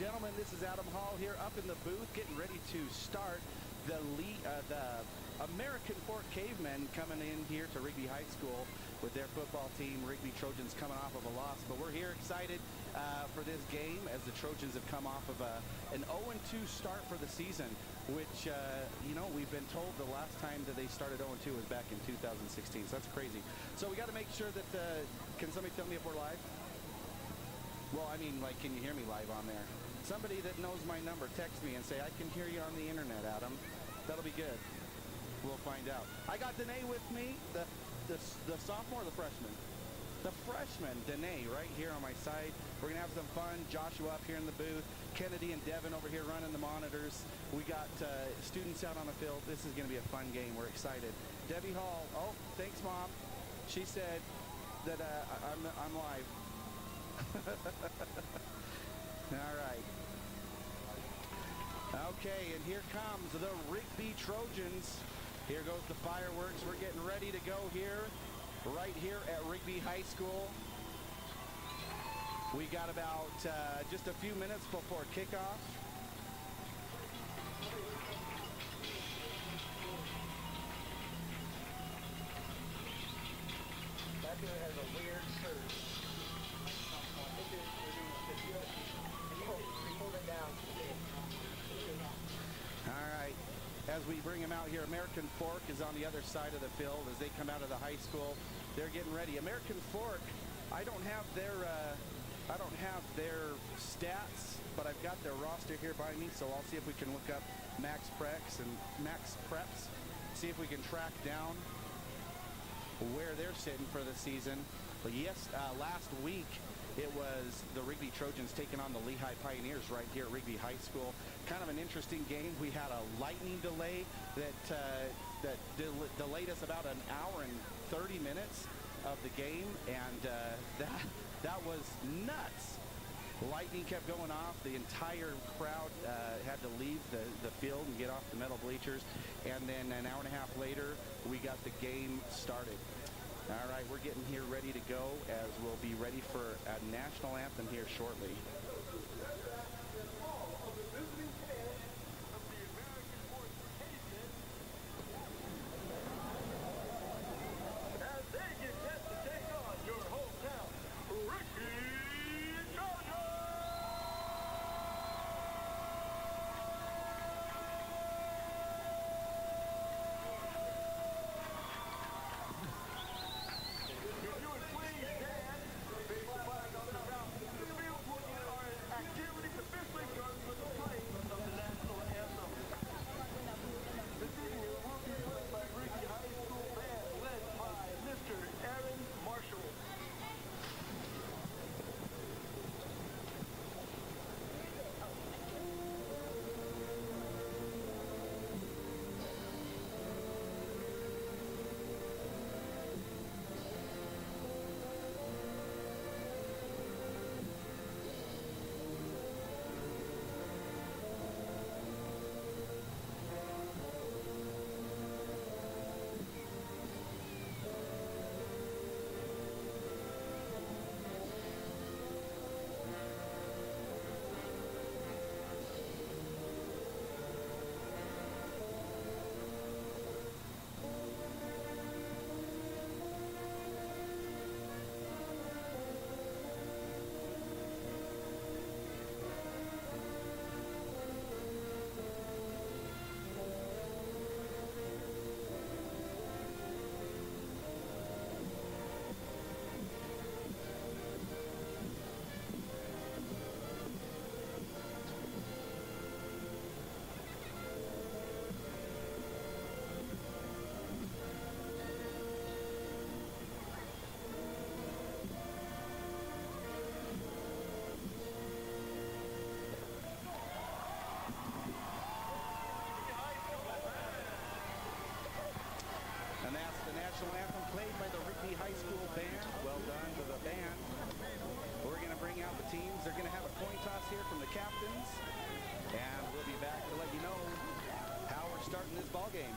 gentlemen, this is Adam Hall here up in the booth getting ready to start the American Fork Cavemen coming in here to Rigby High School with their football team. Rigby Trojans coming off of a loss, but we're here excited for this game as the Trojans have come off of an 0-2 start for the season, which, we've been told the last time that they started 0-2 was back in 2016, so that's crazy. So we got to make sure that, can somebody tell me if we're live? Well, I mean, like, can you hear me live on there? Somebody that knows my number, text me and say, I can hear you on the internet, Adam. That'll be good. We'll find out. I got Danae with me, the sophomore or the freshman? The freshman, Danae, right here on my side. We're going to have some fun. Joshua up here in the booth. Kennedy and Devin over here running the monitors. We got students out on the field. This is going to be a fun game. We're excited. Debbie Hall. Oh, thanks, Mom. She said that I'm live. All right. Okay, and here comes the Rigby Trojans. Here goes the fireworks. We're getting ready to go here, right here at Rigby High School. We got about just a few minutes before kickoff. That dude has a weird shirt. All right, as we bring them out here, American Fork is on the other side of the field as they come out of the high school. They're getting ready. American Fork, I don't have their stats, but I've got their roster here by me, so I'll see if we can look up Max Preps, see if we can track down where they're sitting for the season. But yes, last week it was the Rigby Trojans taking on the Lehigh Pioneers right here at Rigby High School. Kind of an interesting game. We had a lightning delay that delayed us about an hour and 30 minutes of the game, and that was nuts. Lightning kept going off. The entire crowd had to leave the field and get off the metal bleachers, and then an hour and a half later, we got the game started. All right, we're getting here ready to go as we'll be ready for a national anthem here shortly. National anthem played by the Rigby High School band. Well done to the band. We're going to bring out the teams. They're going to have a coin toss here from the captains. And we'll be back to let you know how we're starting this ball game.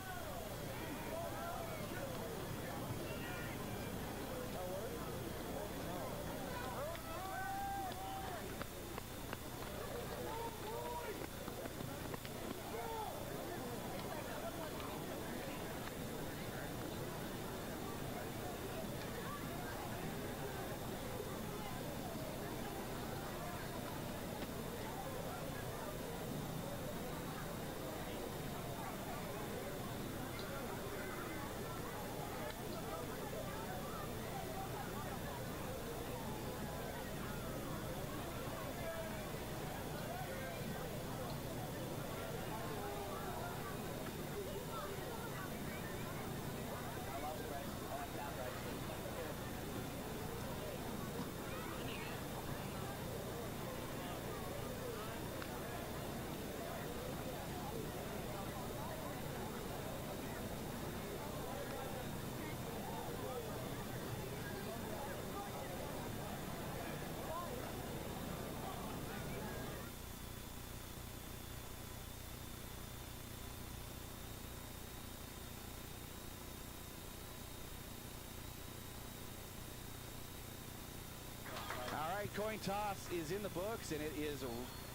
coin toss is in the books, and it is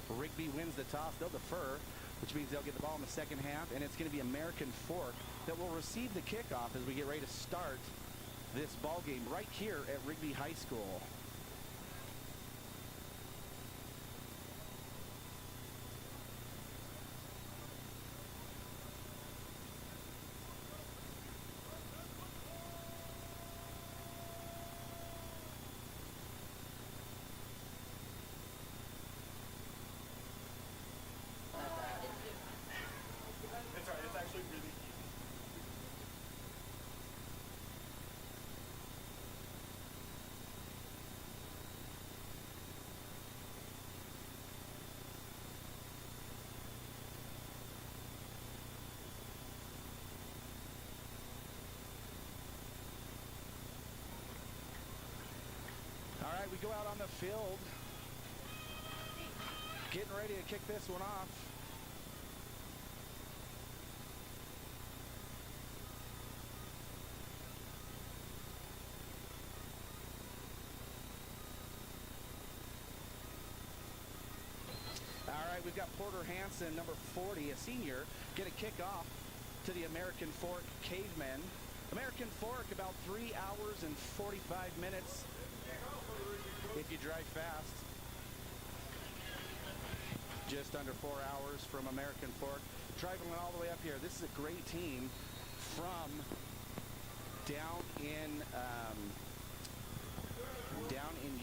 Rigby wins the toss. They'll defer, which means they'll get the ball in the second half, and it's going to be American Fork that will receive the kickoff as we get ready to start this ball game right here at Rigby High School. All right, we go out on the field, getting ready to kick this one off. All right, we've got Porter Hansen, number 40, a senior, going to kick off to the American Fork Cavemen. American Fork, about 3 hours and 45 minutes. If you drive fast, just under 4 hours from American Fork. Driving all the way up here. This is a great team from down in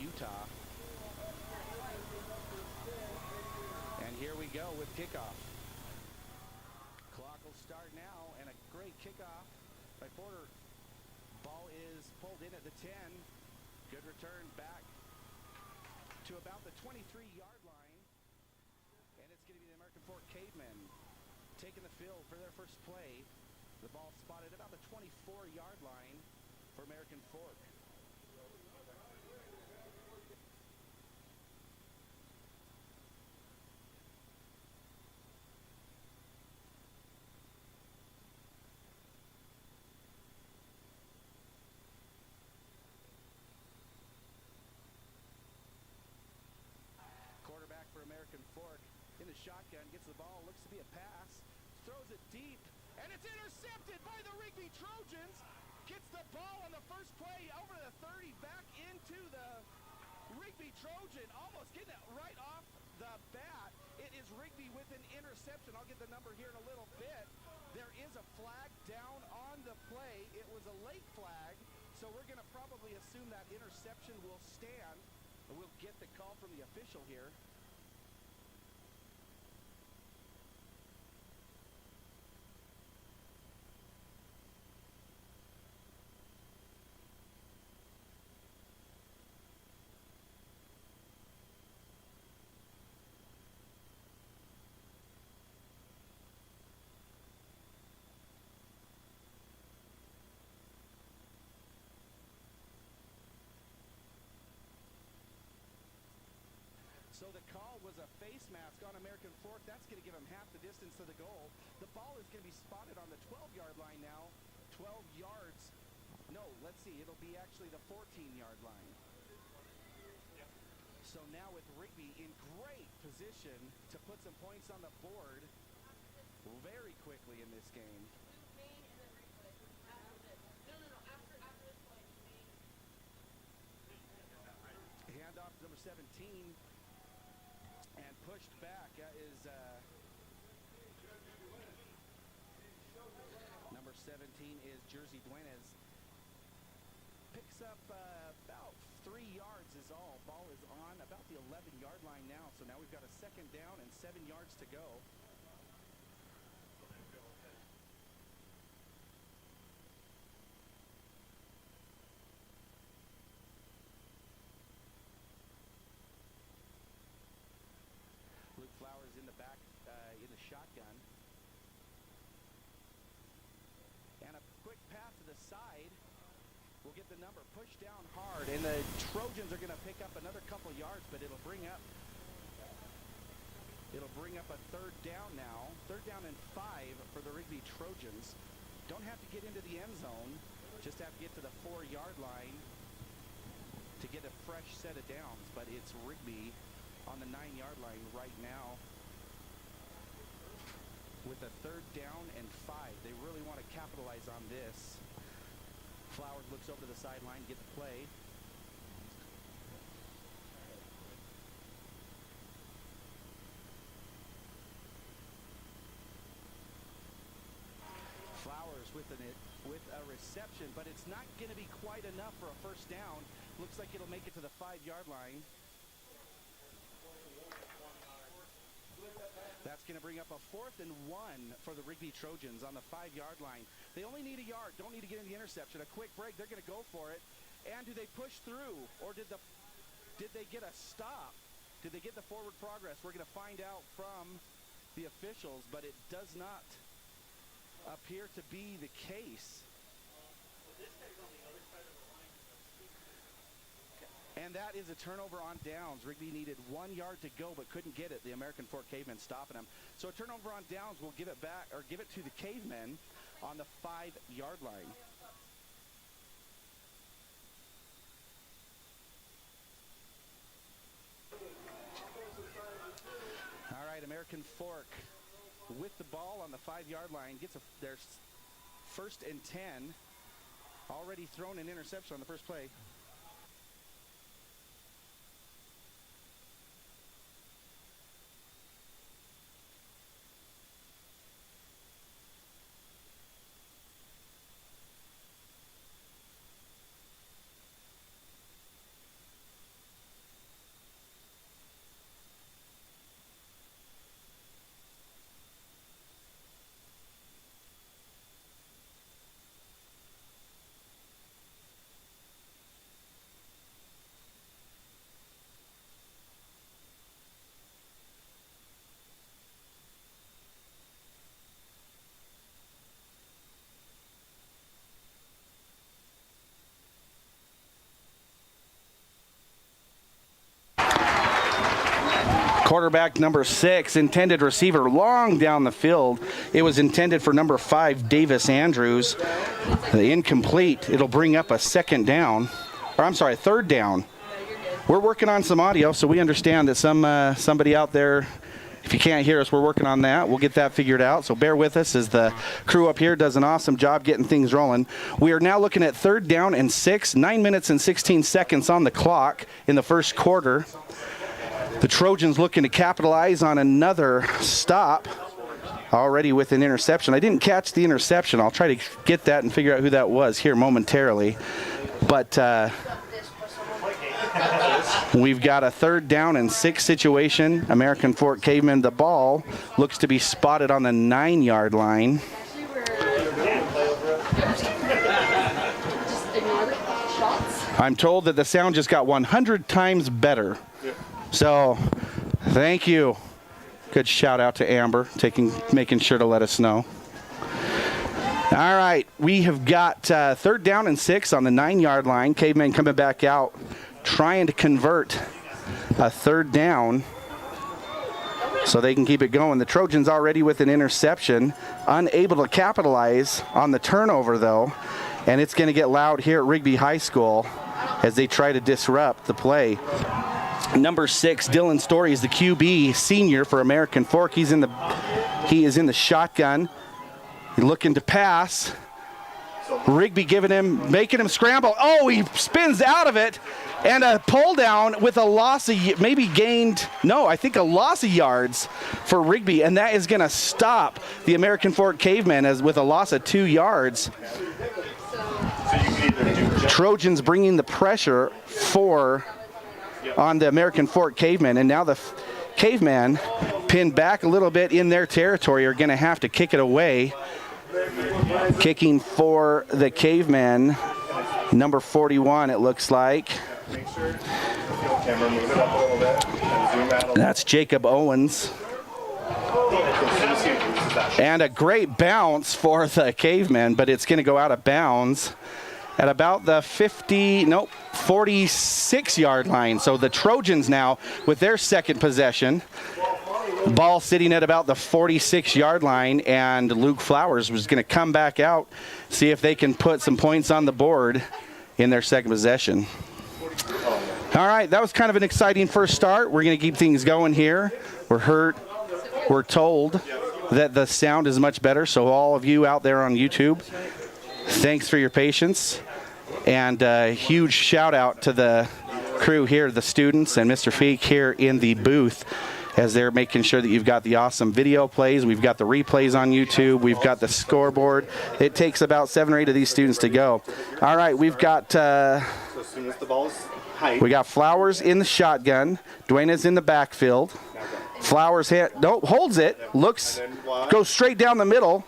Utah. And here we go with kickoff. Clock will start now, and a great kickoff by Porter. Ball is pulled in at the 10. Good return back to about the 23-yard line. And it's going to be the American Fork Cavemen taking the field for their first play. The ball spotted about the 24-yard line for American Fork. Quarterback for American Fork in the shotgun, gets the ball, looks to be a pass, throws it deep, and it's intercepted by the Rigby Trojans. Gets the ball on the first play over the 30, back into the Rigby Trojan, almost getting it right off the bat. It is Rigby with an interception. I'll get the number here in a little bit. There is a flag down on the play. It was a late flag, so we're going to probably assume that interception will stand. We'll get the call from the official here. So the call was a face mask on American Fork. That's going to give him half the distance to the goal. The ball is going to be spotted on the 12-yard line now. 12 yards. No, let's see. It'll be actually the 14-yard line. So now with Rigby in great position to put some points on the board very quickly in this game. Handoff to number 17. And pushed back is number 17 is Jersey Duenas. Picks up about 3 yards is all. Ball is on about the 11-yard line now. So now we've got a second down and 7 yards to go. Flowers in the back in the shotgun. And a quick pass to the side will get the number pushed down hard. And the Trojans are going to pick up another couple yards, but it'll bring up a third down now. Third down and 5 for the Rigby Trojans. Don't have to get into the end zone. Just have to get to the 4-yard line. to get a fresh set of downs, but it's Rigby on the 9-yard line right now with a 3rd down and 5. They really want to capitalize on this. Flowers looks over to the sideline, get the play. Flowers with a reception, but it's not going to be quite enough for a 1st down. Looks like it'll make it to the 5-yard line. That's going to bring up a 4th and 1 for the Rigby Trojans on the 5-yard line. They only need a yard, don't need to get in the interception. A quick break, they're going to go for it. And do they push through, or did they get a stop? Did they get the forward progress? We're going to find out from the officials, but it does not appear to be the case. And that is a turnover on downs. Rigby needed 1 yard to go but couldn't get it. The American Fork Cavemen stopping them. So a turnover on downs will give it back, or give it to the Cavemen on the 5-yard line. All right, American Fork with the ball on the 5-yard line gets their 1st and 10. Already thrown an interception on the first play. Quarterback number 6, intended receiver long down the field. It was intended for number 5, Davis Andrews. Incomplete. It'll bring up a 2nd down. Or I'm sorry, 3rd down. We're working on some audio, so we understand that somebody out there, if you can't hear us, we're working on that. We'll get that figured out, so bear with us as the crew up here does an awesome job getting things rolling. We are now looking at 3rd down and 6, 9 minutes and 16 seconds on the clock in the 1st quarter. The Trojans looking to capitalize on another stop, already with an interception. I didn't catch the interception. I'll try to get that and figure out who that was here momentarily. But we've got a 3rd down and 6 situation. American Fork Cavemen, the ball looks to be spotted on the 9-yard line. I'm told that the sound just got 100 times better. So, thank you. Good shout out to Amber, making sure to let us know. All right, we have got 3rd down and 6 on the 9-yard line. Cavemen coming back out, trying to convert a 3rd down so they can keep it going. The Trojans already with an interception, unable to capitalize on the turnover though, and it's going to get loud here at Rigby High School as they try to disrupt the play. Number 6, Dylan Story is the QB senior for American Fork. He is in the shotgun. He's looking to pass. Rigby making him scramble. Oh, he spins out of it. And a pull down with a loss of, a loss of yards for Rigby. And that is going to stop the American Fork Cavemen with a loss of 2 yards. Trojans bringing the pressure on the American Fork Cavemen, and now the Cavemen, pinned back a little bit in their territory, are going to have to kick it away. Kicking for the Cavemen, number 41, it looks like. That's Jacob Owens. And a great bounce for the Cavemen, but it's going to go out of bounds at about the 46-yard line. So the Trojans now with their 2nd possession. Ball sitting at about the 46-yard line, and Luke Flowers was going to come back out, see if they can put some points on the board in their 2nd possession. All right, that was kind of an exciting first start. We're going to keep things going here. We're told that the sound is much better, so all of you out there on YouTube, thanks for your patience. And a huge shout out to the crew here, the students and Mr. Feek here in the booth, as they're making sure that you've got the awesome video plays. We've got the replays on YouTube. We've got the scoreboard. It takes about 7 or 8 of these students to go. All right, we've got so as soon as the ball is high. We got Flowers in the shotgun. Duena's in the backfield. Flowers holds it, goes straight down the middle,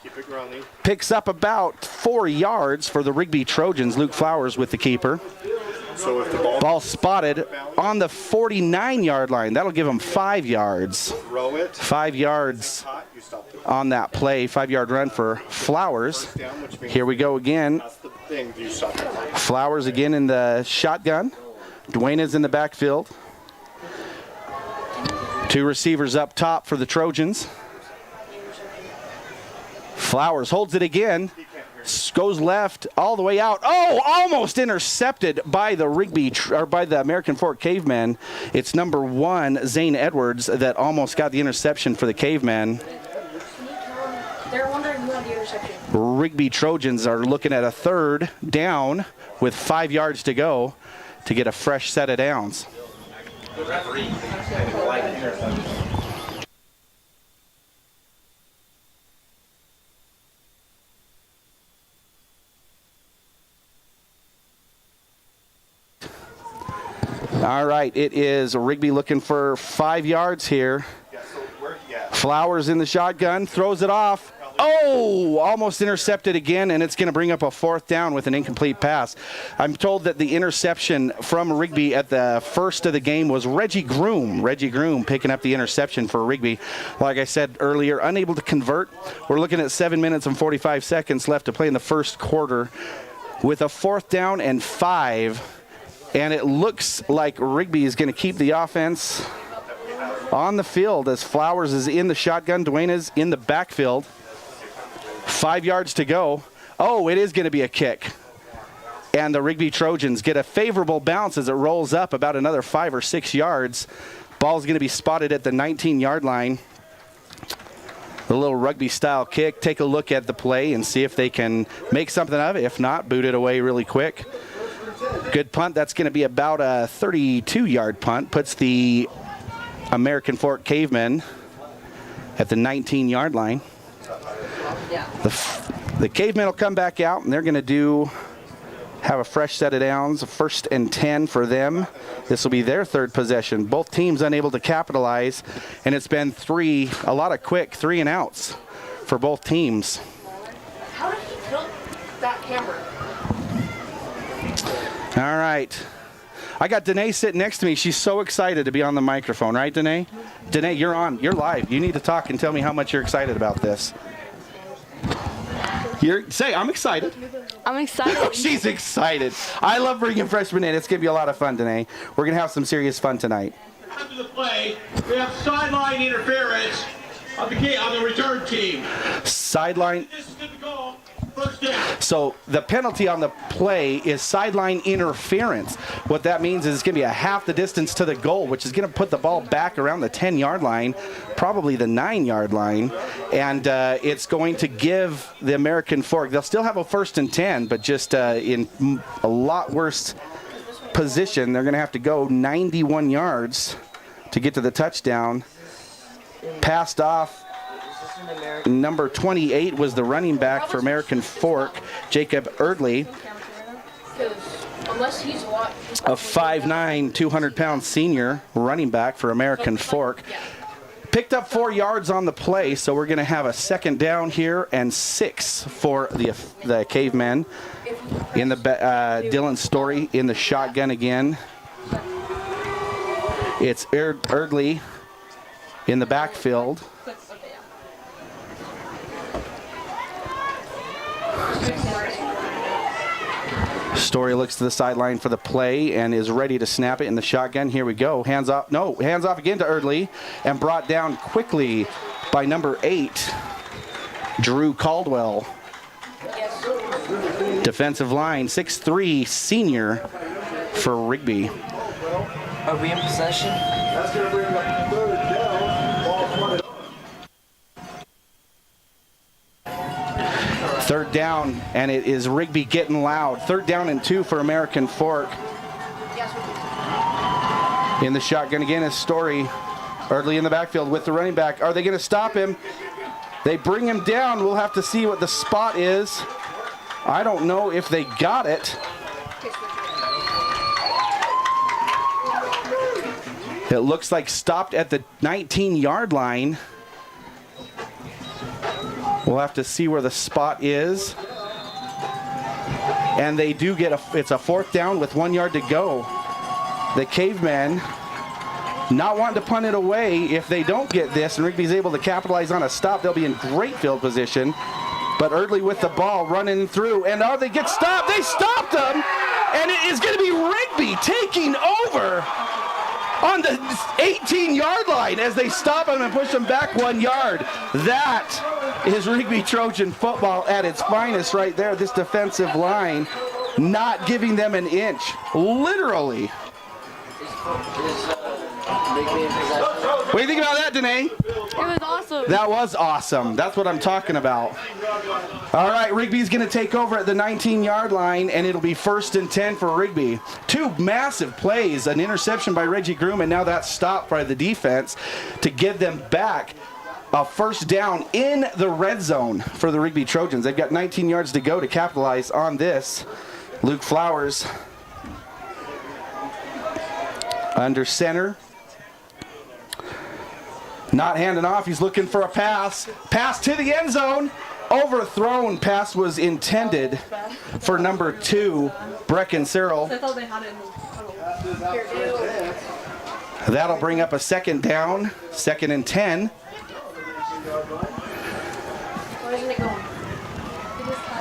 picks up about 4 yards for the Rigby Trojans. Luke Flowers with the keeper. So if the ball spotted on the 49-yard line. That'll give them 5 yards. 5 yards on that play. 5-yard run for Flowers. Here we go again. Flowers again in the shotgun. Duena's in the backfield. 2 receivers up top for the Trojans. Flowers holds it again. Goes left all the way out. Oh, almost intercepted by the American Fork Cavemen. It's number 1, Zane Edwards, that almost got the interception for the Cavemen. They're wondering who had the interception. Rigby Trojans are looking at a 3rd down with 5 yards to go to get a fresh set of downs. The referee flagged an interception. All right, it is Rigby looking for 5 yards here. Flowers in the shotgun, throws it off. Oh, almost intercepted again, and it's going to bring up a 4th down with an incomplete pass. I'm told that the interception from Rigby at the first of the game was Reggie Groom. Reggie Groom picking up the interception for Rigby. Like I said earlier, unable to convert. We're looking at 7 minutes and 45 seconds left to play in the first quarter with a 4th down and 5. And it looks like Rigby is going to keep the offense on the field as Flowers is in the shotgun. Duena's in the backfield. 5 yards to go. Oh, it is going to be a kick. And the Rigby Trojans get a favorable bounce as it rolls up about another 5 or 6 yards. Ball's going to be spotted at the 19-yard line. A little rugby-style kick. Take a look at the play and see if they can make something of it. If not, boot it away really quick. Good punt. That's going to be about a 32-yard punt. Puts the American Fork Cavemen at the 19-yard line. The Cavemen will come back out, and they're going to have a fresh set of downs. 1st and 10 for them. This will be their 3rd possession. Both teams unable to capitalize, and it's been a lot of quick 3-and-outs for both teams. How did he tilt that camera? All right. I got Danae sitting next to me. She's so excited to be on the microphone, right, Danae? Danae, you're on. You're live. You need to talk and tell me how much you're excited about this. I'm excited. I'm excited. She's excited. I love bringing freshmen in. It's going to be a lot of fun, Danae. We're going to have some serious fun tonight. After the play, we have sideline interference on the return team. Sideline. This is going to go first down. So the penalty on the play is sideline interference. What that means is it's going to be a half the distance to the goal, which is going to put the ball back around the 10-yard line, probably the 9-yard line, and it's going to give the American Fork, they'll still have a 1st and 10, but just in a lot worse position. They're going to have to go 91 yards to get to the touchdown. Passed off. Number 28 was the running back for American Fork, Jacob Erdley. A 5'9", 200-pound senior running back for American Fork. Picked up 4 yards on the play, so we're going to have a 2nd down here and 6 for the Cavemen. In the Dylan Story in the shotgun again. It's Erdley in the backfield. Story looks to the sideline for the play and is ready to snap it in the shotgun. Here we go. Hands off. No, hands off again to Erdley and brought down quickly by number 8, Drew Caldwell. Defensive line, 6'3", senior for Rigby. Are we in possession? That's going to bring up third down. Ball pointed on. Third down, and it is Rigby getting loud. Third down and 2 for American Fork. In the shotgun again is Story. Early in the backfield with the running back. Are they going to stop him? They bring him down. We'll have to see what the spot is. I don't know if they got it. It looks like stopped at the 19-yard line. We'll have to see where the spot is. And they do get it's a fourth down with 1 yard to go. The Cavemen not wanting to punt it away. If they don't get this and Rigby's able to capitalize on a stop, they'll be in great field position. But Eardley with the ball running through, and they get stopped. They stopped them, and it is going to be Rigby taking over on the 18-yard line as they stop him and push him back 1 yard. That is Rigby Trojan football at its finest right there. This defensive line not giving them an inch, literally. What do you think about that, Danae? It was awesome. That was awesome. That's what I'm talking about. All right, Rigby's going to take over at the 19-yard line, and it'll be 1st and 10 for Rigby. 2 massive plays, an interception by Reggie Groom, and now that's stopped by the defense to give them back a first down in the red zone for the Rigby Trojans. They've got 19 yards to go to capitalize on this. Luke Flowers under center. Not handing off. He's looking for a pass. Pass to the end zone. Overthrown. Pass was intended for number 2, Brecken Searle. That'll bring up a second down. 2nd and 10.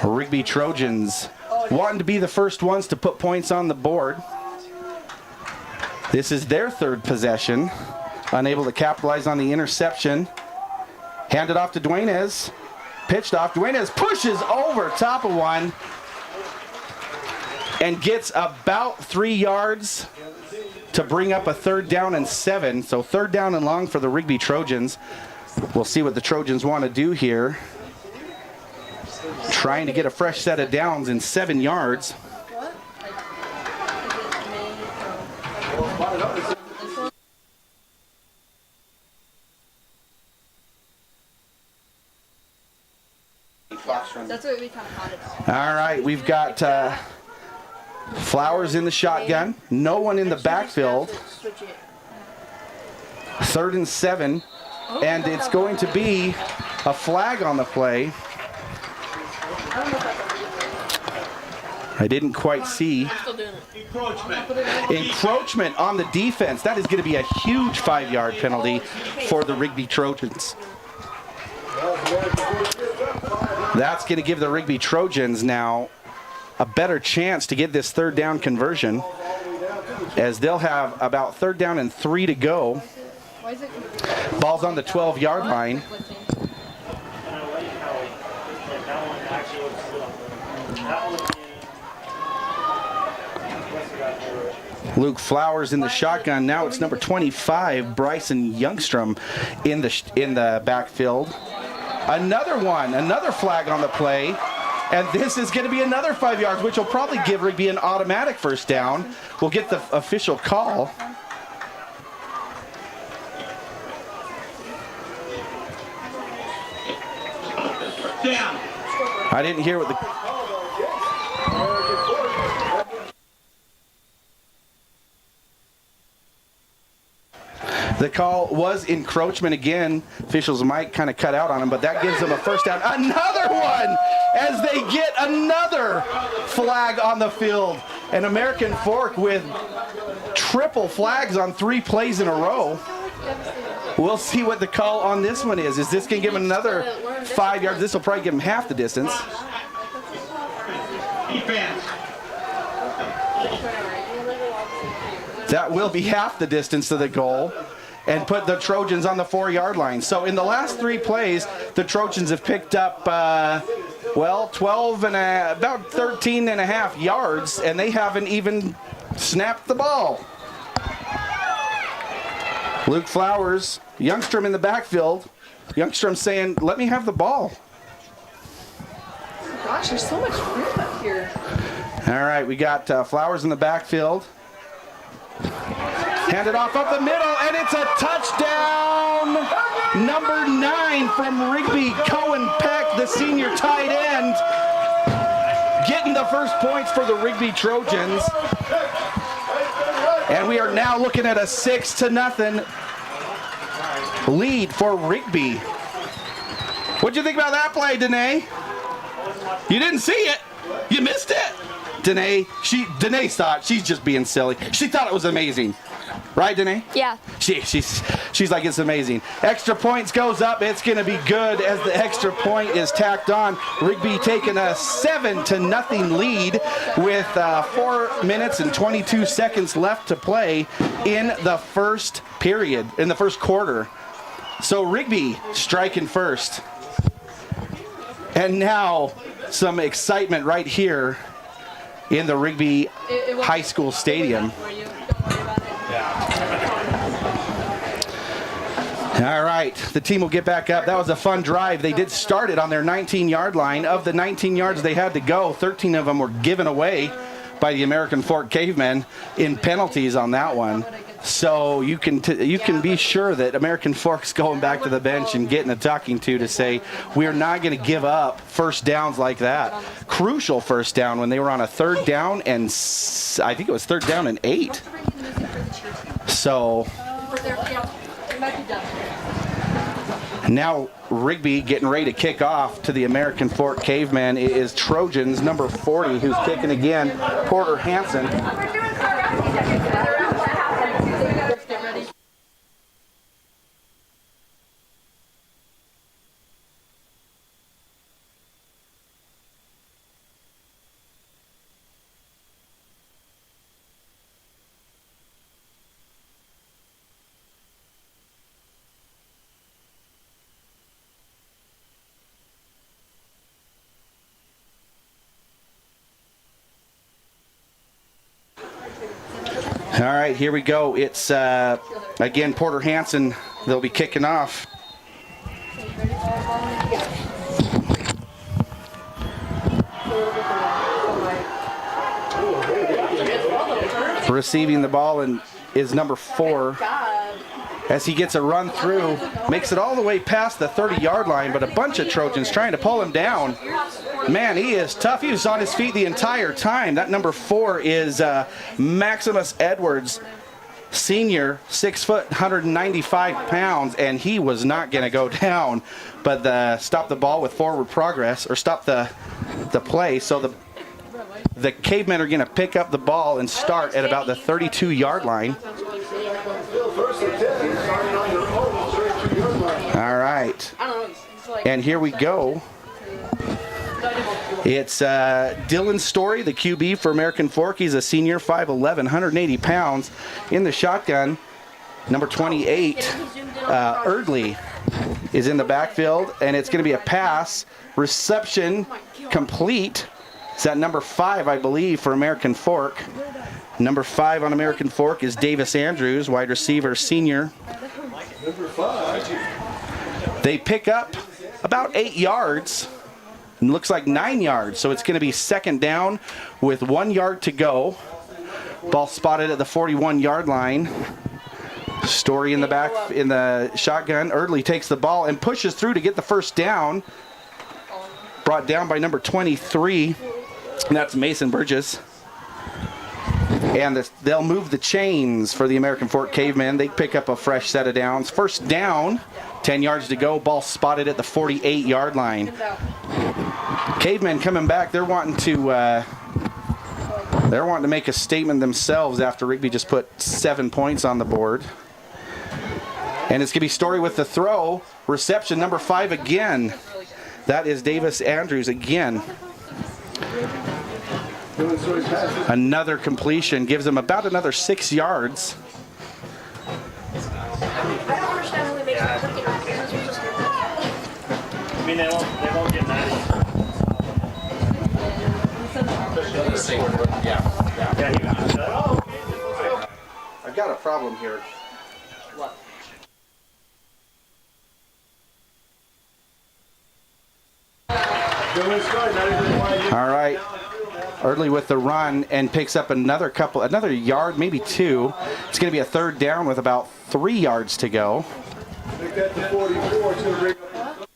Rigby Trojans wanting to be the first ones to put points on the board. This is their 3rd possession. Unable to capitalize on the interception. Handed off to Duenas. Pitched off. Duenas pushes over top of one and gets about 3 yards to bring up a 3rd down and 7. So 3rd down and long for the Rigby Trojans. We'll see what the Trojans want to do here. Trying to get a fresh set of downs in 7 yards. That's what we kind of caught it. All right, we've got Flowers in the shotgun. No one in the backfield. 3rd and 7. And it's going to be a flag on the play. I didn't quite see. Encroachment on the defense. That is going to be a huge 5-yard penalty for the Rigby Trojans. That's going to give the Rigby Trojans now a better chance to get this 3rd down conversion, as they'll have about 3rd down and 3 to go. Ball's on the 12-yard line. Luke Flowers in the shotgun. Now it's number 25, Bryson Youngstrom in the backfield. Another flag on the play, and this is going to be another 5 yards, which will probably give Rigby an automatic first down. We'll get the official call. Down. I didn't hear what the call was encroachment again. Officials might kind of cut out on him, but that gives them a first down. Another one as they get another flag on the field. And American Fork with triple flags on 3 plays in a row. We'll see what the call on this one is. Is this going to give him another 5 yards? This will probably give him half the distance. Defense. That will be half the distance to the goal and put the Trojans on the 4-yard line. So in the last 3 plays, the Trojans have picked up, 12 and about 13 and a half yards, and they haven't even snapped the ball. Luke Flowers, Youngstrom in the backfield. Youngstrom saying, let me have the ball. Gosh, there's so much room up here. All right, we got Flowers in the backfield. Handed off up the middle, and it's a touchdown. Number 9 from Rigby, Cohen Peck, the senior tight end, getting the first points for the Rigby Trojans. And we are now looking at a 6-0 lead for Rigby. What'd you think about that play, Danae? You didn't see it. You missed it. Danae thought she's just being silly. She thought it was amazing. Right, Danae? Yeah. She's like, it's amazing. Extra points goes up. It's going to be good as the extra point is tacked on. Rigby taking a 7-0 lead with 4 minutes and 22 seconds left to play in the first period, in the first quarter. So Rigby striking first. And now some excitement right here in the Rigby High School Stadium. All right, the team will get back up. That was a fun drive. They did start it on their 19-yard line. Of the 19 yards they had to go, 13 of them were given away by the American Fork Cavemen in penalties on that one. So you can be sure that American Fork's going back to the bench and getting a talking to say, we're not going to give up first downs like that. Crucial first down when they were on a 3rd down and I think it was 3rd down and 8. So now Rigby getting ready to kick off to the American Fork Cavemen. It is Trojans, number 40, who's kicking again, Porter Hansen. All right, here we go. It's, again, Porter Hansen. They'll be kicking off. Receiving the ball and is number 4. As he gets a run through, makes it all the way past the 30-yard line, but a bunch of Trojans trying to pull him down. Man, he is tough. He was on his feet the entire time. That number 4 is Maximus Edwards, senior, 6 foot, 195 pounds, and he was not going to go down, but stop the ball with forward progress, or stop the play. So the Cavemen are going to pick up the ball and start at about the 32-yard line. All right, and here we go. It's Dylan Story, the QB for American Fork. He's a senior, 5'11", 180 pounds. In the shotgun, number 28, Erdley is in the backfield, and it's going to be a pass. Reception complete. It's at number 5, I believe, for American Fork. Number 5 on American Fork is Davis Andrews, wide receiver, senior. They pick up about 8 yards. And looks like 9 yards, so it's going to be 2nd down with 1 yard to go. Ball spotted at the 41-yard line. Story in the back in the shotgun. Erdley takes the ball and pushes through to get the first down. Brought down by number 23, and that's Mason Burgess. And they'll move the chains for the American Fork Cavemen. They pick up a fresh set of downs. First down, 10 yards to go. Ball spotted at the 48-yard line. Cavemen coming back. They're wanting to make a statement themselves after Rigby just put 7 points on the board. And it's going to be Story with the throw. Reception, number 5 again. That is Davis Andrews again. Another completion gives them about another 6 yards. I mean, they won't get mad. I've got a problem here. What? All right. Early with the run and picks up another yard, maybe 2. It's going to be a third down with about 3 yards to go. Make that to 44. It's going to bring up.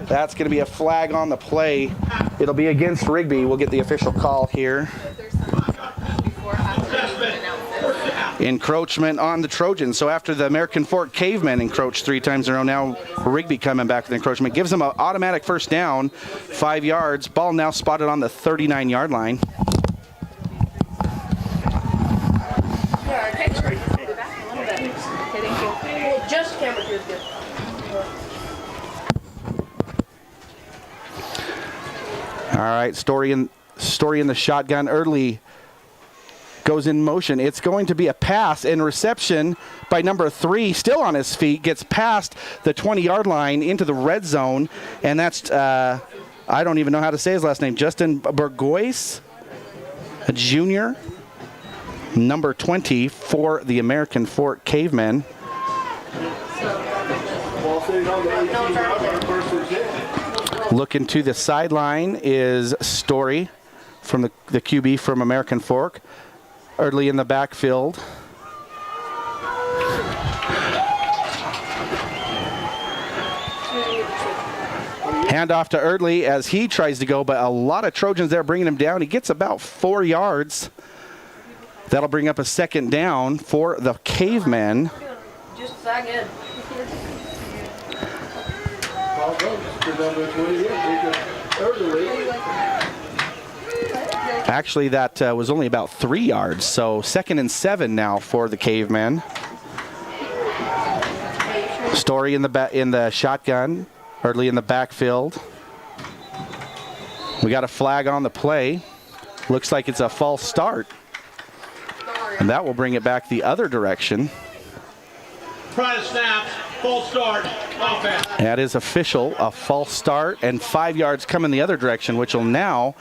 That's going to be a flag on the play. It'll be against Rigby. We'll get the official call here. Encroachment on the Trojans. So after the American Fork Cavemen encroached 3 times in a row, now Rigby coming back with encroachment. Gives them an automatic first down, 5 yards. Ball now spotted on the 39-yard line. Just camera here is good. All right, Story in the shotgun. Early goes in motion. It's going to be a pass and reception by number 3, still on his feet, gets past the 20-yard line into the red zone, and that's, I don't even know how to say his last name, Justin Burgoyce, a junior, number 20 for the American Fork Cavemen. Looking to the sideline is Story from the QB from American Fork. Early in the backfield. Handoff to Early as he tries to go, but a lot of Trojans there bringing him down. He gets about 4 yards. That'll bring up a second down for the Cavemen. Just sag in. Actually, that was only about 3 yards, so 2nd and 7 now for the Cavemen. Story in the shotgun, Early in the backfield. We got a flag on the play. Looks like it's a false start. And that will bring it back the other direction. Try to snap, false start, offense. That is official, a false start, and 5 yards coming the other direction, which will now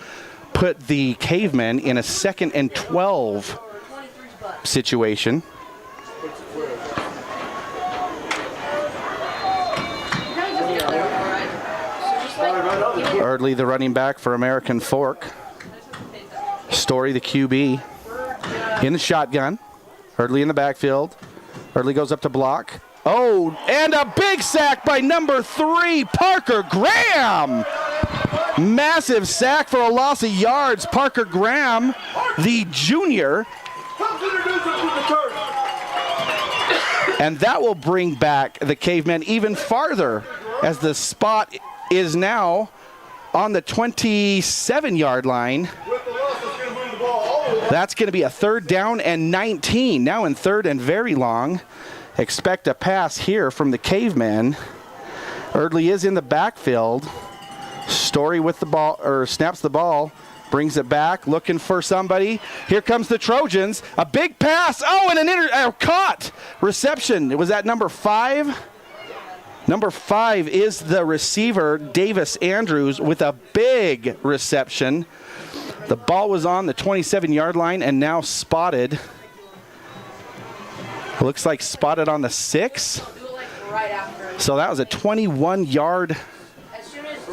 put the Cavemen in a 2nd and 12 situation. Early, the running back for American Fork. Story, the QB, in the shotgun. Early in the backfield. Early goes up to block. Oh, and a big sack by number 3, Parker Graham. Massive sack for a loss of yards. Parker Graham, the junior. And that will bring back the Cavemen even farther as the spot is now on the 27-yard line. That's going to be a 3rd down and 19. Now in 3rd and very long. Expect a pass here from the Cavemen. Early is in the backfield. Story with the ball, or snaps the ball, brings it back, looking for somebody. Here comes the Trojans. A big pass. Oh, and an caught reception. It was at number 5. Number 5 is the receiver, Davis Andrews, with a big reception. The ball was on the 27-yard line and now spotted. Looks like spotted on the 6. So that was a 21-yard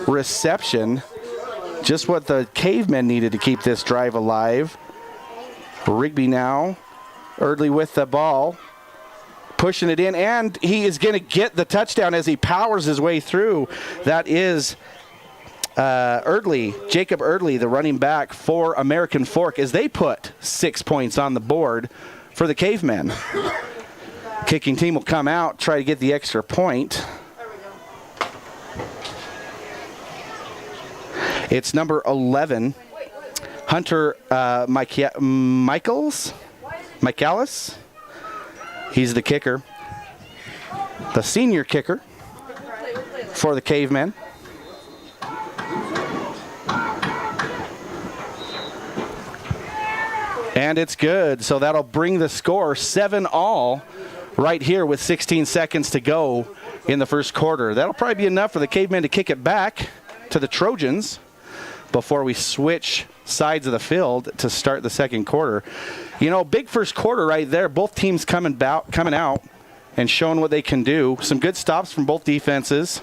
reception. Just what the Cavemen needed to keep this drive alive. Rigby now, Early with the ball, pushing it in, and he is going to get the touchdown as he powers his way through. That is Early, Jacob Early, the running back for American Fork, as they put 6 points on the board for the Cavemen. Kicking team will come out, try to get the extra point. It's number 11, Hunter Michaelis. He's the kicker, the senior kicker for the Cavemen. And it's good, so that'll bring the score 7-all right here with 16 seconds to go in the first quarter. That'll probably be enough for the Cavemen to kick it back to the Trojans before we switch sides of the field to start the second quarter. You know, big first quarter right there. Both teams coming out and showing what they can do. Some good stops from both defenses.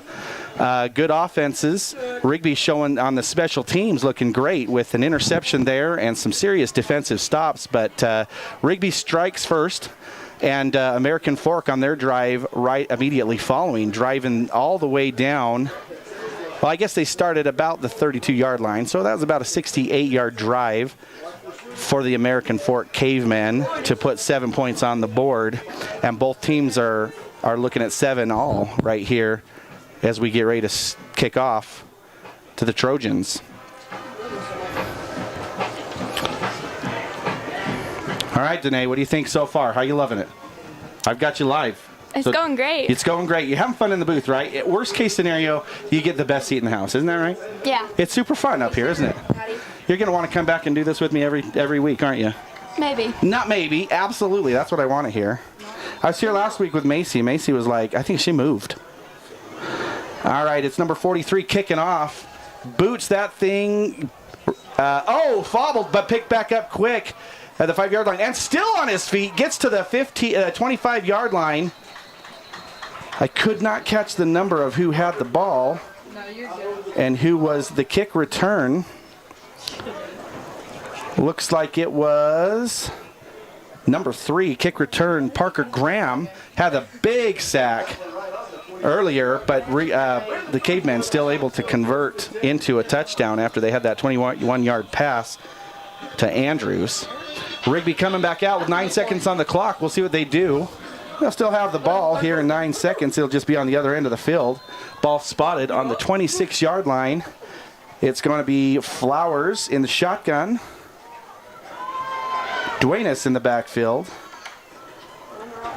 Good offenses. Rigby showing on the special teams looking great with an interception there and some serious defensive stops. But Rigby strikes first, and American Fork on their drive right immediately following, driving all the way down. Well, I guess they started about the 32-yard line, so that was about a 68-yard drive for the American Fork Cavemen to put 7 points on the board. And both teams are looking at 7 all right here as we get ready to kick off to the Trojans. All right, Danae, what do you think so far? How you loving it? I've got you live. It's going great. It's going great. You're having fun in the booth, right? Worst case scenario, you get the best seat in the house. Isn't that right? Yeah. It's super fun up here, isn't it? You're going to want to come back and do this with me every week, aren't you? Maybe. Not maybe. Absolutely. That's what I want to hear. I was here last week with Macy. Macy was like, I think she moved. All right, it's number 43 kicking off. Boots that thing. Fobbled, but picked back up quick at the 5-yard line. And still on his feet. Gets to the 25-yard line. I could not catch the number of who had the ball and who was the kick return. Looks like it was number 3, kick return. Parker Graham had a big sack earlier, but the Cavemen still able to convert into a touchdown after they had that 21-yard pass to Andrews. Rigby coming back out with 9 seconds on the clock. We'll see what they do. They'll still have the ball here in 9 seconds. It'll just be on the other end of the field. Ball spotted on the 26-yard line. It's going to be Flowers in the shotgun. Duenas in the backfield.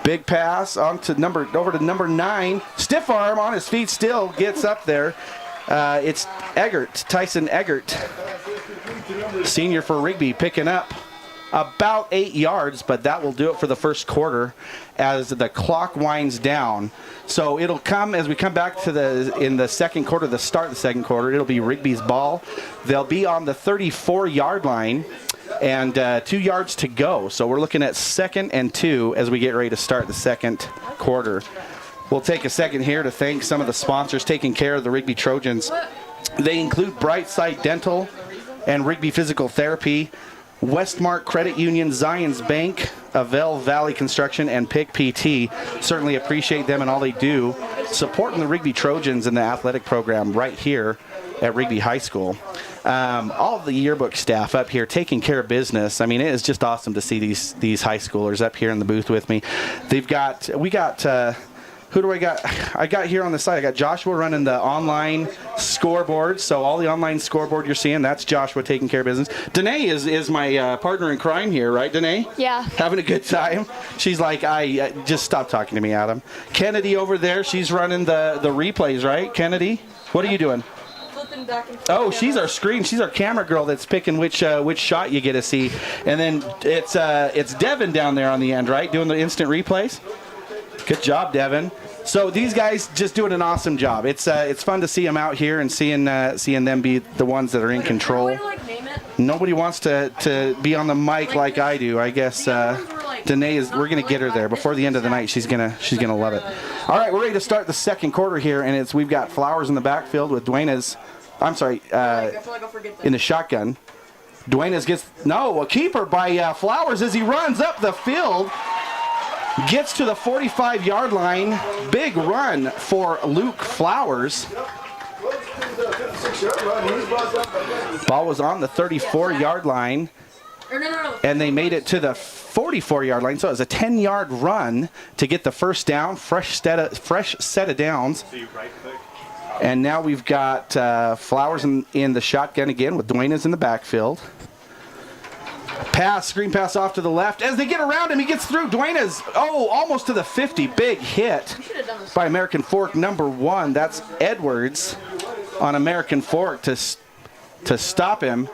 Big pass over to number 9. Stiff arm on his feet still. Gets up there. It's Tyson Eggert, senior for Rigby, picking up about 8 yards, but that will do it for the first quarter as the clock winds down. So it'll come as we come back to in the second quarter, the start of the second quarter, it'll be Rigby's ball. They'll be on the 34-yard line and 2 yards to go. So we're looking at 2nd and 2 as we get ready to start the second quarter. We'll take a second here to thank some of the sponsors taking care of the Rigby Trojans. They include Brightside Dental and Rigby Physical Therapy, Westmark Credit Union, Zions Bank, Avell Valley Construction, and Pick PT. Certainly appreciate them and all they do, supporting the Rigby Trojans in the athletic program right here at Rigby High School. All of the yearbook staff up here taking care of business. I mean, it is just awesome to see these high schoolers up here in the booth with me. Who do I got? I got here on the side. I got Joshua running the online scoreboard. So all the online scoreboard you're seeing, that's Joshua taking care of business. Danae is my partner in crime here, right, Danae? Yeah. Having a good time. She's like, I just stop talking to me, Adam. Kennedy over there, she's running the replays, right? Kennedy, what are you doing? Flipping back and forth. Oh, she's our screen. She's our camera girl that's picking which shot you get to see. And then it's Devin down there on the end, right, doing the instant replays. Good job, Devin. So these guys just doing an awesome job. It's fun to see them out here and seeing them be the ones that are in control. Nobody wants to be on the mic like I do. I guess Danae we're gonna get her there before the end of the night. She's gonna love it. All right, we're ready to start the second quarter here, and we've got Flowers in the backfield with Duenas. In the shotgun. Duenas gets a keeper by Flowers as he runs up the field. Gets to the 45-yard line. Big run for Luke Flowers. Ball was on the 34-yard line. And they made it to the 44-yard line. So it was a 10-yard run to get the first down. Fresh set of downs. And now we've got Flowers in the shotgun again with Duenas in the backfield. Screen pass off to the left. As they get around him, he gets through. Duenas, almost to the 50. Big hit by American Fork, number 1. That's Edwards on American Fork to stop him.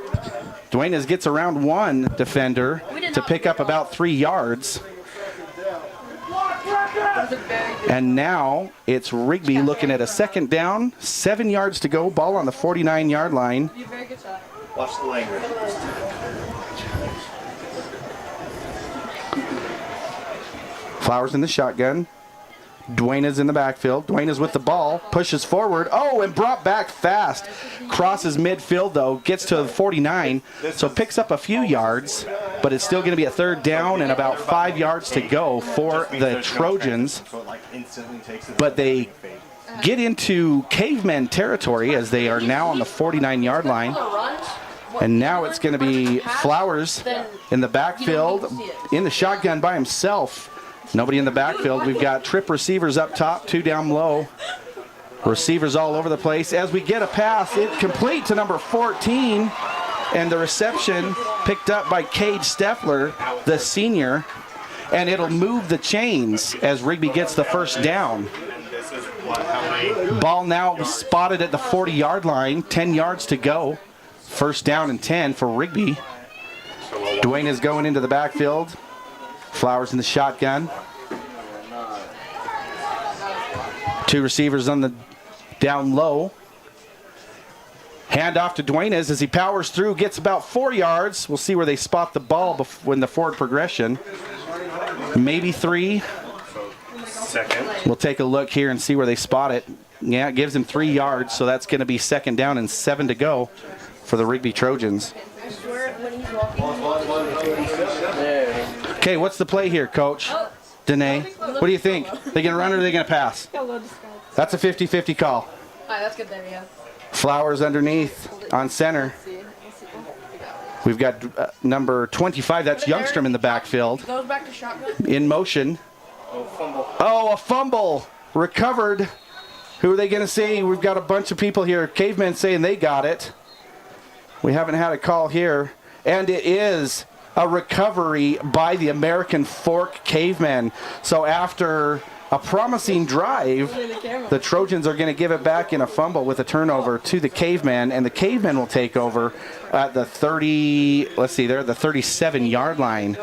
Duenas gets around one defender to pick up about 3 yards. And now it's Rigby looking at a second down, 7 yards to go, ball on the 49-yard line. Watch the language. Flowers in the shotgun. Duena's in the backfield. Duena's with the ball, pushes forward. Oh, and brought back fast. Crosses midfield, though, gets to the 49, so picks up a few yards, but it's still going to be a third down and about 5 yards to go for the Trojans. But they get into Cavemen territory as they are now on the 49-yard line. And now it's going to be Flowers in the backfield, in the shotgun by himself. Nobody in the backfield. We've got trip receivers up top, 2 down low. Receivers all over the place. As we get a pass, it complete to number 14. And the reception picked up by Cade Steffler, the senior. And it'll move the chains as Rigby gets the first down. Ball now spotted at the 40-yard line, 10 yards to go. First down and 10 for Rigby. Duena's going into the backfield. Flowers in the shotgun. 2 receivers on the down low. Hand off to Duenas as he powers through, gets about 4 yards. We'll see where they spot the ball in the forward progression. Maybe 3. Second. We'll take a look here and see where they spot it. Yeah, it gives him 3 yards, so that's going to be second down and 7 to go for the Rigby Trojans. Okay, what's the play here, Coach? Danae, what do you think? They going to run or are they going to pass? That's a 50-50 call. All right, that's good there, yeah. Flowers underneath on center. We've got number 25, that's Youngstrom in the backfield. Goes back to shotgun. In motion. Oh, a fumble. Recovered. Who are they going to say? We've got a bunch of people here. Cavemen saying they got it. We haven't had a call here. And it is a recovery by the American Fork Cavemen. So after a promising drive, the Trojans are going to give it back in a fumble with a turnover to the Cavemen, and the Cavemen will take over at the 37-yard line.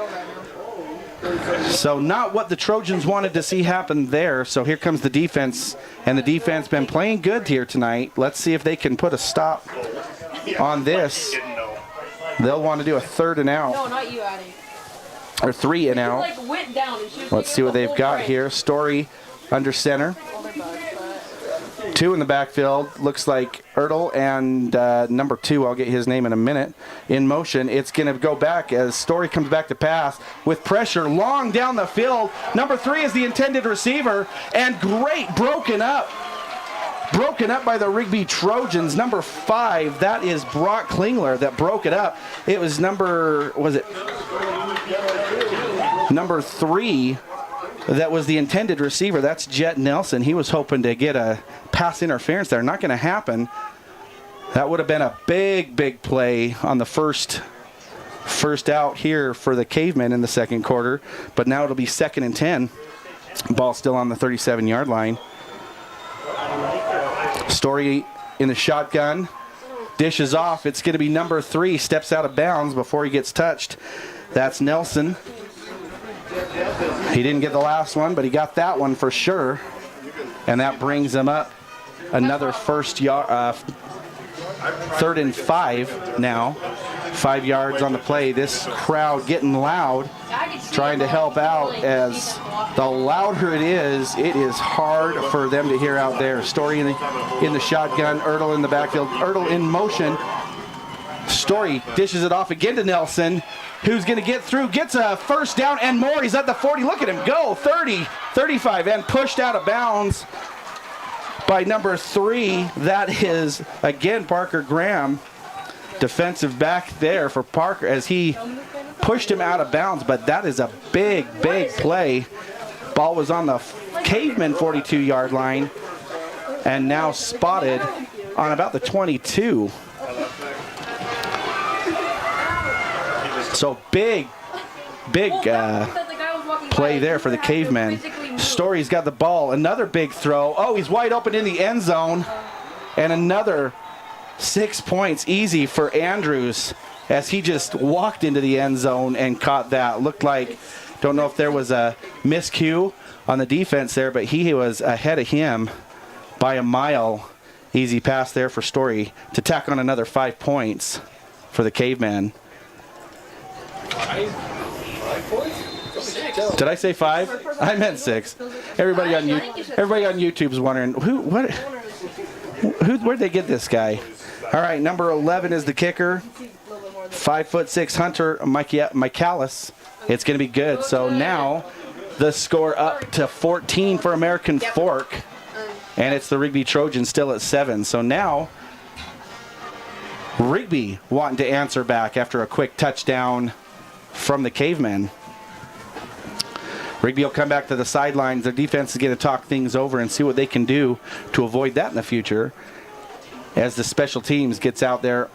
So not what the Trojans wanted to see happen there. So here comes the defense, and the defense been playing good here tonight. Let's see if they can put a stop on this. They'll want to do a 3rd and out. No, not you, Addie. Or 3 and out. Like went down and she was Let's see what they've got here. Story under center. 2 in the backfield. Looks like Ertl and number 2, I'll get his name in a minute, in motion. It's going to go back as Story comes back to pass with pressure long down the field. Number 3 is the intended receiver, and great broken up by the Rigby Trojans. Number 5, that is Brock Klingler that broke it up. It was number 3 that was the intended receiver. That's Jet Nelson. He was hoping to get a pass interference there. Not going to happen. That would have been a big play on the first out here for the Cavemen in the second quarter. But now it'll be 2nd and 10. Ball still on the 37-yard line. Story in the shotgun. Dishes off. It's going to be number 3. Steps out of bounds before he gets touched. That's Nelson. He didn't get the last one, but he got that one for sure. And that brings him up another 3rd and 5 now. 5 yards on the play. This crowd getting loud, trying to help out. As the louder it is hard for them to hear out there. Story in the shotgun. Ertl in the backfield. Ertl in motion. Story dishes it off again to Nelson, who's going to get through, gets a first down and more. He's at the 40. Look at him go. 30, 35, and pushed out of bounds by number 3. That is, again, Parker Graham, defensive back there for Parker, as he pushed him out of bounds. But that is a big play. Ball was on the Cavemen 42-yard line and now spotted on about the 22. So big play there for the Cavemen. Story's got the ball. Another big throw. Oh, he's wide open in the end zone. And another 6 points easy for Andrews as he just walked into the end zone and caught that. Looked like, don't know if there was a miscue on the defense there, but he was ahead of him by a mile. Easy pass there for Story to tack on another 5 points for the Cavemen. 5 points? Did I say 5? I meant 6. Everybody on YouTube's wondering where'd they get this guy? All right, number 11 is the kicker. 5'6" Hunter Michaelis. It's going to be good. So now the score up to 14 for American Fork, and it's the Rigby Trojans still at 7. So now Rigby wanting to answer back after a quick touchdown from the Cavemen. Rigby will come back to the sidelines. Their defense is going to talk things over and see what they can do to avoid that in the future as the special teams gets out there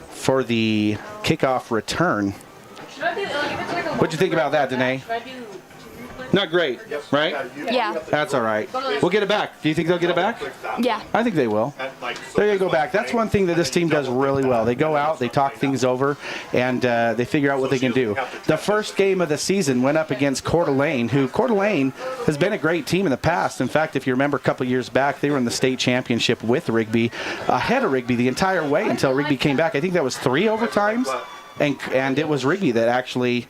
for the kickoff return. What'd you think about that, Danae? Not great, right? Yeah. That's all right. We'll get it back. Do you think they'll get it back? Yeah. I think they will. They're going to go back. That's one thing that this team does really well. They go out, they talk things over, and they figure out what they can do. The first game of the season went up against Coeur d'Alene, who Coeur d'Alene has been a great team in the past. In fact, if you remember a couple years back, they were in the state championship with Rigby, ahead of Rigby the entire way until Rigby came back. I think that was 3 overtimes, and it was Rigby that actually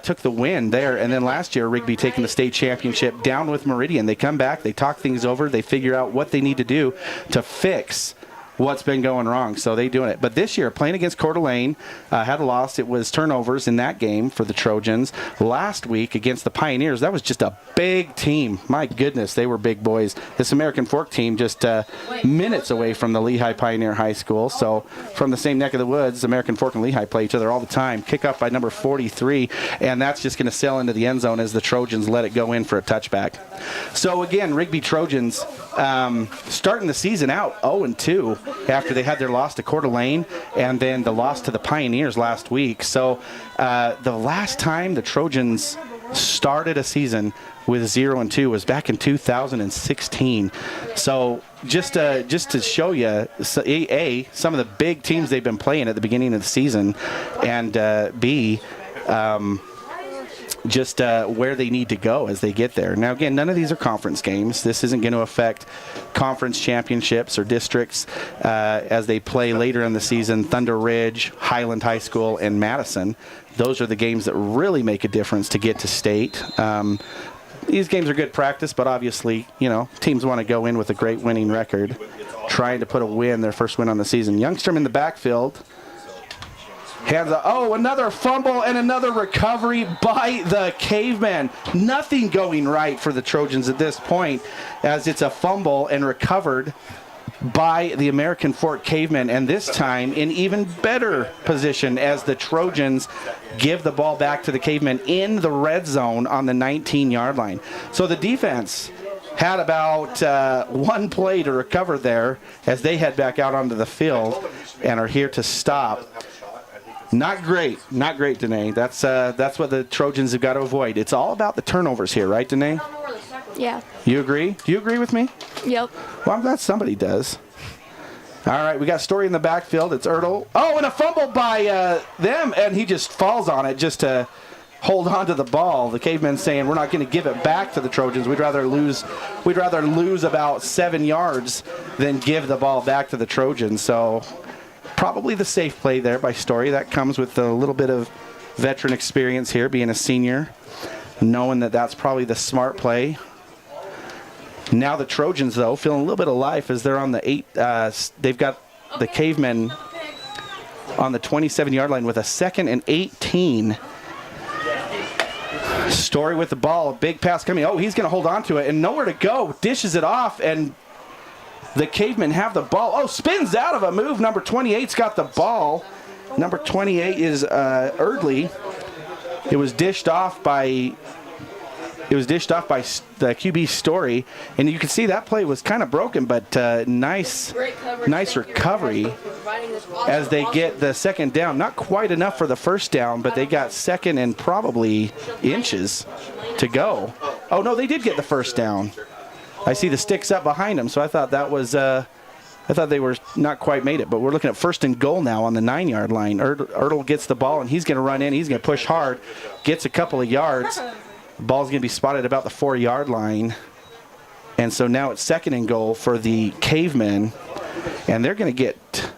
took the win there. And then last year, Rigby taking the state championship down with Meridian. They come back, they talk things over, they figure out what they need to do to fix what's been going wrong. So they doing it. But this year, playing against Coeur d'Alene, had a loss. It was turnovers in that game for the Trojans. Last week against the Pioneers, that was just a big team. My goodness, they were big boys. This American Fork team just minutes away from the Lehigh Pioneer High School. So from the same neck of the woods, American Fork and Lehigh play each other all the time. Kickoff by number 43, and that's just going to sail into the end zone as the Trojans let it go in for a touchback. So again, Rigby Trojans starting the season out 0-2 after they had their loss to Coeur d'Alene and then the loss to the Pioneers last week. So the last time the Trojans started a season with 0-2 was back in 2016. So just to show you, A, some of the big teams they've been playing at the beginning of the season, and B, just where they need to go as they get there. Now, again, none of these are conference games. This isn't going to affect conference championships or districts as they play later in the season. Thunder Ridge, Highland High School, and Madison. Those are the games that really make a difference to get to state. These games are good practice, but obviously, teams want to go in with a great winning record, trying to put a win, their first win on the season. Youngstrom in the backfield. Hands up. Oh, another fumble and another recovery by the Cavemen. Nothing going right for the Trojans at this point, as it's a fumble and recovered by the American Fork Cavemen, and this time in even better position as the Trojans give the ball back to the Cavemen in the red zone on the 19-yard line. So the defense had about one play to recover there as they head back out onto the field and are here to stop. Not great, Danae. That's what the Trojans have got to avoid. It's all about the turnovers here, right, Danae? Yeah. You agree? Do you agree with me? Yep. Well, I'm glad somebody does. All right, we got Story in the backfield. It's Ertl. Oh, and a fumble by them, and he just falls on it just to hold on to the ball. The Cavemen saying we're not going to give it back to the Trojans. We'd rather lose about 7 yards than give the ball back to the Trojans. So probably the safe play there by Story. That comes with a little bit of veteran experience here, being a senior, knowing that that's probably the smart play. Now the Trojans, though, feeling a little bit of life as they're on the 8. They've got the Cavemen on the 27-yard line with a 2nd and 18. Story with the ball. A big pass coming. Oh, he's going to hold on to it and nowhere to go. Dishes it off, and the Cavemen have the ball. Oh, spins out of a move. Number 28's got the ball. Number 28 is Erdley. It was dished off by the QB Story, and you can see that play was kind of broken, but nice recovery as they get the second down. Not quite enough for the first down, but they got second and probably inches to go. Oh no, they did get the first down. I see the sticks up behind them, so I thought that was I thought they were not quite made it, but we're looking at 1st and goal now on the 9-yard line. Ertl gets the ball, and he's going to run in. He's going to push hard, gets a couple of yards, The ball's going to be spotted about the 4-yard line. And so now it's 2nd and goal for the Cavemen. And they're going to get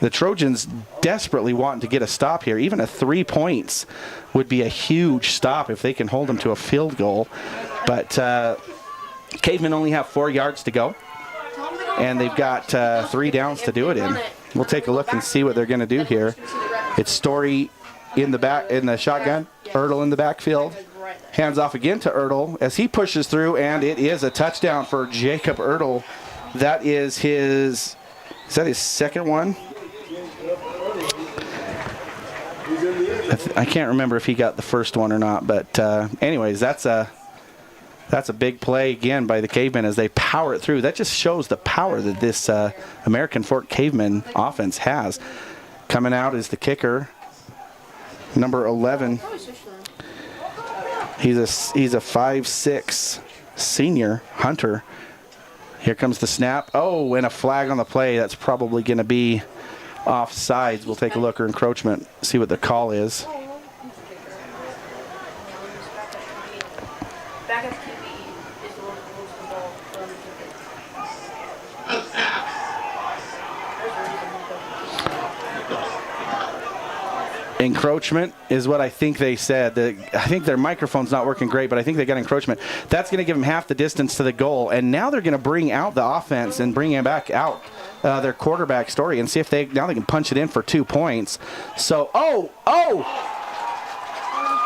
the Trojans desperately wanting to get a stop here. Even a 3 points would be a huge stop if they can hold them to a field goal. But Cavemen only have 4 yards to go. And they've got 3 downs to do it in. We'll take a look and see what they're going to do here. It's Story in the shotgun. Ertl in the backfield. Hands off again to Ertl as he pushes through, and it is a touchdown for Jacob Ertl. That is his 2nd one? I can't remember if he got the first one or not, but anyways, that's a big play again by the Cavemen as they power it through. That just shows the power that this American Fork Cavemen offense has. Coming out is the kicker, number 11. He's a 5'6" senior, Hunter. Here comes the snap. Oh, and a flag on the play. That's probably going to be offsides. We'll take a look, or encroachment, see what the call is. Encroachment is what I think they said. I think their microphone's not working great, but I think they got encroachment. That's going to give them half the distance to the goal, and now they're going to bring out the offense and bring it back out their quarterback Story and see if they can punch it in for 2 points. So,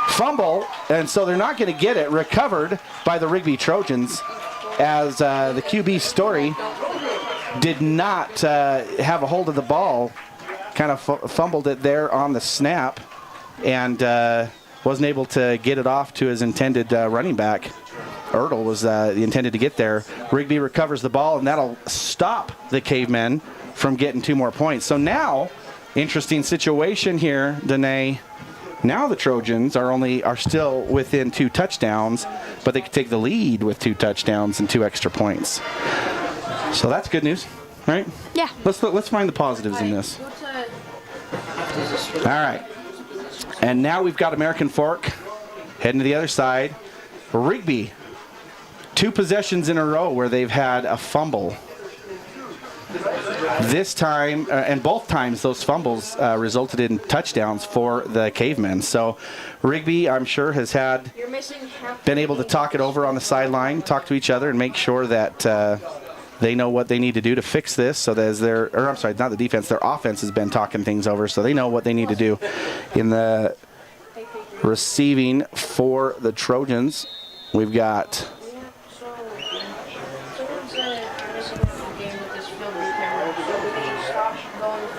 fumble, and so they're not going to get it. Recovered by the Rigby Trojans as the QB Story did not have a hold of the ball. Kind of fumbled it there on the snap and wasn't able to get it off to his intended running back. Ertl was intended to get there. Rigby recovers the ball, and that'll stop the Cavemen from getting 2 more points. So now, interesting situation here, Danae. Now the Trojans are still within 2 touchdowns, but they can take the lead with 2 touchdowns and 2 extra points. So that's good news, right? Yeah. Let's find the positives in this. All right. And now we've got American Fork heading to the other side. Rigby, 2 possessions in a row where they've had a fumble. This time, and both times, those fumbles resulted in touchdowns for the Cavemen. So Rigby, I'm sure, has been able to talk it over on the sideline, talk to each other, and make sure that they know what they need to do to fix this. So that not the defense, their offense has been talking things over, so they know what they need to do. In the receiving for the Trojans, we've got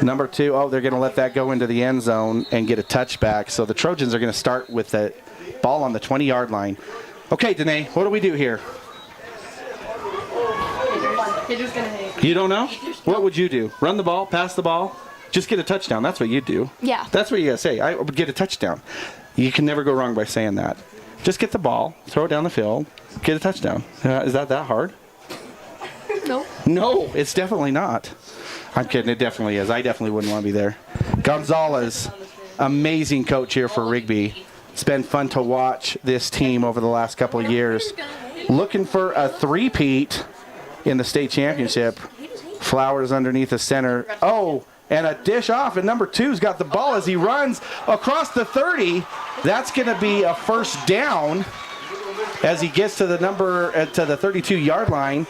number 2. Oh, they're going to let that go into the end zone and get a touchback. So the Trojans are going to start with the ball on the 20-yard line. Okay, Danae, what do we do here? You don't know? What would you do? Run the ball, pass the ball, just get a touchdown. That's what you do. Yeah. That's what you got to say. I would get a touchdown. You can never go wrong by saying that. Just get the ball, throw it down the field, get a touchdown. Is that hard? No. No, it's definitely not. I'm kidding. It definitely is. I definitely wouldn't want to be there. Gonzalez, amazing coach here for Rigby. It's been fun to watch this team over the last couple of years. Looking for a three-peat in the state championship. Flowers underneath the center. Oh, and a dish off, and number 2's got the ball as he runs across the 30. That's going to be a first down as he gets to the 32-yard line.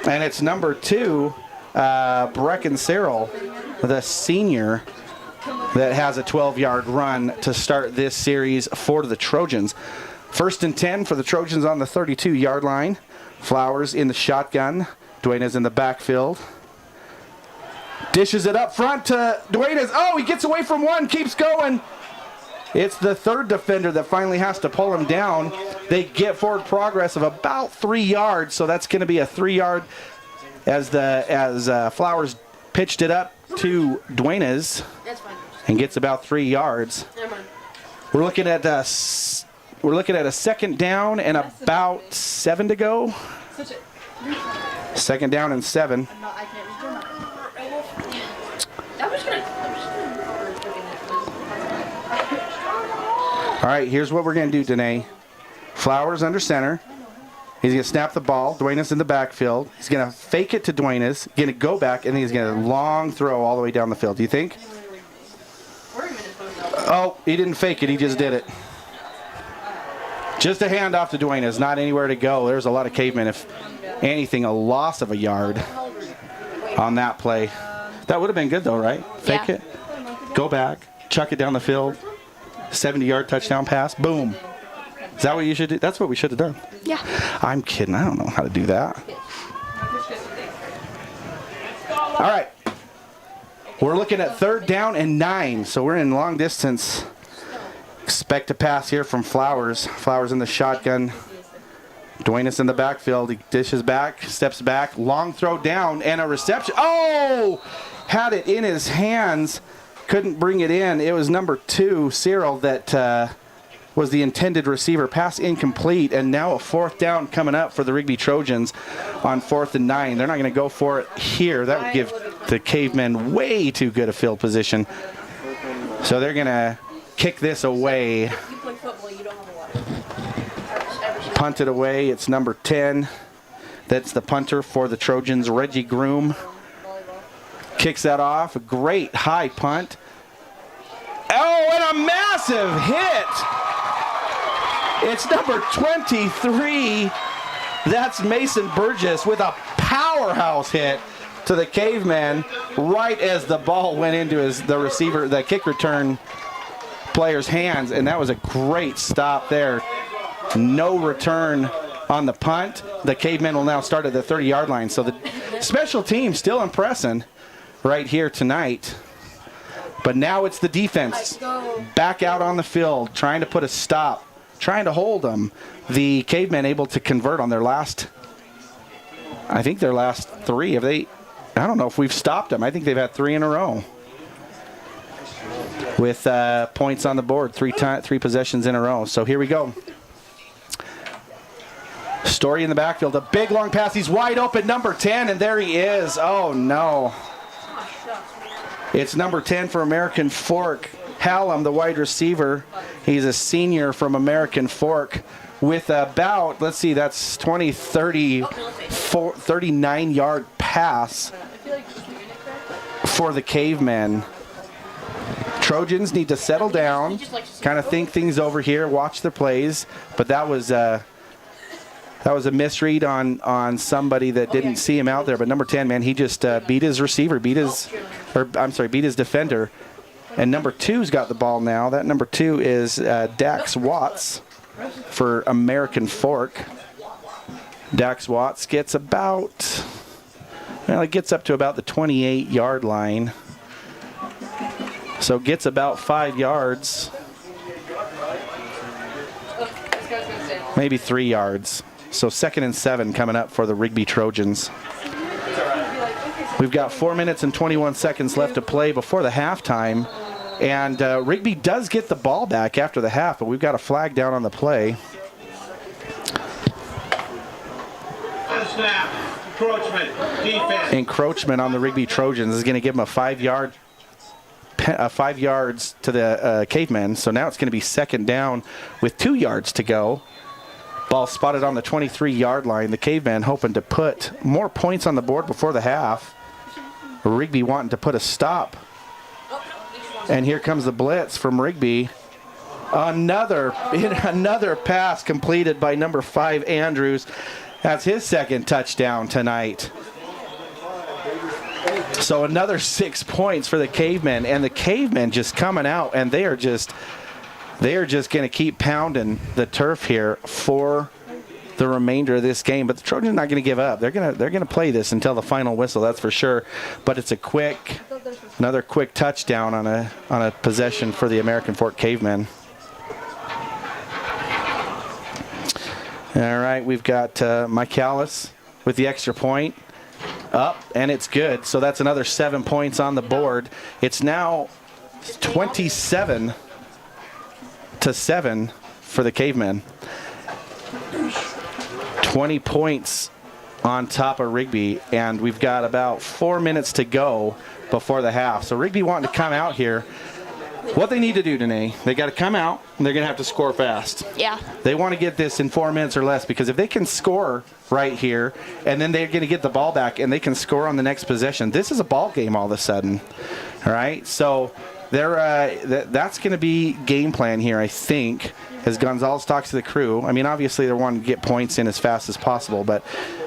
And it's number 2, Brecken Cyril, the senior, that has a 12-yard run to start this series for the Trojans. 1st and 10 for the Trojans on the 32-yard line. Flowers in the shotgun. Duenas in the backfield. Dishes it up front to Duenas. Oh, he gets away from one, keeps going. It's the 3rd defender that finally has to pull him down. They get forward progress of about 3 yards, so that's going to be a 3-yard as Flowers pitched it up to Duenas and gets about 3 yards. We're looking at a 2nd down and about 7 to go. 2nd down and 7. All right, here's what we're going to do, Danae. Flowers under center. He's going to snap the ball. Duenas in the backfield. He's going to fake it to Duenas. Going to go back, and then he's going to long throw all the way down the field. Do you think? Oh, he didn't fake it. He just did it. Just a handoff to Duenas. Not anywhere to go. There's a lot of Cavemen. If anything, a loss of a yard on that play. That would have been good, though, right? Fake it. Go back. Chuck it down the field. 70-yard touchdown pass. Boom. Is that what you should do? That's what we should have done. Yeah. I'm kidding. I don't know how to do that. All right. We're looking at 3rd down and 9. So we're in long distance. Expect a pass here from Flowers. Flowers in the shotgun. Duenas in the backfield. He dishes back, steps back. Long throw down and a reception. Oh! Had it in his hands. Couldn't bring it in. It was number 2, Cyril, that was the intended receiver. Pass incomplete, and now a 4th down coming up for the Rigby Trojans on 4th and 9. They're not going to go for it here. That would give the Cavemen way too good a field position. So they're going to kick this away. Punt it away. It's number 10. That's the punter for the Trojans, Reggie Groom. Kicks that off. A great high punt. Oh, and a massive hit. It's number 23. That's Mason Burgess with a powerhouse hit to the Caveman right as the ball went into the kick return player's hands, and that was a great stop there. No return on the punt. The Cavemen will now start at the 30-yard line. So the special team still impressing right here tonight. But now it's the defense back out on the field, trying to put a stop, trying to hold them. The Cavemen able to convert on their last 3. I don't know if we've stopped them. I think they've had 3 in a row with points on the board, 3 possessions in a row. So here we go. Story in the backfield, a big long pass. He's wide open, number 10, and there he is. Oh, no. It's number 10 for American Fork. Hallam, the wide receiver. He's a senior from American Fork with about, let's see, that's 39-yard pass for the Cavemen. Trojans need to settle down, kind of think things over here, watch their plays, but that was a misread on somebody that didn't see him out there. But number 10, man, he just beat his receiver, beat his defender. And number 2's got the ball now. That number 2 is Dax Watts for American Fork. Dax Watts gets up to about the 28-yard line. So gets about 5 yards. Maybe 3 yards. So 2nd and 7 coming up for the Rigby Trojans. We've got 4 minutes and 21 seconds left to play before the halftime. And Rigby does get the ball back after the half, but we've got a flag down on the play. Encroachment on the Rigby Trojans is going to give them a 5 yards to the Cavemen. So now it's going to be 2nd down with 2 yards to go. Ball spotted on the 23-yard line. The Cavemen hoping to put more points on the board before the half. Rigby wanting to put a stop. And here comes the blitz from Rigby. Another pass completed by number 5, Andrews. That's his 2nd touchdown tonight. So another 6 points for the Cavemen. And the Cavemen just coming out, and they are just going to keep pounding the turf here for the remainder of this game. But the Trojans are not going to give up. They're going to play this until the final whistle, that's for sure. But it's another quick touchdown on a possession for the American Fork Cavemen. All right, we've got Michaelis with the extra point up, and it's good. So that's another 7 points on the board. It's now 27-7 for the Cavemen. 20 points on top of Rigby, and we've got about 4 minutes to go before the half. So Rigby wanting to come out here What they need to do, Danae, they got to come out, and they're going to have to score fast. Yeah. They want to get this in 4 minutes or less, because if they can score right here, and then they're going to get the ball back, and they can score on the next possession, this is a ball game all of a sudden. All right? So that's going to be game plan here, I think, as Gonzalez talks to the crew. I mean, obviously they're wanting to get points in as fast as possible, but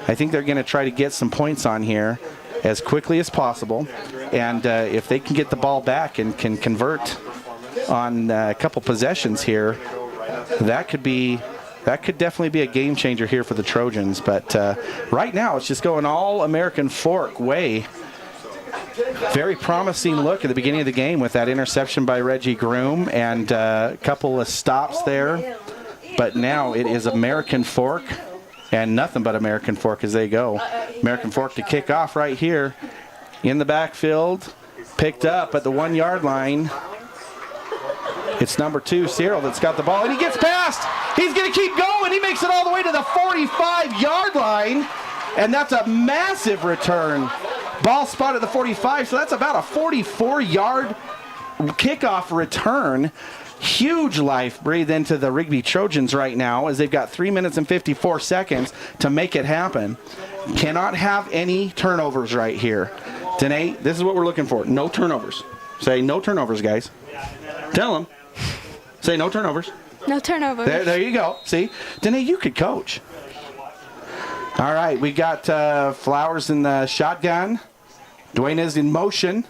I think they're going to try to get some points on here as quickly as possible. And if they can get the ball back and can convert on a couple possessions here, that could definitely be a game changer here for the Trojans. But right now it's just going all American Fork way. Very promising look at the beginning of the game with that interception by Reggie Groom and a couple of stops there. But now it is American Fork and nothing but American Fork as they go. American Fork to kick off right here in the backfield. Picked up at the 1 yard line. It's number 2, Cyril, that's got the ball, and he gets past. He's going to keep going. He makes it all the way to the 45-yard line, and that's a massive return. Ball spot at the 45, so that's about a 44-yard kickoff return. Huge life breathed into the Rigby Trojans right now as they've got 3 minutes and 54 seconds to make it happen. Cannot have any turnovers right here. Danae, this is what we're looking for. No turnovers. Say no turnovers, guys. Tell them. Say no turnovers. No turnovers. There you go. See? Danae, you could coach. All right, we got Flowers in the shotgun. Dwayne is in motion.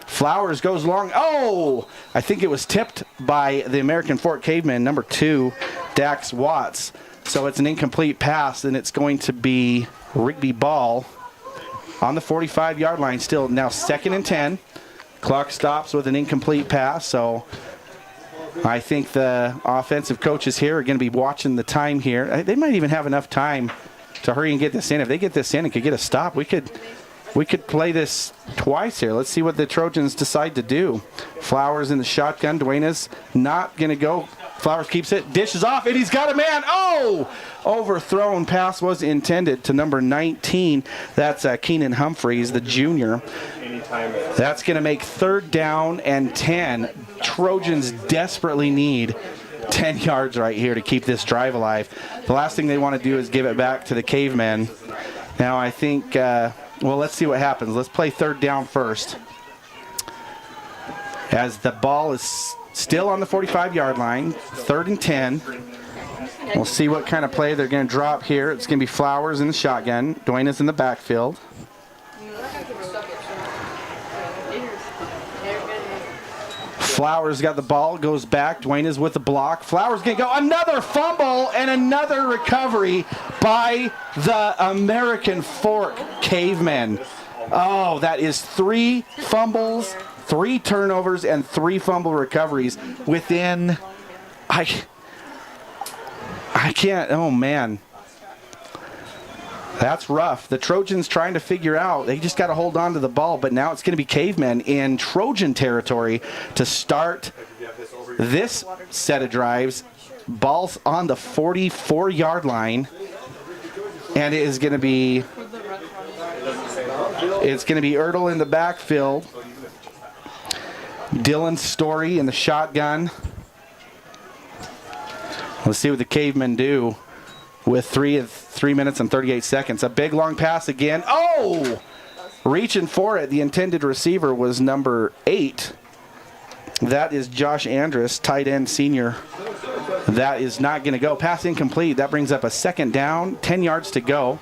Flowers goes long. Oh! I think it was tipped by the American Fork Cavemen, number 2, Dax Watts. So it's an incomplete pass, and it's going to be Rigby ball on the 45-yard line still. Now 2nd and 10. Clock stops with an incomplete pass, so I think the offensive coaches here are going to be watching the time here. They might even have enough time to hurry and get this in. If they get this in and could get a stop, we could play this twice here. Let's see what the Trojans decide to do. Flowers in the shotgun. Duenas not going to go. Flowers keeps it, dishes off, and he's got a man. Oh! Overthrown pass was intended to number 19. That's Keenan Humphreys, the junior. That's going to make 3rd down and 10. Trojans desperately need 10 yards right here to keep this drive alive. The last thing they want to do is give it back to the Cavemen. Now I think, well, let's see what happens. Let's play 3rd down first. As the ball is still on the 45-yard line, 3rd and 10. We'll see what kind of play they're going to drop here. It's going to be Flowers in the shotgun. Dwayne is in the backfield. Flowers got the ball, goes back. Dwayne is with the block. Flowers going to go. Another fumble and another recovery by the American Fork Cavemen. Oh, that is 3 fumbles, 3 turnovers, and 3 fumble recoveries within... I can't... Oh, man. That's rough. The Trojans trying to figure out. They just got to hold on to the ball, but now it's going to be Cavemen in Trojan territory to start this set of drives. Ball's on the 44-yard line, and it is going to be... It's going to be Ertl in the backfield. Dylan Story in the shotgun. Let's see what the Cavemen do with 3 minutes and 38 seconds. A big long pass again. Oh! Reaching for it. The intended receiver was number 8. That is Josh Andrus, tight end senior. That is not going to go. Pass incomplete. That brings up a 2nd down. 10 yards to go.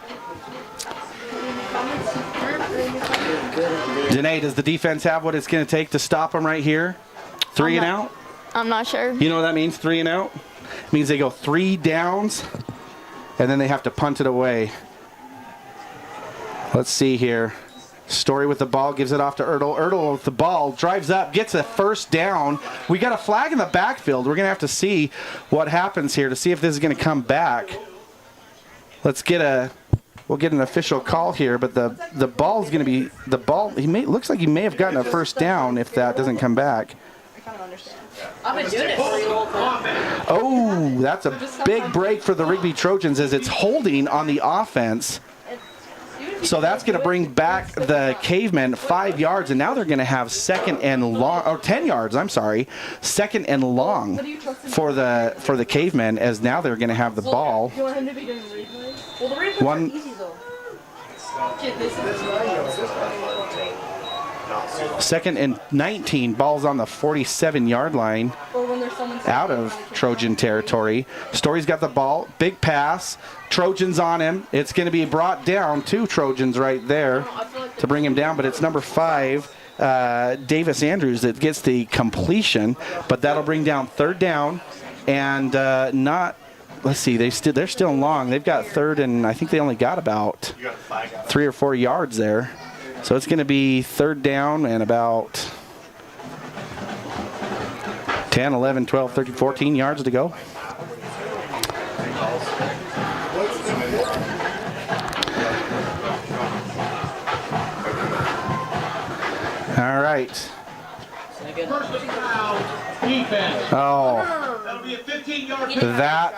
Danae, does the defense have what it's going to take to stop them right here? 3 and out? I'm not sure. You know what that means, 3 and out? It means they go 3 downs, and then they have to punt it away. Let's see here. Story with the ball, gives it off to Ertl. Ertl with the ball, drives up, gets a 1st down. We got a flag in the backfield. We're going to have to see what happens here to see if this is going to come back. Let's get we'll get an official call here, but the ball is going to be, looks like he may have gotten a 1st down if that doesn't come back. I've been doing it for you all time. Oh, that's a big break for the Rigby Trojans as it's holding on the offense. So that's going to bring back the Cavemen 5 yards, and now they're going to have second and long, or 10 yards, I'm sorry, second and long for the Cavemen, as now they're going to have the ball. You want him to be doing replays? Well, the replays are easy, though. Second and 19, ball's on the 47-yard line out of Trojan territory. Story's got the ball, big pass, Trojans on him. It's going to be brought down, 2 Trojans right there to bring him down, but it's number 5, Davis Andrews, that gets the completion, but that'll bring down 3rd down and let's see, they're still long. They've got 3rd, and I think they only got about 3 or 4 yards there. So it's going to be 3rd down and about 10, 11, 12, 13, 14 yards to go. All right. First foul, defense. Oh. That'll be a 15-yard That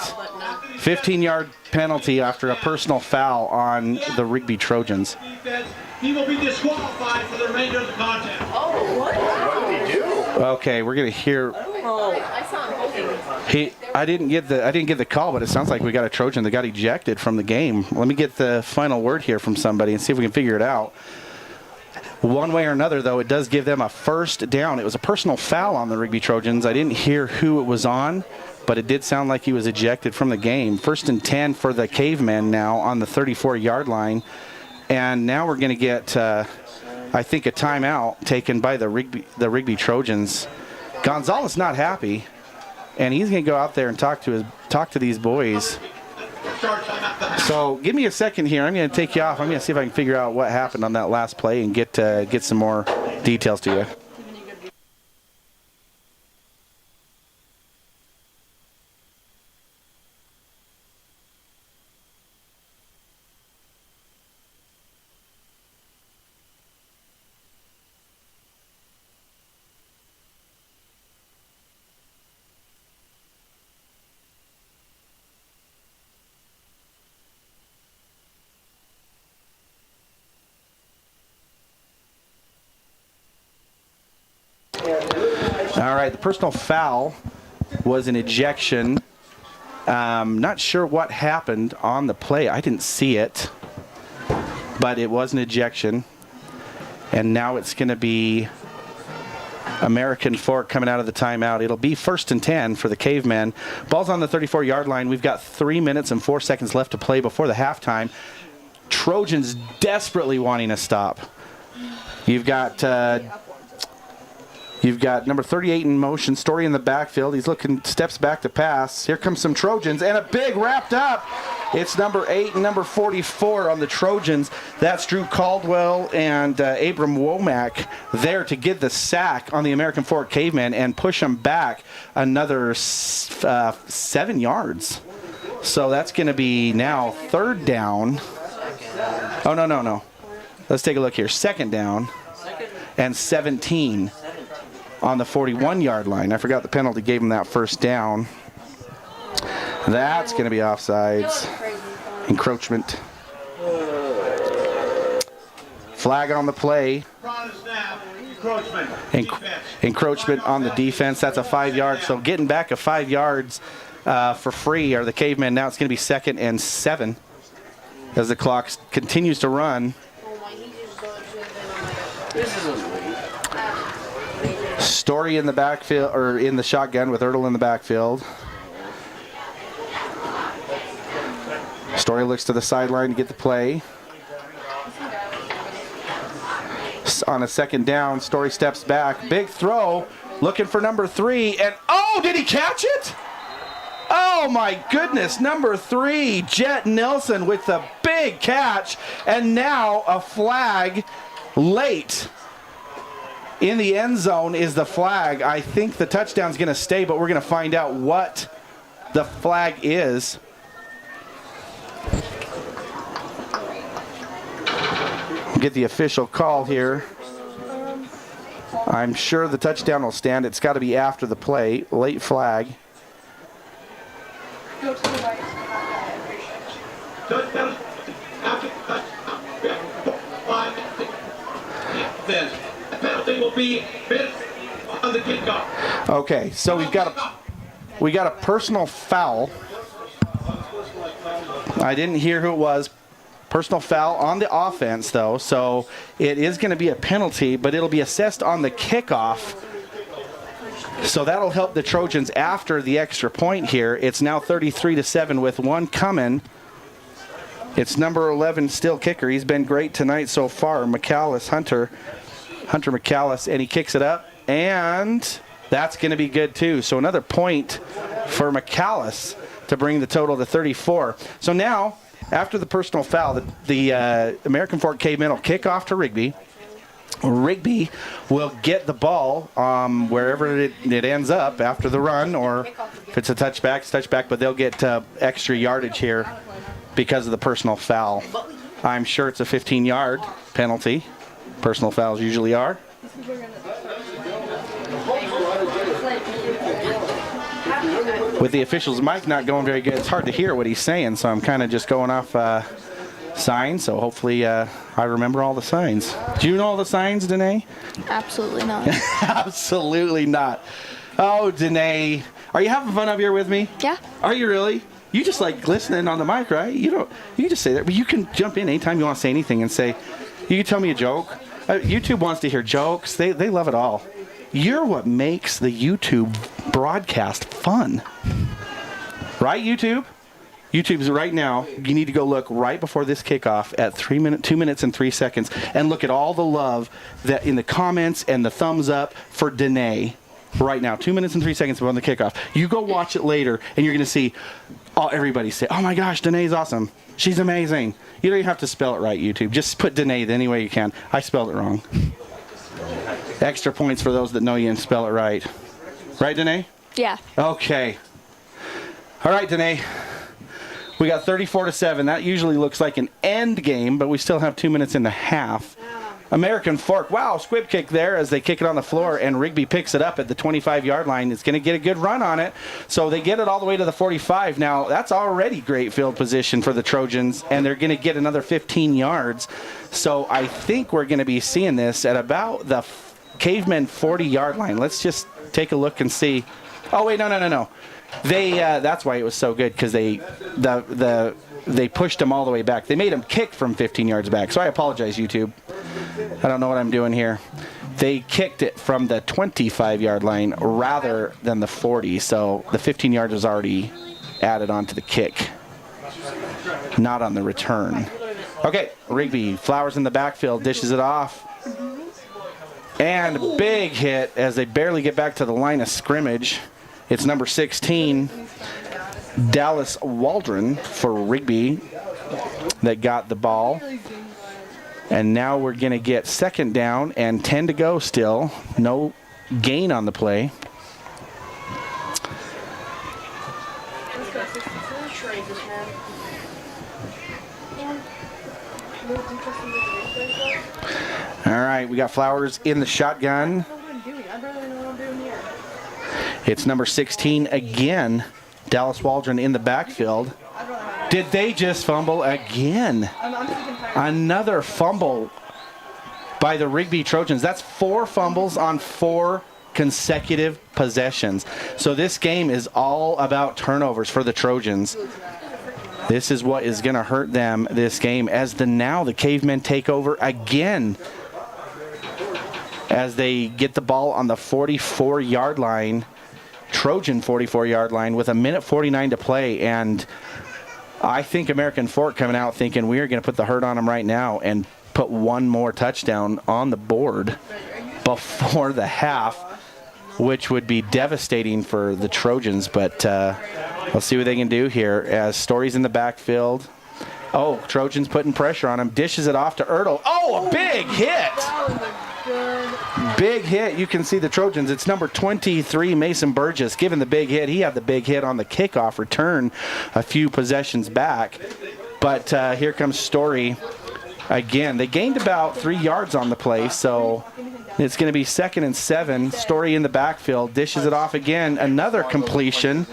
15-yard penalty after a personal foul on the Rigby Trojans. defense. He will be disqualified for the remainder of the contest. Oh, what? What did he do? Okay, we're gonna hear. I saw him holding. I didn't get the call, but it sounds like we got a Trojan that got ejected from the game. Let me get the final word here from somebody and see if we can figure it out. One way or another, though, it does give them a 1st down. It was a personal foul on the Rigby Trojans. I didn't hear who it was on, but it did sound like he was ejected from the game. 1st and 10 for the Cavemen now on the 34-yard line. And now we're going to get, I think, a timeout taken by the Rigby Trojans. Gonzalez not happy, and he's going to go out there and talk to these boys. So give me a second here. I'm going to take you off. I'm going to see if I can figure out what happened on that last play and get some more details to you. All right, the personal foul was an ejection. Not sure what happened on the play. I didn't see it, but it was an ejection. And now it's going to be American Fork coming out of the timeout. It'll be 1st and 10 for the Cavemen. Ball's on the 34-yard line. We've got 3 minutes and 4 seconds left to play before the halftime. Trojans desperately wanting a stop. You've got number 38 in motion, Story in the backfield. He's looking, steps back to pass. Here comes some Trojans, and a big wrapped up. It's number 8 and number 44 on the Trojans. That's Drew Caldwell and Abram Womack there to get the sack on the American Fork Cavemen and push them back another 7 yards. So that's going to be now 3rd down. Oh, no. Let's take a look here. 2nd down and 17. On the 41-yard line. I forgot the penalty gave him that 1st down. That's going to be offsides. Encroachment. Flag on the play. Encroachment on the defense. That's a 5 yard. So getting back a 5 yards for free are the Cavemen. Now it's going to be 2nd and 7 as the clock continues to run. Story in the backfield, or in the shotgun with Ertl in the backfield. Story looks to the sideline to get the play. On a 2nd down, Story steps back. Big throw, looking for number 3, and oh, did he catch it? Oh my goodness, number 3, Jet Nelson with the big catch, and now a flag late. In the end zone is the flag. I think the touchdown's going to stay, but we're going to find out what the flag is. Get the official call here. I'm sure the touchdown will stand. It's got to be after the play. Late flag. will be on the kickoff. Okay, so we got a personal foul. I didn't hear who it was. Personal foul on the offense, though, so it is going to be a penalty, but it'll be assessed on the kickoff. So that'll help the Trojans after the extra point here. It's now 33-7 with one coming. It's number 11 still kicker. He's been great tonight so far, Hunter McAllis, and he kicks it up, and that's going to be good too. So another point for McAllis to bring the total to 34. So now, after the personal foul, the American Fork Cavemen will kick off to Rigby. Rigby will get the ball wherever it ends up after the run, or if it's a touchback, it's touchback, but they'll get extra yardage here because of the personal foul. I'm sure it's a 15-yard penalty. Personal fouls usually are. With the official's mic not going very good, it's hard to hear what he's saying, so I'm kind of just going off signs, so hopefully I remember all the signs. Do you know all the signs, Danae? Absolutely not. Absolutely not. Oh, Danae. Are you having fun up here with me? Yeah. Are you really? You just like listening on the mic, right? You can just say that, but you can jump in anytime you want to say anything and say, you can tell me a joke. YouTube wants to hear jokes. They love it all. You're what makes the YouTube broadcast fun. Right, YouTube? YouTube's right now, you need to go look right before this kickoff at 2 minutes and 3 seconds and look at all the love that in the comments and the thumbs up for Danae right now. 2 minutes and 3 seconds before the kickoff. You go watch it later and you're going to see everybody say, oh my gosh, Danae's awesome. She's amazing. You don't even have to spell it right, YouTube. Just put Danae any way you can. I spelled it wrong. Extra points for those that know you and spell it right. Right, Danae? Yeah. Okay. All right, Danae. We got 34-7. That usually looks like an end game, but we still have 2 minutes and a half. American Fork. Wow, squib kick there as they kick it on the floor, and Rigby picks it up at the 25-yard line. It's going to get a good run on it, so they get it all the way to the 45. Now, that's already great field position for the Trojans, and they're going to get another 15 yards. So I think we're going to be seeing this at about the Cavemen 40-yard line. Let's just take a look and see. Oh, wait, no. That's why it was so good, because they pushed them all the way back. They made them kick from 15 yards back. So I apologize, YouTube. I don't know what I'm doing here. They kicked it from the 25-yard line rather than the 40. So the 15 yards was already added onto the kick, not on the return. Okay, Rigby, Flowers in the backfield, dishes it off. And big hit as they barely get back to the line of scrimmage. It's number 16, Dallas Waldron for Rigby that got the ball. And now we're going to get second down and 10 to go still. No gain on the play. All right, we got Flowers in the shotgun. It's number 16 again, Dallas Waldron in the backfield. Did they just fumble again? Another fumble by the Rigby Trojans. That's 4 fumbles on 4 consecutive possessions. So this game is all about turnovers for the Trojans. This is what is going to hurt them this game as the Cavemen take over again as they get the ball on the 44-yard line. Trojan 44-yard line with 1:49 to play, and I think American Fork coming out thinking we are going to put the hurt on them right now and put one more touchdown on the board before the half, which would be devastating for the Trojans, but let's see what they can do here as Story's in the backfield. Oh, Trojans putting pressure on him, dishes it off to Ertl. Oh, a big hit! Big hit. You can see the Trojans. It's number 23, Mason Burgess, given the big hit. He had the big hit on the kickoff return a few possessions back. But here comes Story again. They gained about 3 yards on the play, so it's going to be 2nd and 7. Story in the backfield, dishes it off again. Another completion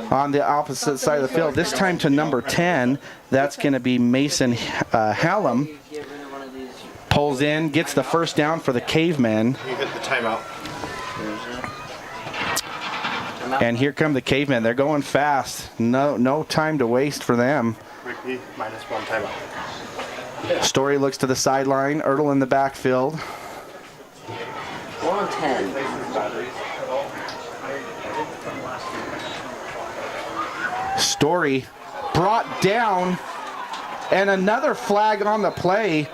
on the opposite side of the field, this time to number 10. That's going to be Mason Hallam. Pulls in, gets the first down for the Cavemen. You hit the timeout. And here come the Cavemen. They're going fast. No time to waste for them. Rigby, -1 timeout. Story looks to the sideline. Ertl in the backfield. 1 on 10. Story brought down, and another flag on the play.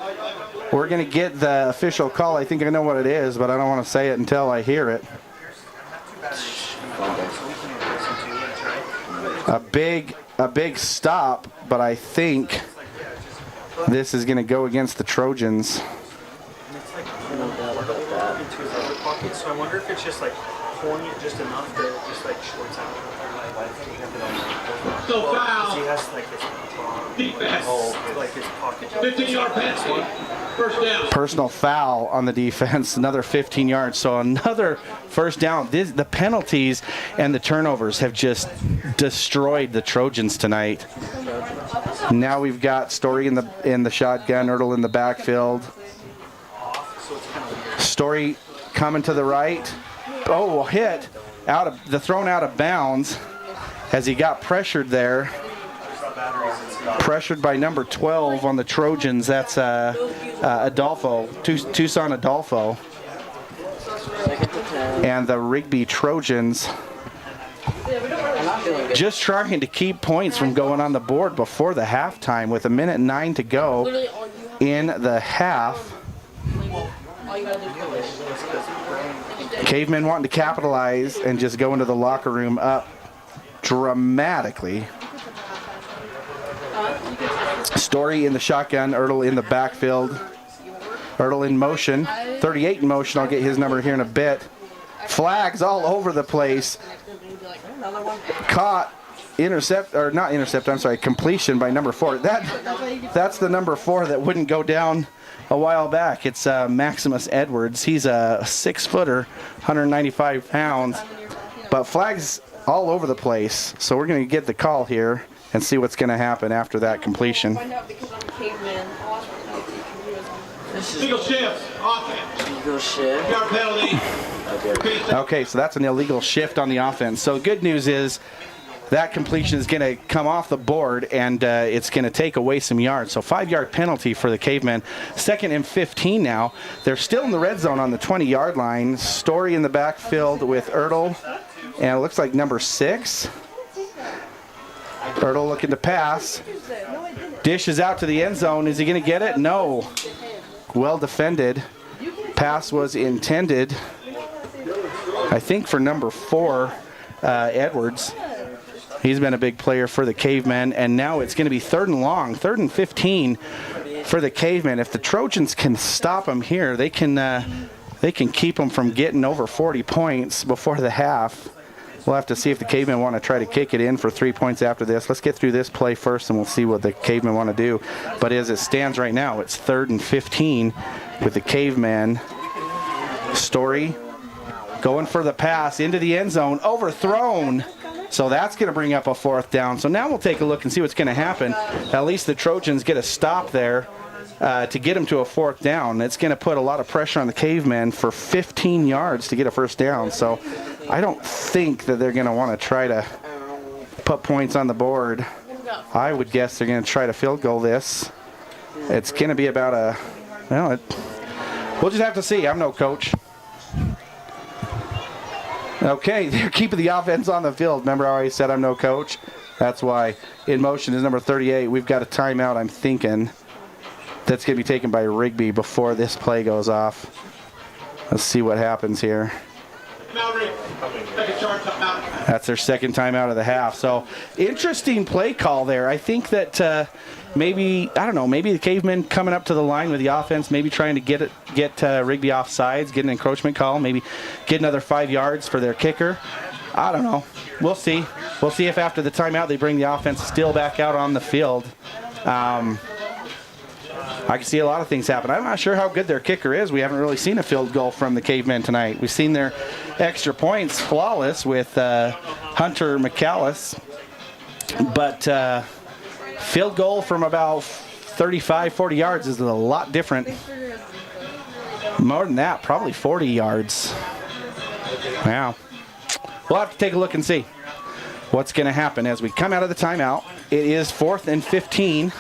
We're going to get the official call. I think I know what it is, but I don't want to say it until I hear it. A big stop, but I think this is going to go against the Trojans. So I wonder if it's just like pulling it just enough that it just like shorts out. So foul. He has like his Defense. like his pocket. 15-yard penalty. First down. Personal foul on the defense, another 15 yards. So another first down. The penalties and the turnovers have just destroyed the Trojans tonight. Now we've got Story in the shotgun, Ertl in the backfield. Story coming to the right. Oh, hit thrown out of bounds as he got pressured there. Pressured by number 12 on the Trojans. That's Adolfo, Tucson Adolfo. And the Rigby Trojans just trying to keep points from going on the board before the halftime with 1:09 to go in the half. Cavemen wanting to capitalize and just go into the locker room up dramatically. Story in the shotgun, Ertl in the backfield. Ertl in motion, 38 in motion. I'll get his number here in a bit. Flags all over the place. Caught, completion by number 4. That's the number 4 that wouldn't go down a while back. It's Maximus Edwards. He's a 6-footer, 195 pounds. But flags all over the place. So we're going to get the call here and see what's going to happen after that completion. Single shift. Offense. Single shift. Yard penalty. Okay, so that's an illegal shift on the offense. So good news is that completion is going to come off the board, and it's going to take away some yards. So 5-yard penalty for the Cavemen. 2nd and 15 now. They're still in the red zone on the 20-yard line. Story in the backfield with Ertl, and it looks like number 6. Ertl looking to pass. Dishes out to the end zone. Is he going to get it? No. Well defended. Pass was intended, I think, for number 4, Edwards. He's been a big player for the Cavemen, and now it's going to be 3rd and long, 3rd and 15 for the Cavemen. If the Trojans can stop them here, they can keep them from getting over 40 points before the half. We'll have to see if the Cavemen want to try to kick it in for 3 points after this. Let's get through this play first, and we'll see what the Cavemen want to do. But as it stands right now, it's 3rd and 15 with the Cavemen. Story going for the pass into the end zone, overthrown. So that's going to bring up a 4th down. So now we'll take a look and see what's going to happen. At least the Trojans get a stop there to get them to a 4th down. It's going to put a lot of pressure on the Cavemen for 15 yards to get a 1st down. So I don't think that they're going to want to try to put points on the board. I would guess they're going to try to field goal this. It's going to be about we'll just have to see. I'm no coach. Okay, they're keeping the offense on the field. Remember how I said I'm no coach? That's why. In motion is number 38. We've got a timeout, I'm thinking. That's going to be taken by Rigby before this play goes off. Let's see what happens here. That's their 2nd timeout of the half. So, interesting play call there. I think that maybe the Cavemen coming up to the line with the offense, maybe trying to get Rigby off sides, get an encroachment call, maybe get another 5 yards for their kicker. I don't know. We'll see. We'll see if after the timeout they bring the offense still back out on the field. I can see a lot of things happen. I'm not sure how good their kicker is. We haven't really seen a field goal from the Cavemen tonight. We've seen their extra points flawless with Hunter McAllis. But field goal from about 35, 40 yards is a lot different. More than that, probably 40 yards. Wow. We'll have to take a look and see what's going to happen as we come out of the timeout. It is 4th and 15.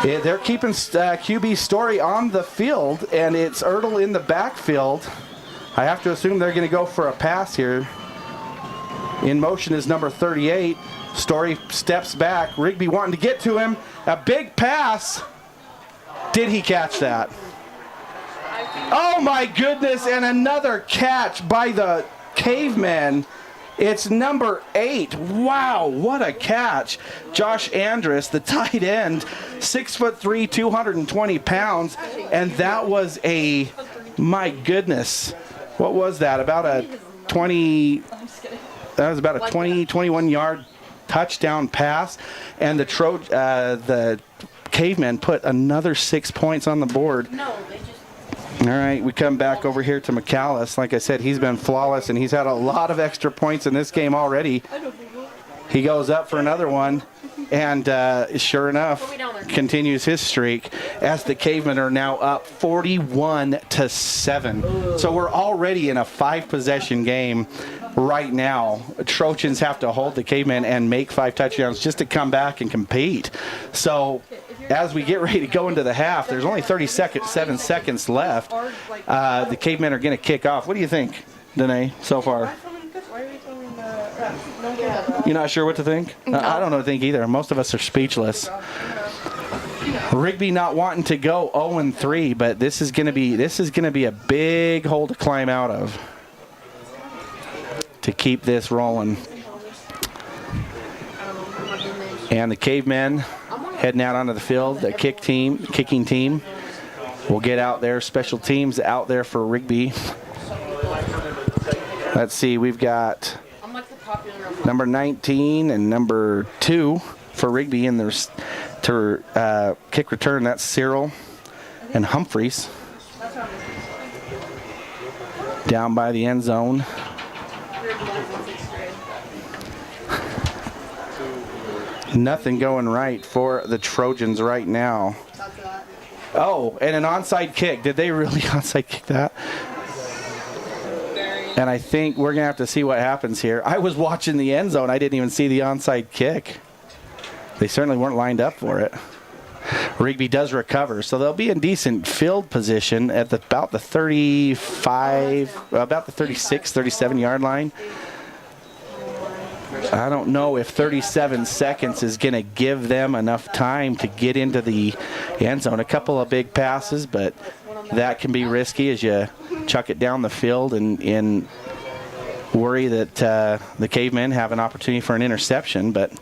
They're keeping QB Story on the field, and it's Ertl in the backfield. I have to assume they're going to go for a pass here. In motion is number 38. Story steps back. Rigby wanting to get to him. A big pass. Did he catch that? Oh my goodness, and another catch by the Cavemen. It's number 8. Wow, what a catch. Josh Andrus, the tight end, 6'3", 220 pounds. And that was my goodness. What was that? About a 21 yard touchdown pass. And the Cavemen put another 6 points on the board. All right, we come back over here to McAllis. Like I said, he's been flawless, and he's had a lot of extra points in this game already. He goes up for another one, and sure enough, continues his streak as the Cavemen are now up 41-7. So we're already in a 5-possession game right now. Trojans have to hold the Cavemen and make 5 touchdowns just to come back and compete. So as we get ready to go into the half, there's only 7 seconds left. The Cavemen are going to kick off. What do you think, Danae, so far? You're not sure what to think? No. I don't know what to think either. Most of us are speechless. Rigby not wanting to go 0-3, but this is going to be a big hole to climb out of to keep this rolling. And the Cavemen heading out onto the field. The kicking team will get out there. Special teams out there for Rigby. Let's see, we've got number 19 and number 2 for Rigby, and there's to kick return. That's Cyril and Humphreys down by the end zone. Nothing going right for the Trojans right now. Oh, and an onside kick. Did they really onside kick that? And I think we're going to have to see what happens here. I was watching the end zone. I didn't even see the onside kick. They certainly weren't lined up for it. Rigby does recover, so they'll be in decent field position at about the 36, 37 yard line. I don't know if 37 seconds is going to give them enough time to get into the end zone. A couple of big passes, but that can be risky as you chuck it down the field and worry that the Cavemen have an opportunity for an interception. But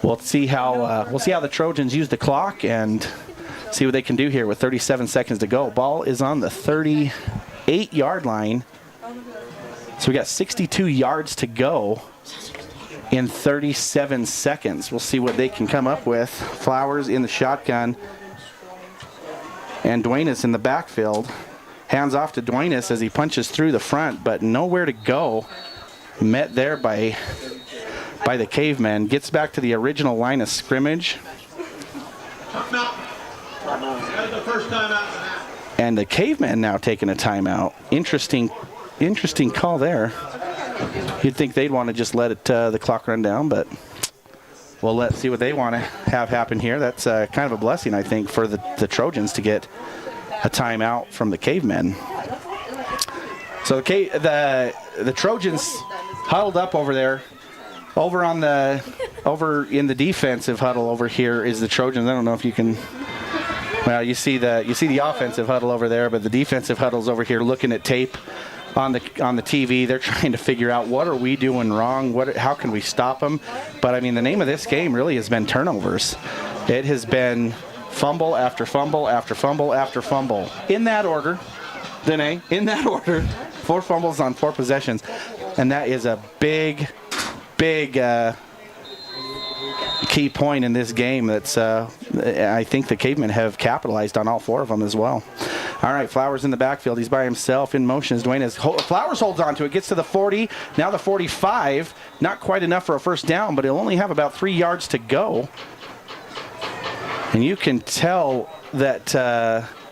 we'll see how the Trojans use the clock and see what they can do here with 37 seconds to go. Ball is on the 38 yard line, so we got 62 yards to go in 37 seconds. We'll see what they can come up with. Flowers in the shotgun, and Duenas in the backfield. Hands off to Duenas as he punches through the front, but nowhere to go. Met there by the Cavemen. Gets back to the original line of scrimmage. And the Cavemen now taking a timeout. Interesting call there. You'd think they'd want to just let the clock run down, but let's see what they want to have happen here. That's kind of a blessing, I think, for the Trojans to get a timeout from the Cavemen. So the Trojans huddled up over there. Over in the defensive huddle over here is the Trojans. I don't know if you can. Well, you see the offensive huddle over there, but the defensive huddle's over here looking at tape on the TV. They're trying to figure out what are we doing wrong. How can we stop them? But I mean, the name of this game really has been turnovers. It has been fumble after fumble after fumble after fumble. In that order, Danae. In that order, 4 fumbles on 4 possessions, and that is a big key point in this game. That's I think the Cavemen have capitalized on all 4 of them as well. All right, Flowers in the backfield. He's by himself. In motion is Duenas. Flowers holds on to it, gets to the 40, now the 45. Not quite enough for a first down, but he'll only have about 3 yards to go. And you can tell that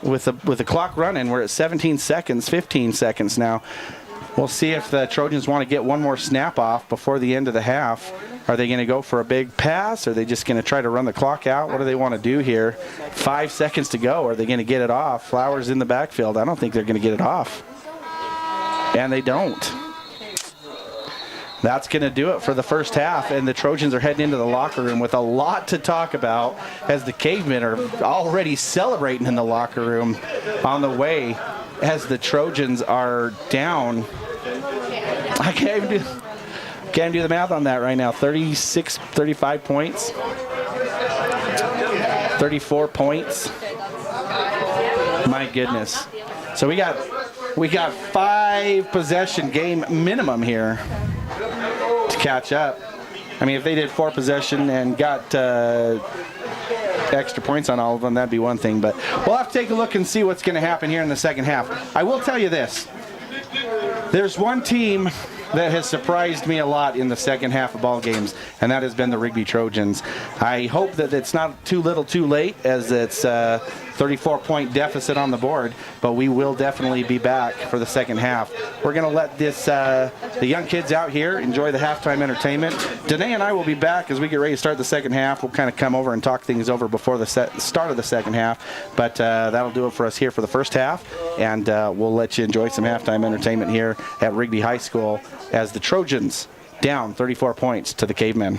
with the clock running, we're at 17 seconds, 15 seconds now. We'll see if the Trojans want to get one more snap off before the end of the half. Are they going to go for a big pass? Are they just going to try to run the clock out? What do they want to do here? 5 seconds to go. Are they going to get it off? Flowers in the backfield. I don't think they're going to get it off. And they don't. That's going to do it for the first half, and the Trojans are heading into the locker room with a lot to talk about as the Cavemen are already celebrating in the locker room on the way as the Trojans are down. I can't do the math on that right now. 35 points. 34 points. My goodness. So we got 5 possession game minimum here to catch up. I mean, if they did 4 possession and got extra points on all of them, that'd be one thing. But we'll have to take a look and see what's going to happen here in the second half. I will tell you this. There's one team that has surprised me a lot in the second half of ball games, and that has been the Rigby Trojans. I hope that it's not too little too late, as it's 34-point deficit on the board, but we will definitely be back for the second half. We're going to let the young kids out here enjoy the halftime entertainment. Danae and I will be back as we get ready to start the second half. We'll kind of come over and talk things over before the start of the second half, but that'll do it for us here for the first half, and we'll let you enjoy some halftime entertainment here at Rigby High School as the Trojans down 34 points to the Cavemen.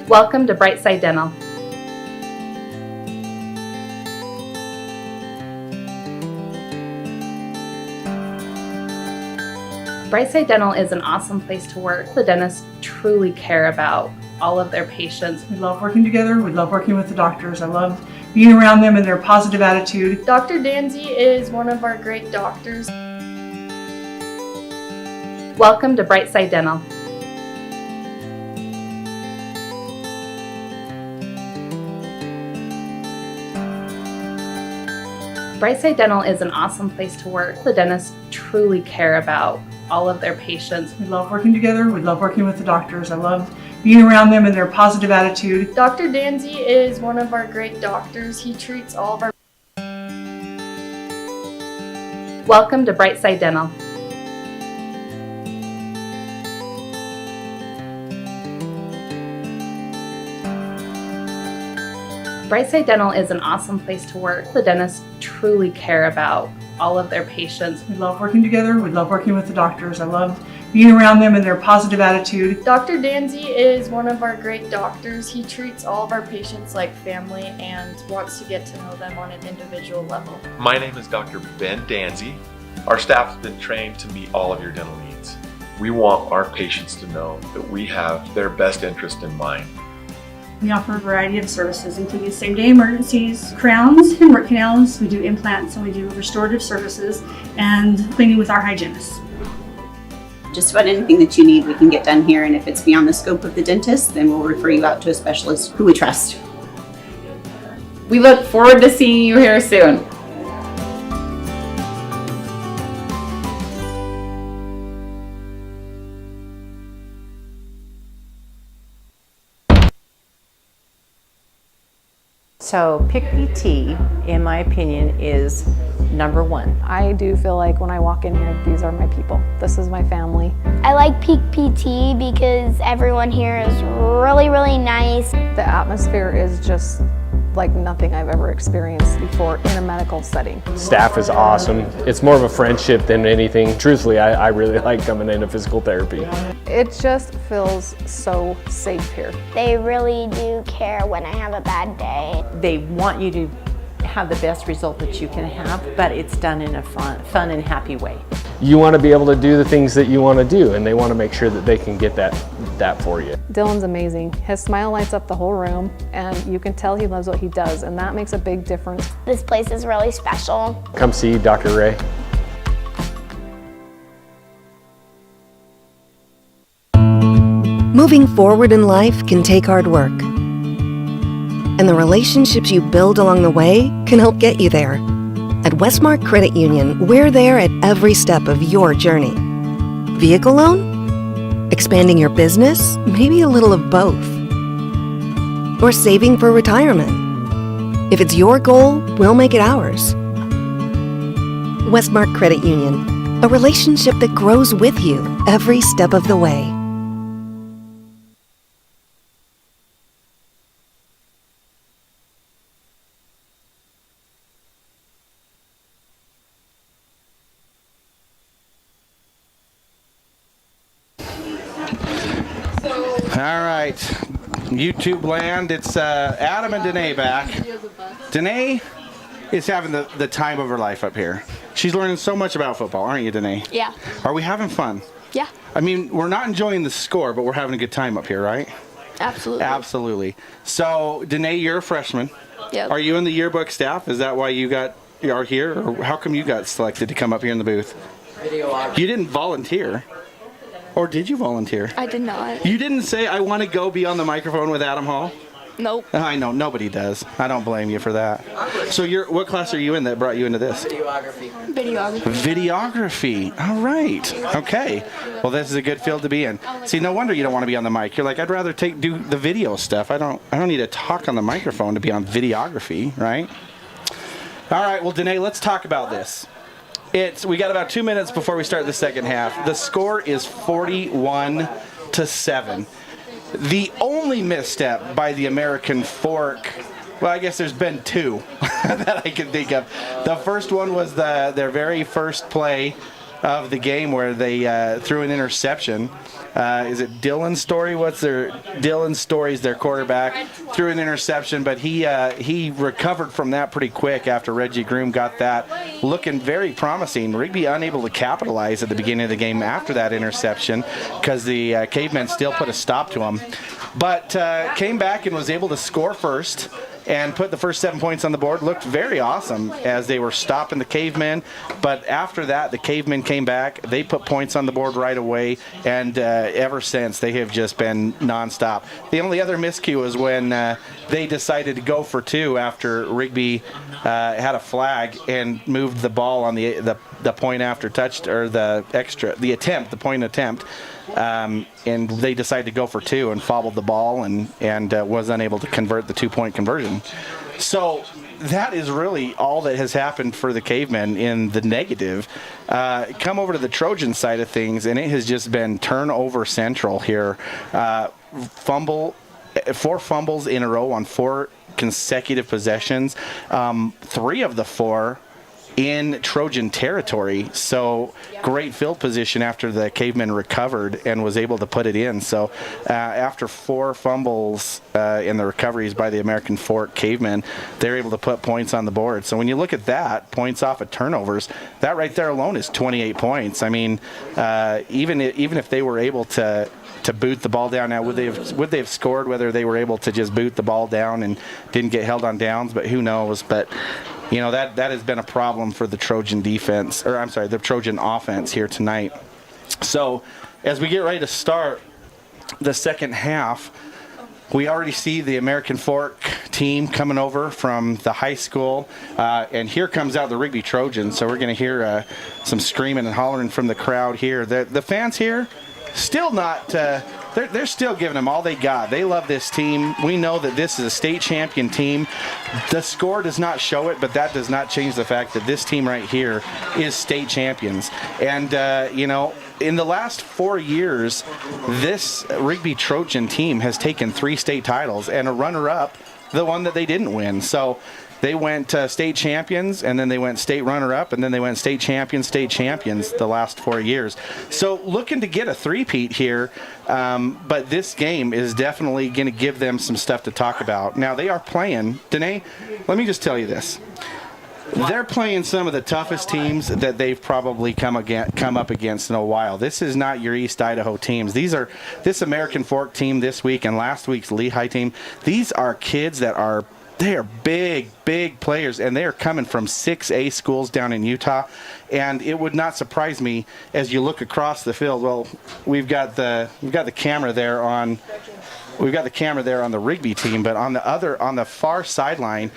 Welcome to Brightside Dental. Brightside Dental is an awesome place to work. The dentists truly care about all of their patients. We love working together. We love working with the doctors. I love being around them and their positive attitude. Dr. Danzy is one of our great doctors. Welcome to Brightside Dental. Brightside Dental is an awesome place to work. The dentists truly care about all of their patients. We love working together. We love working with the doctors. I love being around them and their positive attitude. Dr. Danzy is one of our great doctors. He treats all of our... Welcome to Brightside Dental. Brightside Dental is an awesome place to work. The dentists truly care about all of their patients. We love working together. We love working with the doctors. I love being around them and their positive attitude. Dr. Danzy is one of our great doctors. He treats all of our patients like family and wants to get to know them on an individual level. My name is Dr. Ben Danzy. Our staff has been trained to meet all of your dental needs. We want our patients to know that we have their best interest in mind. We offer a variety of services, including same-day emergencies, crowns and root canals. We do implants and we do restorative services and cleaning with our hygienists. Just about anything that you need we can get done here, and if it's beyond the scope of the dentist, then we'll refer you out to a specialist who we trust. We look forward to seeing you here soon. So Pick PT, in my opinion, is number one. I do feel like when I walk in here, these are my people. This is my family. I like Peak PT because everyone here is really, really nice. The atmosphere is just like nothing I've ever experienced before in a medical setting. Staff is awesome. It's more of a friendship than anything. Truthfully, I really like coming into physical therapy. It just feels so safe here. They really do care when I have a bad day. They want you to have the best result that you can have, but it's done in a fun and happy way. You want to be able to do the things that you want to do, and they want to make sure that they can get that for you. Dylan's amazing. His smile lights up the whole room, and you can tell he loves what he does, and that makes a big difference. This place is really special. Come see Dr. Ray. Moving forward in life can take hard work. And the relationships you build along the way can help get you there. At Westmark Credit Union, we're there at every step of your journey. Vehicle loan? Expanding your business? Maybe a little of both. Or saving for retirement? If it's your goal, we'll make it ours. Westmark Credit Union, a relationship that grows with you every step of the way. All right, YouTube land, it's Adam and Danae back. Danae is having the time of her life up here. She's learning so much about football, aren't you, Danae? Yeah. Are we having fun? Yeah. I mean, we're not enjoying the score, but we're having a good time up here, right? Absolutely. Absolutely. So, Danae, you're a freshman. Yep. Are you in the yearbook staff? Is that why you are here? Or how come you got selected to come up here in the booth? Videography. You didn't volunteer. Or did you volunteer? I did not. You didn't say, I want to go be on the microphone with Adam Hall? Nope. I know, nobody does. I don't blame you for that. So what class are you in that brought you into this? Videography. Videography. All right. Okay. Well, this is a good field to be in. See, no wonder you don't want to be on the mic. You're like, I'd rather do the video stuff. I don't need to talk on the microphone to be on videography, right? All right. Well, Danae, let's talk about this. We got about 2 minutes before we start the second half. The score is 41-7. The only misstep by the American Fork, well, I guess there's been two that I can think of. The first one was their very first play of the game where they threw an interception. Is it Dylan Story? Dylan Story's their quarterback, threw an interception, but he recovered from that pretty quick after Reggie Groom got that, looking very promising. Rigby unable to capitalize at the beginning of the game after that interception because the Cavemen still put a stop to them, but came back and was able to score first and put the first 7 points on the board. Looked very awesome as they were stopping the Cavemen, but after that the Cavemen came back. They put points on the board right away, and ever since they have just been nonstop. The only other miscue was when they decided to go for two after Rigby had a flag and moved the ball on the point after touch, or the point attempt. And they decided to go for two and fumbled the ball and was unable to convert the 2-point conversion. So that is really all that has happened for the Cavemen in the negative. Come over to the Trojan side of things, and it has just been turnover central here. 4 fumbles in a row on 4 consecutive possessions. 3 of the 4 in Trojan territory, so great field position after the Cavemen recovered and was able to put it in. So after 4 fumbles in the recoveries by the American Fork Cavemen, they're able to put points on the board. So when you look at that, points off of turnovers, that right there alone is 28 points. I mean, even if they were able to boot the ball down, now would they have scored whether they were able to just boot the ball down and didn't get held on downs? But who knows? But you know, that has been a problem for the Trojan defense, or I'm sorry, the Trojan offense here tonight. So as we get ready to start the second half, we already see the American Fork team coming over from the high school, and here comes out the Rigby Trojans. So we're going to hear some screaming and hollering from the crowd here. The fans here still not, they're still giving them all they got. They love this team. We know that this is a state champion team. The score does not show it, but that does not change the fact that this team right here is state champions. And, you know, in the last 4 years, this Rigby Trojan team has taken 3 state titles and a runner-up, the one that they didn't win. So they went state champions, and then they went state runner-up, and then they went state champions the last 4 years. So looking to get a three-peat here, but this game is definitely going to give them some stuff to talk about. Now, they are playing, Danae, let me just tell you this. They're playing some of the toughest teams that they've probably come up against in a while. This is not your East Idaho teams. This American Fork team this week and last week's Lehigh team. These are kids that are big players, and they are coming from 6A schools down in Utah. And it would not surprise me as you look across the field. Well, we've got the camera there on the Rigby team, but on the far sideline,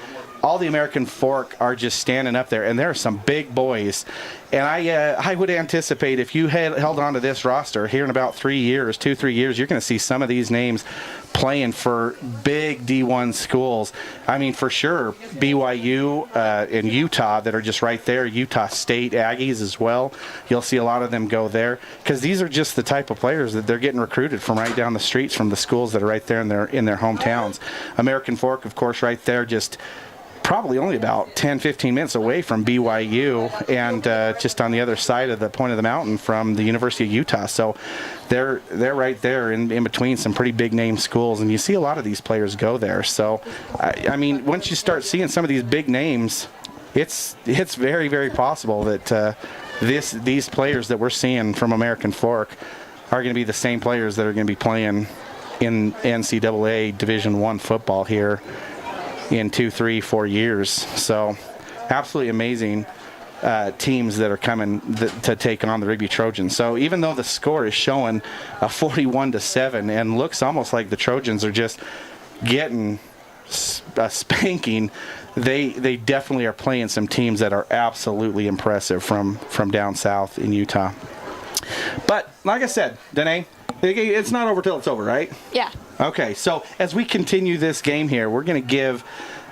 all the American Fork are just standing up there, and there are some big boys. And I would anticipate if you held on to this roster here in about 3 years, 2-3 years, you're going to see some of these names playing for big D1 schools. I mean, for sure, BYU and Utah that are just right there, Utah State Aggies as well. You'll see a lot of them go there because these are just the type of players that they're getting recruited from right down the streets from the schools that are right there in their hometowns. American Fork, of course, right there, just probably only about 10-15 minutes away from BYU, and just on the other side of the point of the mountain from the University of Utah. So they're right there in between some pretty big name schools, and you see a lot of these players go there. So I mean, once you start seeing some of these big names, it's very, very possible that these players that we're seeing from American Fork are going to be the same players that are going to be playing in NCAA Division I football here in 2, 3, 4 years. So absolutely amazing teams that are coming to take on the Rigby Trojans. So even though the score is showing a 41-7 and looks almost like the Trojans are just getting a spanking, they definitely are playing some teams that are absolutely impressive from down south in Utah. But like I said, Danae, it's not over till it's over, right? Yeah. Okay, so as we continue this game here, we're going to give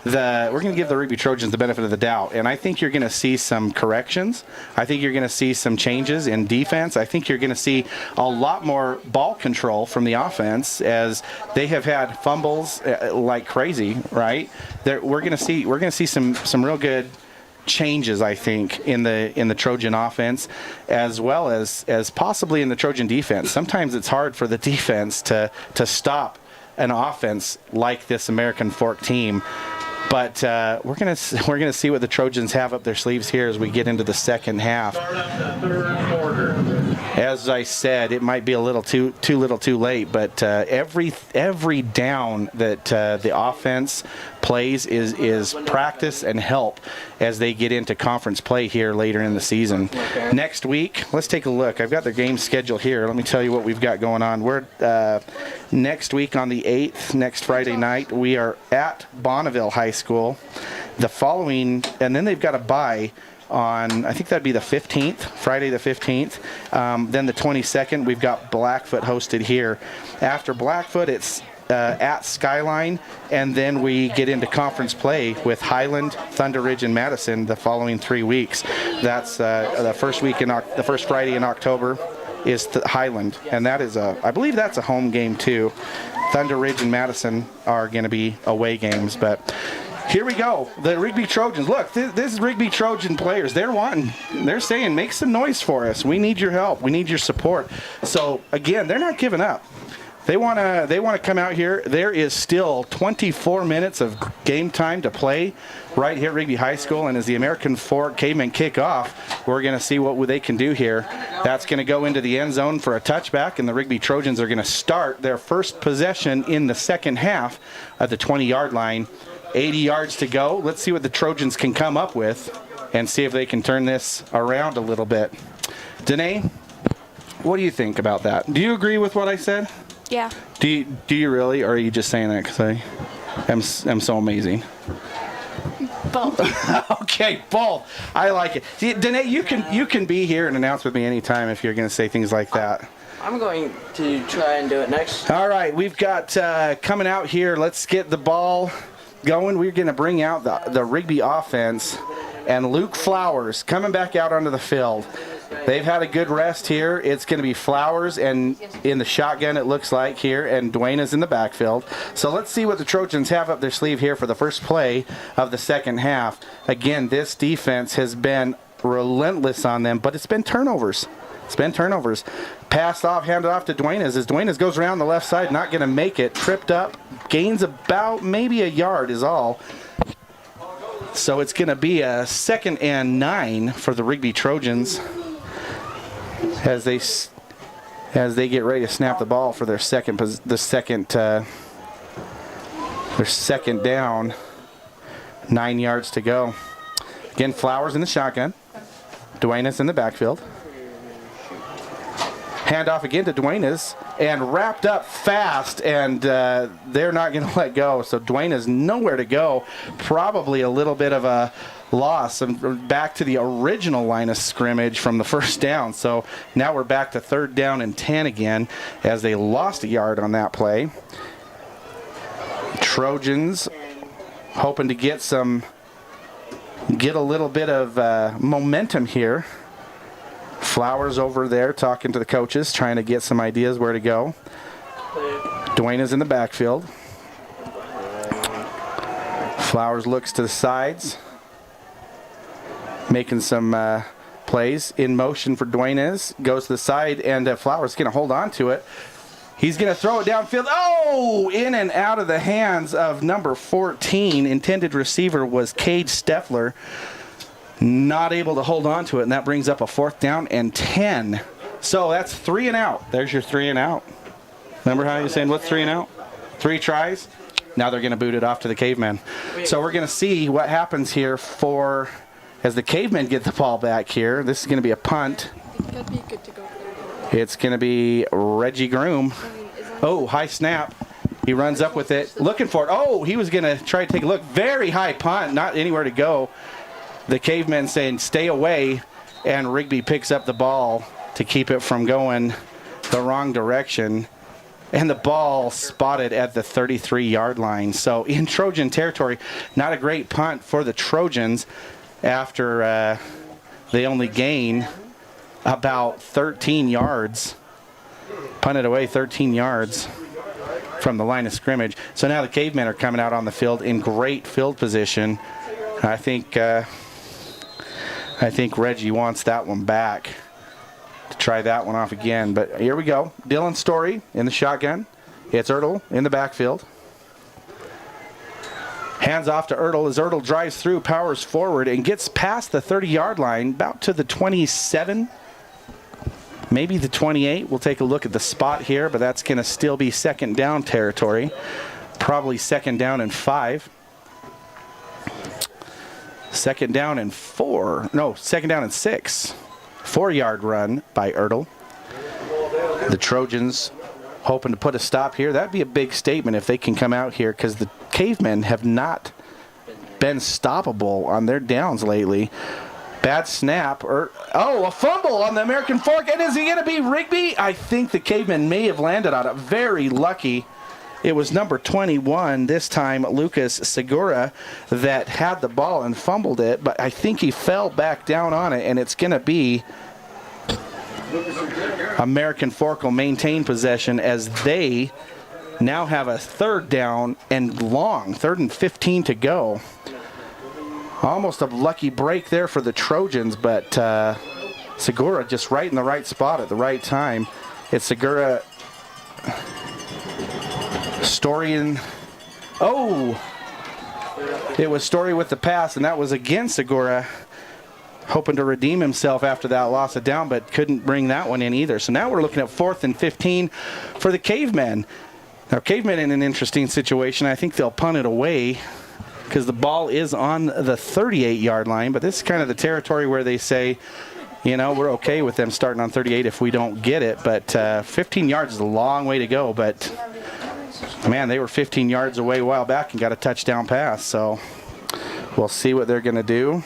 the Rigby Trojans the benefit of the doubt, and I think you're going to see some corrections. I think you're going to see some changes in defense. I think you're going to see a lot more ball control from the offense as they have had fumbles like crazy. Right? We're going to see some real good changes, I think, in the Trojan offense, as well as possibly in the Trojan defense. Sometimes it's hard for the defense to stop an offense like this American Fork team. But we're gonna see what the Trojans have up their sleeves here as we get into the second half. As I said, it might be a little too late, but every down that the offense plays is practice and help as they get into conference play here later in the season. Okay. Next week, let's take a look. I've got their game schedule here. Let me tell you what we've got going on. We're next week on the 8th, next Friday night, we are at Bonneville High School. The following, and then they've got a bye on, I think that'd be the 15th, Friday the 15th. Then the 22nd, we've got Blackfoot hosted here. After Blackfoot, it's at Skyline, and then we get into conference play with Highland, Thunder Ridge, and Madison the following 3 weeks. That's the first Friday in October is Highland, and that is I believe that's a home game too. Thunder Ridge and Madison are going to be away games, but here we go. The Rigby Trojans. Look, this is Rigby Trojan players. They're saying, make some noise for us. We need your help. We need your support. So again, they're not giving up. They want to come out here. There is still 24 minutes of game time to play right here at Rigby High School, and as the American Fork Cavemen kick off, we're going to see what they can do here. That's going to go into the end zone for a touchback, and the Rigby Trojans are going to start their first possession in the second half at the 20-yard line. 80 yards to go. Let's see what the Trojans can come up with and see if they can turn this around a little bit. Danae, what do you think about that? Do you agree with what I said? Yeah. Do you really, or are you just saying that because I am so amazing? Both. Okay, both. I like it. See, Danae, you can be here and announce with me anytime if you're going to say things like that. I'm going to try and do it next. All right, we've got coming out here. Let's get the ball going. We're going to bring out the Rigby offense, and Luke Flowers coming back out onto the field. They've had a good rest here. It's going to be Flowers and in the shotgun, it looks like here, and Dwayne is in the backfield. So let's see what the Trojans have up their sleeve here for the first play of the second half. Again, this defense has been relentless on them, but it's been turnovers. Passed off, handed off to Duenas as Duenas goes around the left side, not going to make it. Tripped up, gains about maybe a yard is all. So it's going to be a 2nd and 9 for the Rigby Trojans as they get ready to snap the ball for their second down. 9 yards to go. Again, Flowers in the shotgun. Duenas in the backfield. Handoff again to Duenas, and wrapped up fast, and they're not going to let go. So Duenas nowhere to go. Probably a little bit of a loss. And back to the original line of scrimmage from the first down. So now we're back to 3rd down and 10 again as they lost a yard on that play. Trojans hoping to get a little bit of momentum here. Flowers over there talking to the coaches, trying to get some ideas where to go. Dwayne is in the backfield. Flowers looks to the sides, making some plays. In motion for Dwayne goes to the side, and Flowers going to hold on to it. He's going to throw it downfield. Oh, in and out of the hands of number 14. Intended receiver was Cade Steffler. Not able to hold on to it, and that brings up a 4th down and 10. So that's 3 and out. There's your 3 and out. Remember how you were saying what's 3 and out? 3 tries. Now they're going to boot it off to the Cavemen. So we're going to see what happens here as the Cavemen get the ball back here. This is going to be a punt. It's going to be Reggie Groom. Oh, high snap. He runs up with it, looking for it. Oh, he was going to try to take a look. Very high punt, not anywhere to go. The Cavemen saying stay away, and Rigby picks up the ball to keep it from going the wrong direction. And the ball spotted at the 33-yard line. So in Trojan territory, not a great punt for the Trojans after they only gain about 13 yards. Punted away 13 yards from the line of scrimmage. So now the Cavemen are coming out on the field in great field position. I think I think Reggie wants that one back to try that one off again. But here we go. Dylan Story in the shotgun. It's Ertl in the backfield. Hands off to Ertl as Ertl drives through, powers forward, and gets past the 30-yard line, about to the 27, maybe the 28. We'll take a look at the spot here, but that's going to still be second down territory. Probably second down and 5. Second down and 4. No, second down and 6. 4-yard run by Ertl. The Trojans hoping to put a stop here. That'd be a big statement if they can come out here, because the Cavemen have not been stoppable on their downs lately. Bad snap. A fumble on the American Fork. And is he going to be Rigby? I think the Cavemen may have landed on it. Very lucky. It was number 21, this time Lucas Segura, that had the ball and fumbled it, but I think he fell back down on it, and it's going to be American Fork will maintain possession as they now have a third down and long, 3rd and 15 to go. Almost a lucky break there for the Trojans, but Segura just right in the right spot at the right time. It's Segura. Story in. Oh! It was Story with the pass, and that was again Segura hoping to redeem himself after that loss of down, but couldn't bring that one in either. So now we're looking at 4th and 15 for the Cavemen. Now, Cavemen in an interesting situation. I think they'll punt it away because the ball is on the 38-yard line, but this is kind of the territory where they say, you know, we're okay with them starting on 38 if we don't get it, but 15 yards is a long way to go, but man, they were 15 yards away a while back and got a touchdown pass, so we'll see what they're going to do.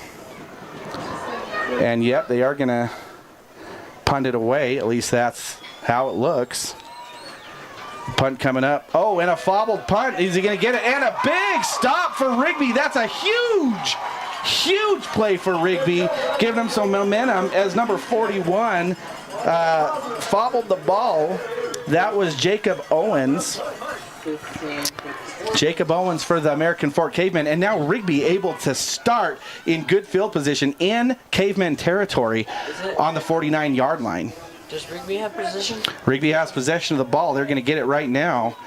And yep, they are going to punt it away. At least that's how it looks. Punt coming up. Oh, and a fobbled punt. Is he going to get it? And a big stop for Rigby. That's a huge play for Rigby, giving him some momentum as number 41 fobbled the ball. That was Jacob Owens. Jacob Owens for the American Fork Cavemen, and now Rigby able to start in good field position in Cavemen territory on the 49-yard line. Does Rigby have possession? Rigby has possession of the ball. They're going to get it right now.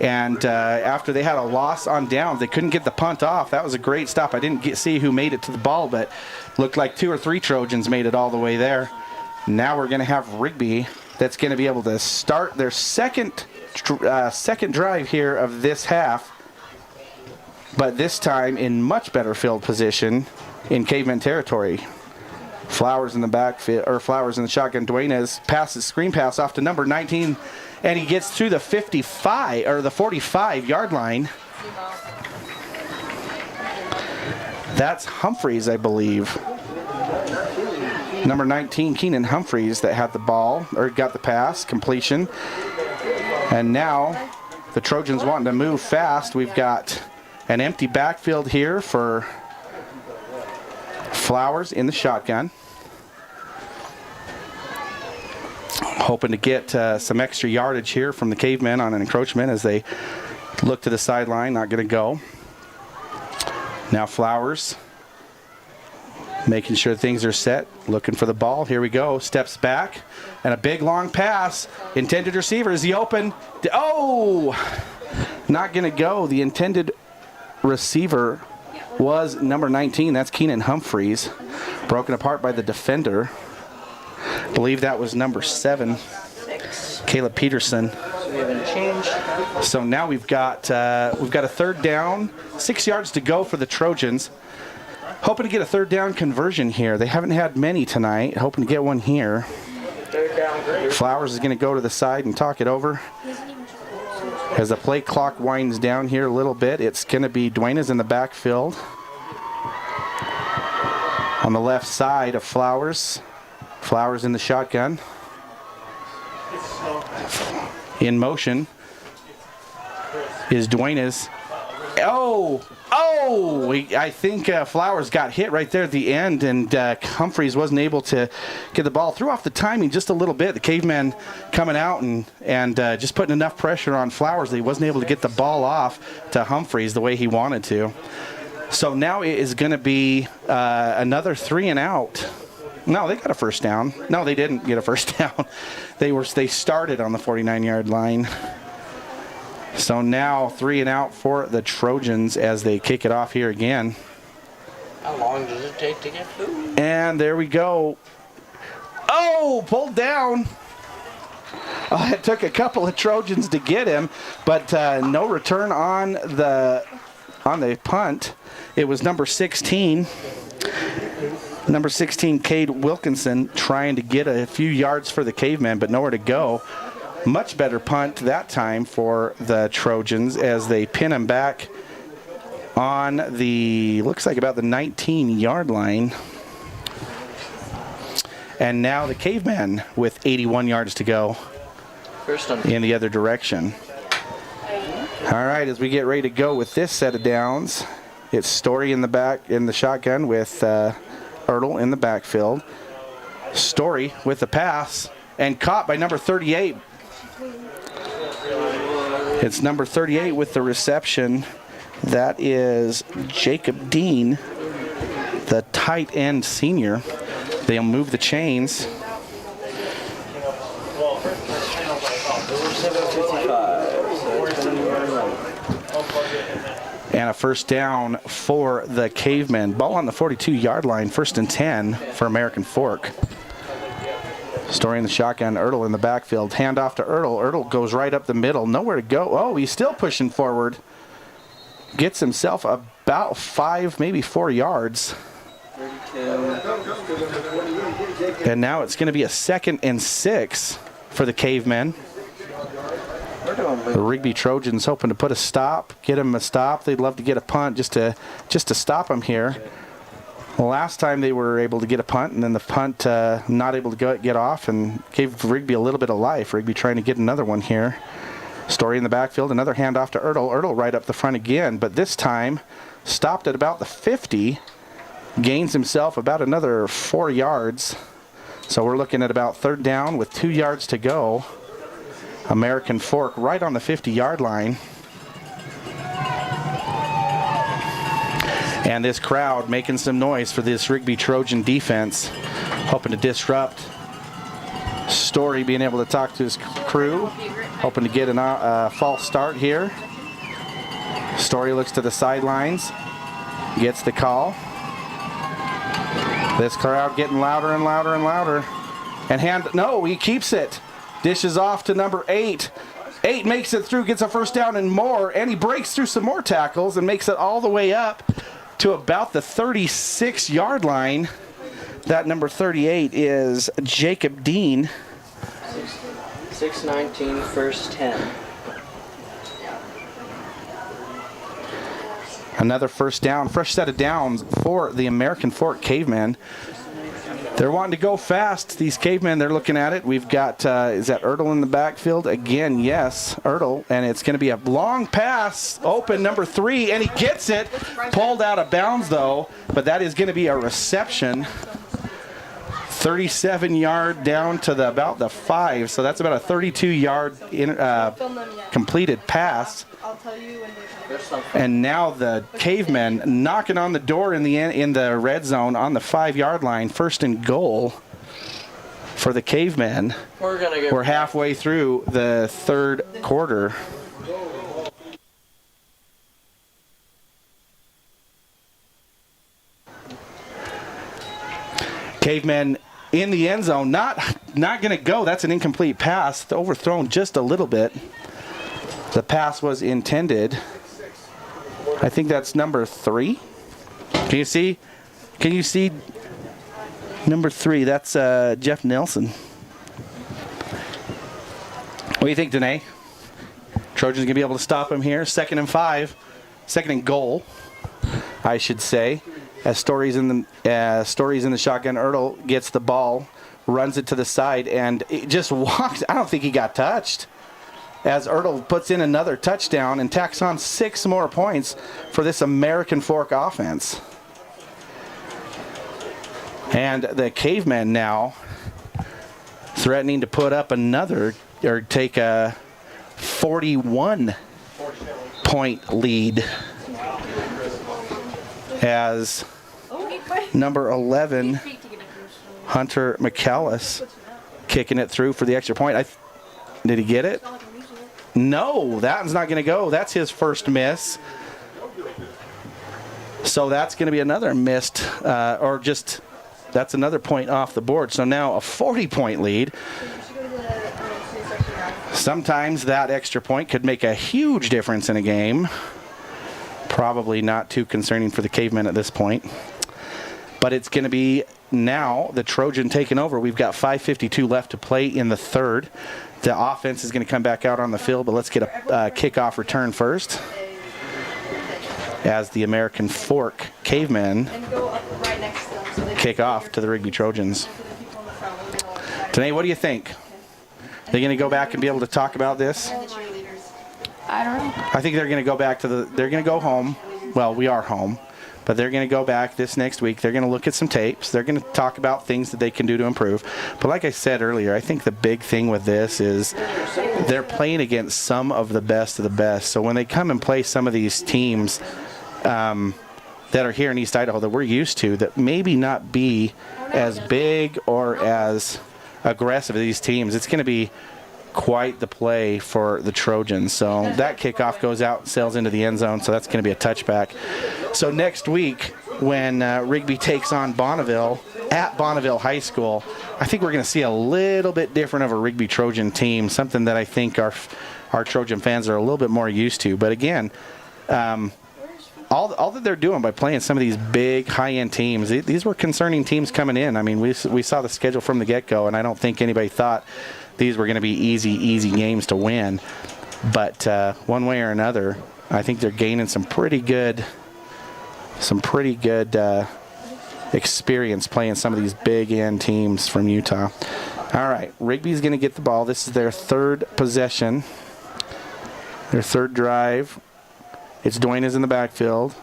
And after they had a loss on downs, they couldn't get the punt off. That was a great stop. I didn't see who made it to the ball, but looked like 2 or 3 Trojans made it all the way there. Now we're going to have Rigby that's going to be able to start their second drive here of this half, but this time in much better field position in Caveman territory. Flowers in the backfield, or Flowers in the shotgun. Duenas passes screen pass off to number 19, and he gets through the 55 or the 45-yard line. That's Humphreys, I believe. Number 19, Keenan Humphreys, that had the ball, or got the pass, completion. And now the Trojans wanting to move fast. We've got an empty backfield here for Flowers in the shotgun. Hoping to get some extra yardage here from the Cavemen on an encroachment as they look to the sideline. Not going to go. Now Flowers making sure things are set, looking for the ball. Here we go. Steps back, and a big long pass. Intended receiver. Is he open? Oh! Not going to go. The intended receiver was number 19. That's Keenan Humphreys. Broken apart by the defender. I believe that was number 7, Caleb Peterson. So we haven't changed. So now we've got a 3rd down, 6 yards to go for the Trojans. Hoping to get a 3rd down conversion here. They haven't had many tonight. Hoping to get one here. 3rd down, great. Flowers is going to go to the side and talk it over. As the play clock winds down here a little bit, it's going to be Duenas in the backfield. On the left side of Flowers. Flowers in the shotgun. In motion is Duenas. Oh! I think Flowers got hit right there at the end, and Humphreys wasn't able to get the ball. Threw off the timing just a little bit. The Cavemen coming out and just putting enough pressure on Flowers that he wasn't able to get the ball off to Humphreys the way he wanted to. So now it is going to be another 3 and out. No, they got a first down. No, they didn't get a first down. They started on the 49-yard line. So now 3 and out for the Trojans as they kick it off here again. How long does it take to get food? And there we go. Oh, pulled down. Oh, it took a couple of Trojans to get him, but no return on the punt. It was number 16. Number 16, Cade Wilkinson, trying to get a few yards for the Cavemen, but nowhere to go. Much better punt that time for the Trojans as they pin him back on the, looks like about the 19-yard line. And now the Cavemen with 81 yards to go in the other direction. All right, as we get ready to go with this set of downs, it's Story in the back in the shotgun with Ertl in the backfield. Story with the pass and caught by number 38. It's number 38 with the reception. That is Jacob Dean, the tight end senior. They'll move the chains. And a first down for the Cavemen. Ball on the 42-yard line, 1st and 10 for American Fork. Story in the shotgun, Ertl in the backfield. Hand off to Ertl. Ertl goes right up the middle, nowhere to go. Oh, he's still pushing forward. Gets himself about 5, maybe 4 yards. 32. And now it's going to be a 2nd and 6 for the Cavemen. The Rigby Trojans hoping to put a stop, get him a stop. They'd love to get a punt just to stop him here. Last time they were able to get a punt, and then the punt not able to get off and gave Rigby a little bit of life. Rigby trying to get another one here. Story in the backfield, another handoff to Ertl. Ertl right up the front again, but this time stopped at about the 50. Gains himself about another 4 yards. So we're looking at about 3rd down with 2 yards to go. American Fork right on the 50-yard line. And this crowd making some noise for this Rigby Trojan defense, hoping to disrupt. Story being able to talk to his crew, hoping to get a false start here. Story looks to the sidelines, gets the call. This crowd getting louder and louder and louder. And no, he keeps it. Dishes off to number 8. 8 makes it through, gets a first down and more, and he breaks through some more tackles and makes it all the way up to about the 36-yard line. That number 38 is Jacob Dean. 6:19, 1st 10. Another first down, fresh set of downs for the American Fork Cavemen. They're wanting to go fast, these Cavemen. They're looking at it. We've got, is that Ertl in the backfield? Again, yes, Ertl. And it's going to be a long pass, open, number 3, and he gets it. Pulled out of bounds, though, but that is going to be a reception. 37-yard down to about the 5, so that's about a 32-yard completed pass. And now the Cavemen knocking on the door in the red zone on the 5-yard line. 1st and goal for the Cavemen. We're halfway through the 3rd quarter. Cavemen in the end zone, not going to go. That's an incomplete pass, overthrown just a little bit. The pass was intended. I think that's number 3. Can you see number 3? That's Jeff Nelson. What do you think, Danae? Trojans gonna be able to stop him here. 2nd and 5, 2nd and goal, I should say. As Story's in the shotgun, Ertl gets the ball, runs it to the side, and it just walks. I don't think he got touched. As Ertl puts in another touchdown and tacks on 6 more points for this American Fork offense. And the Cavemen now threatening to put up another, or take a 41-point lead. as number 11, Hunter McCallus, kicking it through for the extra point. Did he get it? No, that one's not going to go. That's his first miss. So that's going to be another missed, that's another point off the board. So now a 40-point lead. Sometimes that extra point could make a huge difference in a game. Probably not too concerning for the Cavemen at this point. But it's going to be now the Trojan taking over. We've got 5:52 left to play in the third. The offense is going to come back out on the field, but let's get a kickoff return first. As the American Fork Cavemen kick off to the Rigby Trojans. Tanae, what do you think? Are they going to go back and be able to talk about this? I don't know. I think they're going to go back to they're going to go home. Well, we are home. But they're going to go back this next week. They're going to look at some tapes. They're going to talk about things that they can do to improve. But like I said earlier, I think the big thing with this is they're playing against some of the best of the best. So when they come and play some of these teams that are here in East Idaho that we're used to, that maybe not be as big or as aggressive as these teams, it's going to be quite the play for the Trojans. So that kickoff goes out, sails into the end zone, so that's going to be a touchback. So next week, when Rigby takes on Bonneville at Bonneville High School, I think we're going to see a little bit different of a Rigby Trojan team, something that I think our Trojan fans are a little bit more used to. But again, all that they're doing by playing some of these big high-end teams, these were concerning teams coming in. I mean, we saw the schedule from the get-go, and I don't think anybody thought these were going to be easy games to win. But one way or another, I think they're gaining some pretty good experience playing some of these big-end teams from Utah. All right, Rigby's going to get the ball. This is their third possession, their third drive. It's Duenas in the backfield.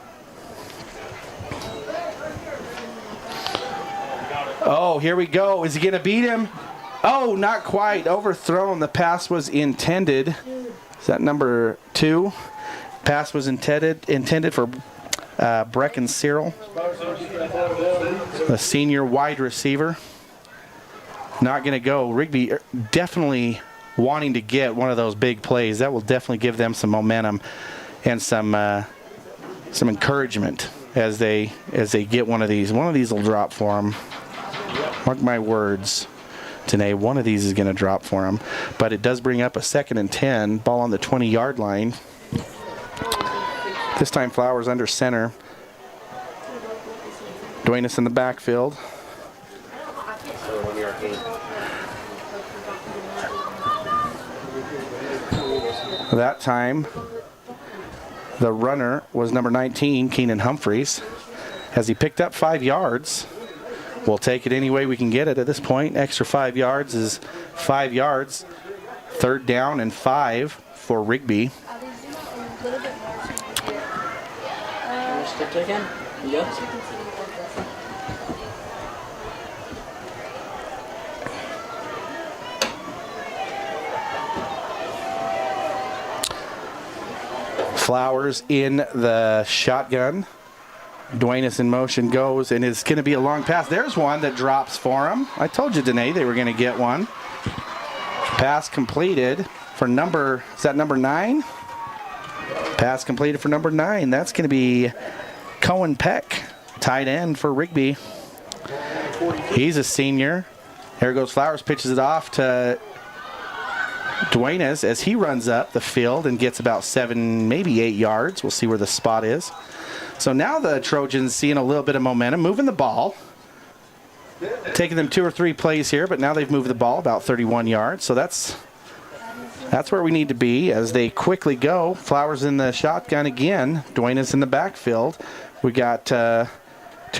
Oh, here we go. Is he going to beat him? Oh, not quite. Overthrown. The pass was intended. Is that number 2? Pass was intended for Brecken Cyril, the senior wide receiver. Not going to go. Rigby definitely wanting to get one of those big plays. That will definitely give them some momentum and some encouragement as they get one of these. One of these will drop for them. Mark my words, Tanae, one of these is going to drop for them. But it does bring up a 2nd and 10, ball on the 20-yard line. This time Flowers under center. Duenas in the backfield. That time, the runner was number 19, Keenan Humphreys. As he picked up 5 yards, we'll take it any way we can get it at this point. Extra 5 yards is 5 yards. 3rd down and 5 for Rigby. Flowers in the shotgun. Duenas in motion goes, and it's going to be a long pass. There's one that drops for him. I told you, Danae, they were going to get one. Pass completed for number 9? Pass completed for number 9. That's going to be Cohen Peck, tight end for Rigby. He's a senior. There goes Flowers, pitches it off to Duenas as he runs up the field and gets about 7, maybe 8 yards. We'll see where the spot is. So now the Trojans seeing a little bit of momentum, moving the ball. Taking them 2 or 3 plays here, but now they've moved the ball about 31 yards. So that's where we need to be as they quickly go. Flowers in the shotgun again. Duenas in the backfield. We got 2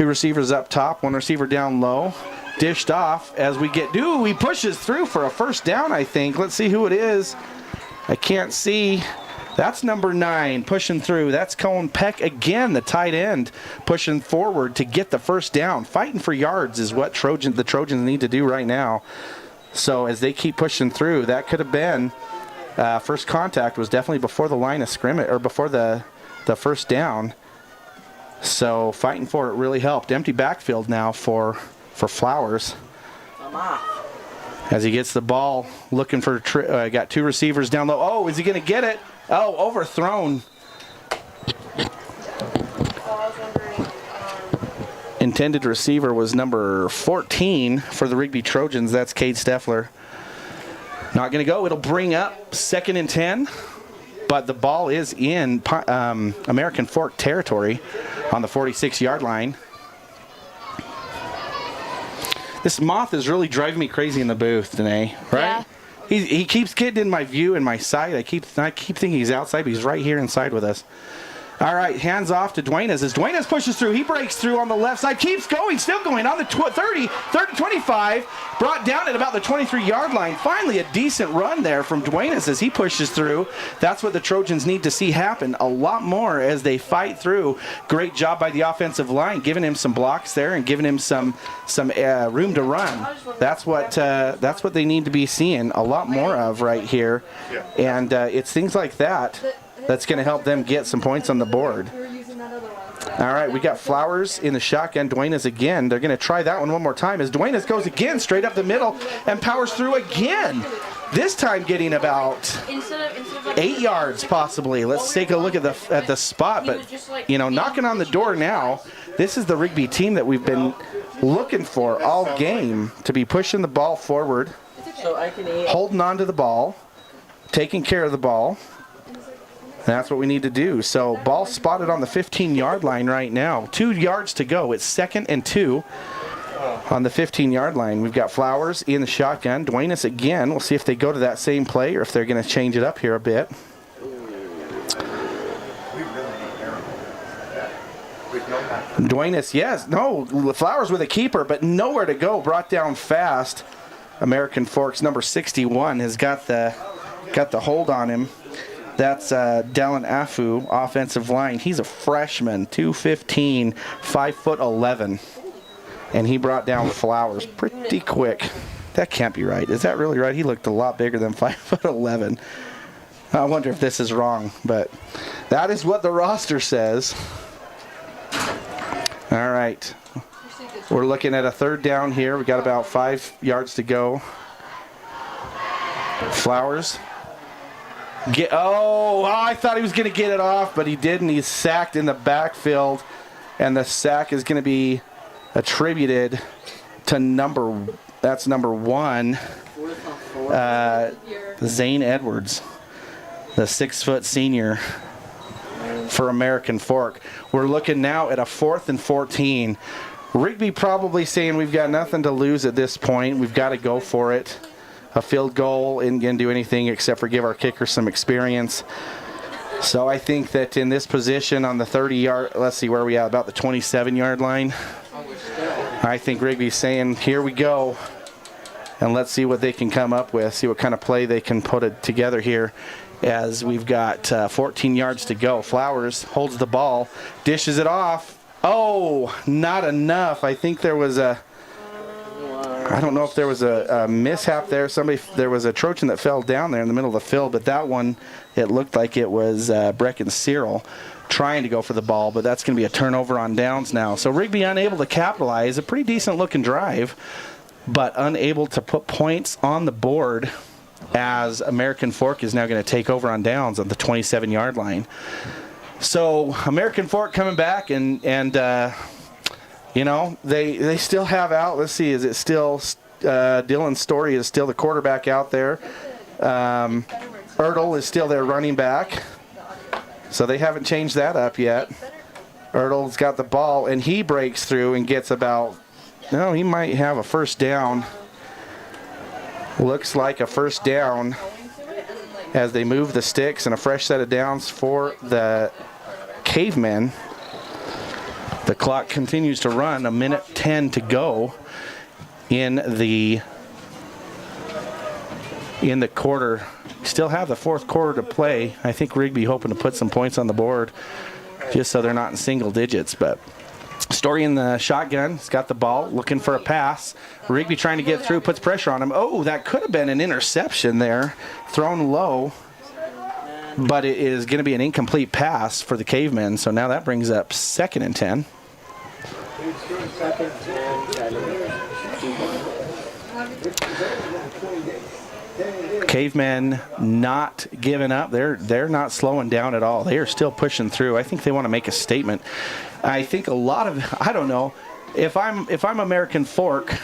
receivers up top, 1 receiver down low. Dished off as we get, he pushes through for a 1st down, I think. Let's see who it is. I can't see. That's number 9 pushing through. That's Cohen Peck again, the tight end, pushing forward to get the 1st down. Fighting for yards is what the Trojans need to do right now. So as they keep pushing through, that could have been first contact was definitely before the line of scrimmage or before the 1st down. So fighting for it really helped. Empty backfield now for Flowers. As he gets the ball, looking for, got two receivers down low. Oh, is he going to get it? Oh, overthrown. Intended receiver was number 14 for the Rigby Trojans. That's Cade Steffler. Not going to go. It'll bring up 2nd and 10, but the ball is in American Fork territory on the 46-yard line. This moth is really driving me crazy in the booth, Danae, right? Yeah. He keeps getting in my view and my sight. I keep thinking he's outside, but he's right here inside with us. All right, hands off to Duenas. As Duenas pushes through, he breaks through on the left side, keeps going, still going on the 30, 25, brought down at about the 23-yard line. Finally, a decent run there from Duenas as he pushes through. That's what the Trojans need to see happen a lot more as they fight through. Great job by the offensive line, giving him some blocks there and giving him some room to run. That's what they need to be seeing a lot more of right here, and it's things like that that's going to help them get some points on the board. All right, we got Flowers in the shotgun. Duenas again. They're going to try that one more time as Duenas goes again straight up the middle and powers through again. This time getting about 8 yards possibly. Let's take a look at the spot. But, knocking on the door now. This is the Rigby team that we've been looking for all game to be pushing the ball forward, holding on to the ball, taking care of the ball. That's what we need to do. So ball spotted on the 15-yard line right now. 2 yards to go. It's 2nd and 2 on the 15-yard line. We've got Flowers in the shotgun. Duenas again. We'll see if they go to that same play or if they're going to change it up here a bit. Duenas, yes. No, Flowers with a keeper, but nowhere to go. Brought down fast. American Forks number 61 has got the hold on him. That's Dallin Afu, offensive line. He's a freshman, 215, 5'11", and he brought down Flowers pretty quick. That can't be right. Is that really right? He looked a lot bigger than 5'11". I wonder if this is wrong, but that is what the roster says. All right. We're looking at a 3rd down here. We got about 5 yards to go. Flowers. I thought he was going to get it off, but he didn't. He's sacked in the backfield, and the sack is going to be attributed to number 1, Zane Edwards, the 6-foot senior for American Fork. We're looking now at a 4th and 14. Rigby probably saying we've got nothing to lose at this point. We've got to go for it. A field goal isn't going to do anything except for give our kicker some experience. So I think that in this position on the 30-yard, let's see where we at, about the 27-yard line. I think Rigby's saying, here we go, and let's see what they can come up with, see what kind of play they can put it together here as we've got 14 yards to go. Flowers holds the ball, dishes it off. Oh, not enough. I think there was I don't know if there was a mishap there. There was a Trojan that fell down there in the middle of the field, but that one, it looked like it was Brecken Cyril trying to go for the ball, but that's going to be a turnover on downs now. So Rigby unable to capitalize. A pretty decent-looking drive, but unable to put points on the board as American Fork is now going to take over on downs on the 27-yard line. So American Fork coming back and they still have out. Let's see, is it still Dylan Story is still the quarterback out there. Ertl is still their running back. So they haven't changed that up yet. Ertl's got the ball, and he breaks through and gets he might have a first down. Looks like a first down as they move the sticks, and a fresh set of downs for the Cavemen. The clock continues to run, 1:10 to go in the quarter. Still have the 4th quarter to play. I think Rigby hoping to put some points on the board just so they're not in single digits. But Story in the shotgun. He's got the ball, looking for a pass. Rigby trying to get through, puts pressure on him. Oh, that could have been an interception there. Thrown low. but it is going to be an incomplete pass for the Cavemen. So now that brings up 2nd and 10. Cavemen not giving up. They're not slowing down at all. They are still pushing through. I think they want to make a statement. I think a lot of, I don't know, if I'm American Fork,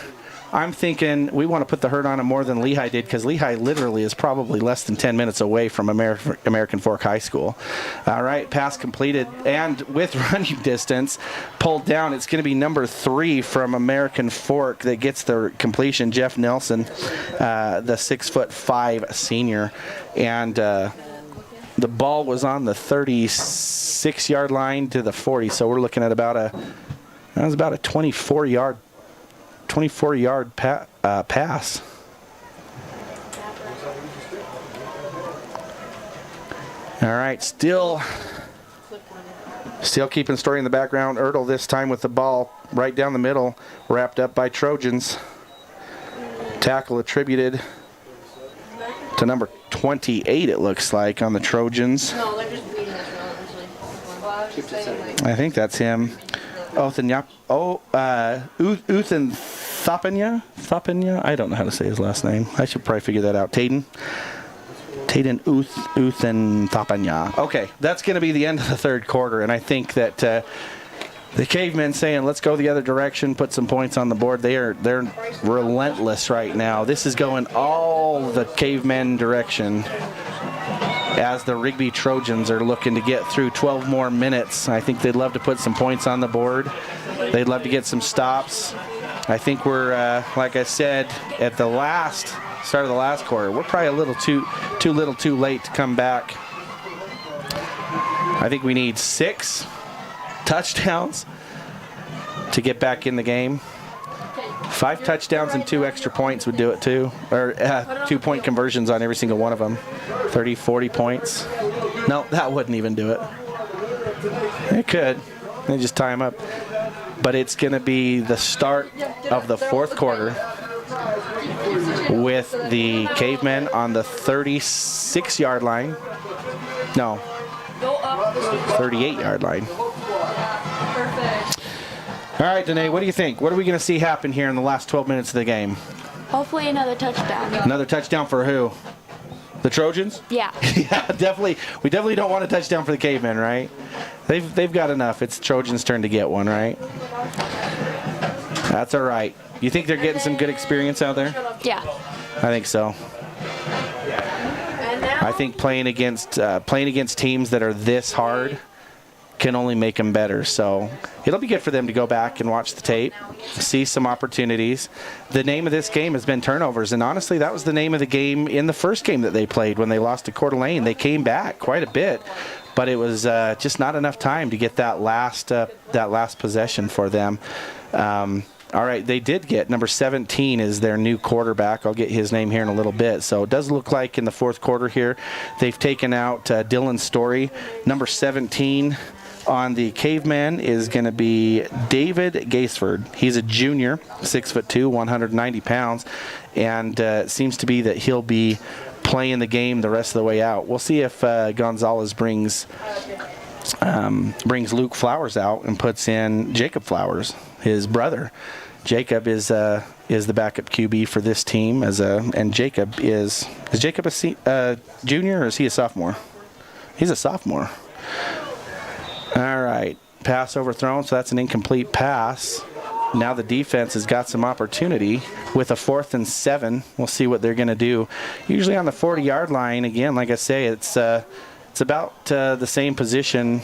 I'm thinking we want to put the hurt on them more than Lehigh did, because Lehigh literally is probably less than 10 minutes away from American Fork High School. All right, pass completed, and with running distance pulled down, it's going to be number 3 from American Fork that gets the completion, Jeff Nelson, the 6'5" senior. And the ball was on the 36-yard line to the 40, so we're looking at about a 24-yard pass. All right, still keeping story in the background. Ertl this time with the ball right down the middle, wrapped up by Trojans. Tackle attributed to number 28, it looks like, on the Trojans. No, they're just beating us I think that's him. Uthan Thapanya? I don't know how to say his last name. I should probably figure that out. Uthan Thapanya. Okay, that's going to be the end of the third quarter, and I think that the Cavemen saying, let's go the other direction, put some points on the board. They're relentless right now. This is going all the Cavemen direction as the Rigby Trojans are looking to get through 12 more minutes. I think they'd love to put some points on the board. They'd love to get some stops. I think we're, like I said, at the start of the last quarter, we're probably a little too late to come back. I think we need 6 touchdowns to get back in the game. 5 touchdowns and 2 extra points would do it too, or 2-point conversions on every single one of them. 30, 40 points. No, that wouldn't even do it. It could. They just tie them up. But it's going to be the start of the fourth quarter with the Cavemen on the 36-yard line. No, 38-yard line. All right, Danae, what do you think? What are we going to see happen here in the last 12 minutes of the game? Hopefully another touchdown. Another touchdown for who? The Trojans? Yeah. Yeah, definitely. We definitely don't want a touchdown for the Cavemen, right? They've got enough. It's Trojans' turn to get one, right? That's all right. You think they're getting some good experience out there? Yeah. I think so. I think playing against teams that are this hard can only make them better. So it'll be good for them to go back and watch the tape, see some opportunities. The name of this game has been turnovers, and honestly, that was the name of the game in the first game that they played when they lost to Coeur d'Alene. They came back quite a bit, but it was just not enough time to get that last possession for them. All right, they did get number 17 is their new quarterback. I'll get his name here in a little bit. So it does look like in the fourth quarter here, they've taken out Dylan Story. Number 17 on the Cavemen is going to be David Gaisford. He's a junior, 6'2", 190 pounds, and it seems to be that he'll be playing the game the rest of the way out. We'll see if Gonzalez brings Luke Flowers out and puts in Jacob Flowers, his brother. Jacob is the backup QB for this team, and Jacob is Jacob a junior or is he a sophomore? He's a sophomore. All right, pass overthrown, so that's an incomplete pass. Now the defense has got some opportunity with a 4th and 7. We'll see what they're going to do. Usually on the 40-yard line, again, like I say, it's about the same position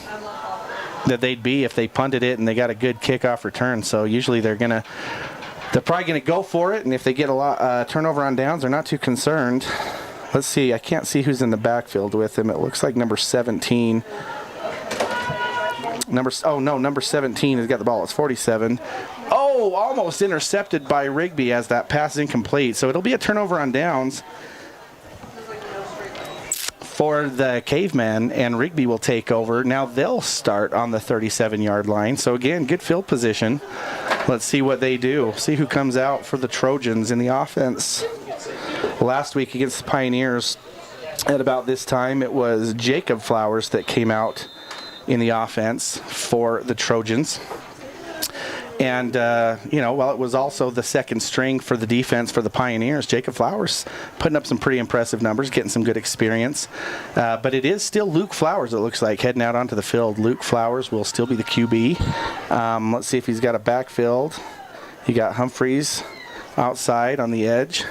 that they'd be if they punted it and they got a good kickoff return. So usually they're probably going to go for it, and if they get a lot turnover on downs, they're not too concerned. Let's see. I can't see who's in the backfield with him. It looks like number 17. Number 17 has got the ball. It's 47. Oh, almost intercepted by Rigby as that pass is incomplete. So it'll be a turnover on downs for the Cavemen, and Rigby will take over. Now they'll start on the 37-yard line. So again, good field position. Let's see what they do. See who comes out for the Trojans in the offense. Last week against the Pioneers, At about this time, it was Jacob Flowers that came out in the offense for the Trojans. And, while it was also the second string for the defense for the Pioneers, Jacob Flowers putting up some pretty impressive numbers, getting some good experience. But it is still Luke Flowers, it looks like, heading out onto the field. Luke Flowers will still be the QB. Let's see if he's got a backfield. He got Humphreys outside on the edge.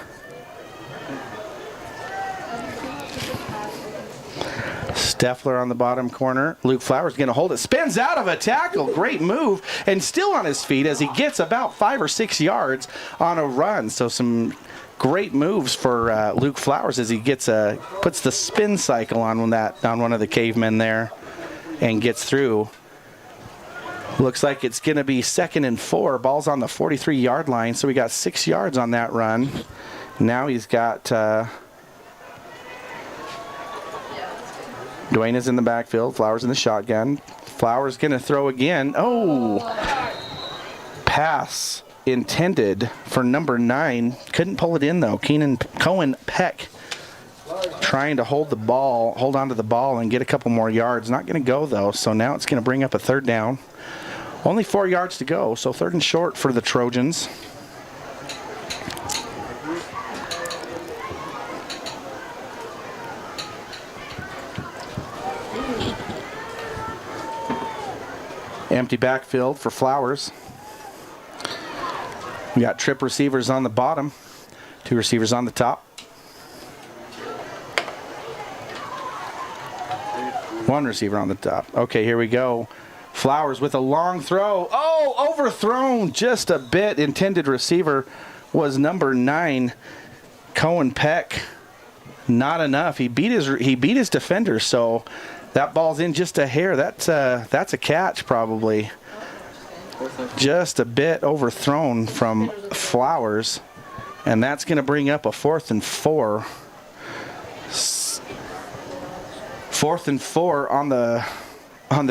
Steffler on the bottom corner. Luke Flowers going to hold it. Spins out of a tackle. Great move. And still on his feet as he gets about 5 or 6 yards on a run. So some great moves for Luke Flowers as he puts the spin cycle on one of the Cavemen there and gets through. Looks like it's going to be 2nd and 4. Ball's on the 43-yard line. So we got 6 yards on that run. Now he's got... Dwayne is in the backfield. Flowers in the shotgun. Flowers going to throw again. Oh! Pass intended for number 9. Couldn't pull it in, though. Cohen Peck trying to hold on to the ball and get a couple more yards. Not going to go, though, so now it's going to bring up a 3rd down. Only 4 yards to go, so 3rd and short for the Trojans. Empty backfield for Flowers. We got trip receivers on the bottom, 2 receivers on the top. 1 receiver on the top. Okay, here we go. Flowers with a long throw. Oh, overthrown just a bit. Intended receiver was number 9, Cohen Peck. Not enough. He beat his defender, so that ball's in just a hair. That's a catch probably. Just a bit overthrown from Flowers, and that's going to bring up a 4th and 4. 4th and 4 on the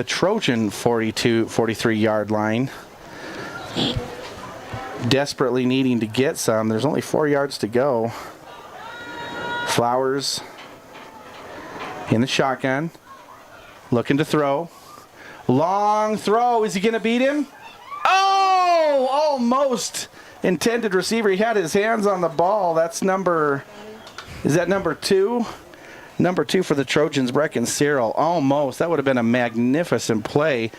Trojan 43-yard line. Desperately needing to get some. There's only 4 yards to go. Flowers in the shotgun. Looking to throw. Long throw. Is he going to beat him? Oh, almost. Intended receiver. He had his hands on the ball. Is that number 2? Number 2 for the Trojans, Brecken Cyril. Almost. That would have been a magnificent play.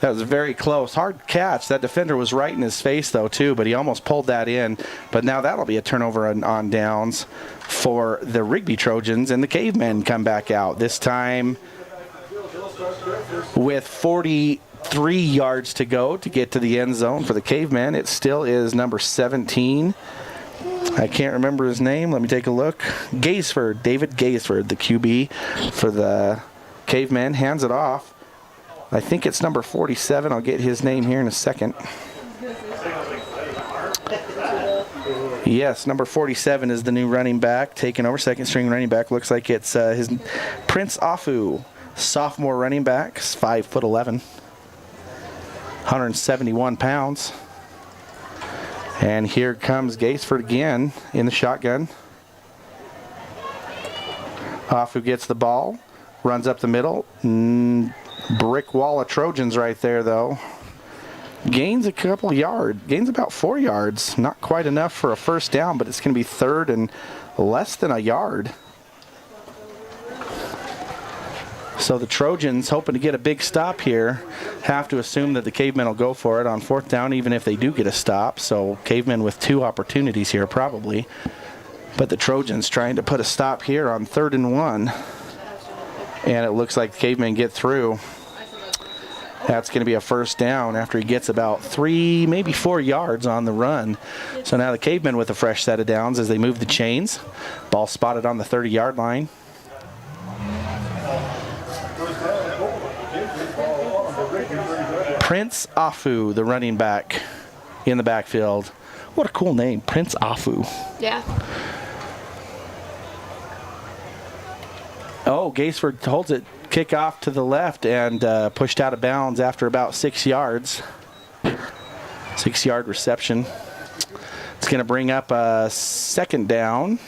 That was very close. Hard catch. That defender was right in his face, though, too, but he almost pulled that in. But now that'll be a turnover on downs for the Rigby Trojans, and the Cavemen come back out. This time with 43 yards to go to get to the end zone for the Cavemen. It still is number 17. I can't remember his name. Let me take a look. Gaisford, David Gaisford, the QB for the Cavemen, hands it off. I think it's number 47. I'll get his name here in a second. Yes, number 47 is the new running back, taking over, second string running back. Looks like it's his Prince Afu, sophomore running back, 5'11", 171 pounds. And here comes Gaisford again in the shotgun. Afu gets the ball, runs up the middle. Brick wall of Trojans right there, though. Gains a couple yards. Gains about 4 yards. Not quite enough for a first down, but it's going to be 3rd and less than a yard. So the Trojans, hoping to get a big stop here, have to assume that the Cavemen will go for it on 4th down, even if they do get a stop. So Cavemen with 2 opportunities here, probably. But the Trojans trying to put a stop here on 3rd and 1. And it looks like the Cavemen get through. That's going to be a first down after he gets about 3, maybe 4 yards on the run. So now the Cavemen with a fresh set of downs as they move the chains. Ball spotted on the 30-yard line. Prince Afu, the running back in the backfield. What a cool name, Prince Afu. Yeah. Oh, Gaisford holds it, kickoff to the left, and pushed out of bounds after about 6 yards. 6-yard reception. It's going to bring up a 2nd down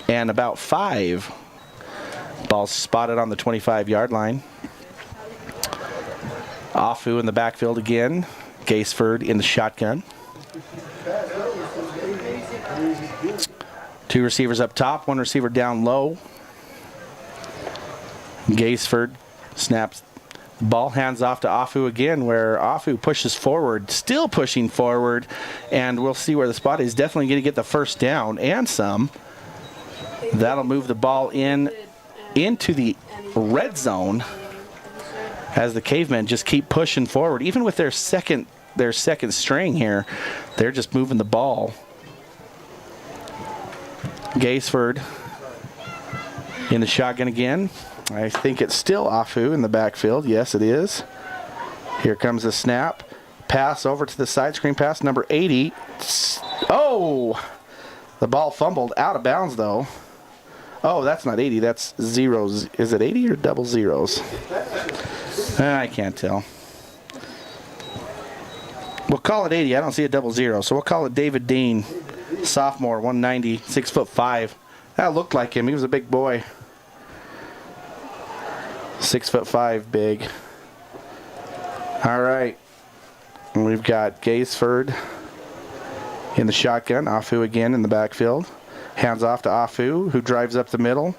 and about 5. Ball's spotted on the 25-yard line. Afu in the backfield again. Gaisford in the shotgun. 2 receivers up top, 1 receiver down low. Gaisford snaps the ball, hands off to Afu again, where Afu pushes forward, still pushing forward, and we'll see where the spot is. Definitely going to get the first down and some. That'll move the ball into the red zone as the Cavemen just keep pushing forward. Even with their second string here, they're just moving the ball. Gaisford in the shotgun again. I think it's still Afu in the backfield. Yes, it is. Here comes the snap. Pass over to the side screen pass, number 80. Oh! The ball fumbled out of bounds, though. Oh, that's not 80. That's zeros. Is it 80 or double zeros? I can't tell. We'll call it 80. I don't see a double zero, so we'll call it David Dean, sophomore, 190, 6'5". That looked like him. He was a big boy. 6'5", big. All right. And we've got Gaisford in the shotgun. Afu again in the backfield. Hands off to Afu, who drives up the middle.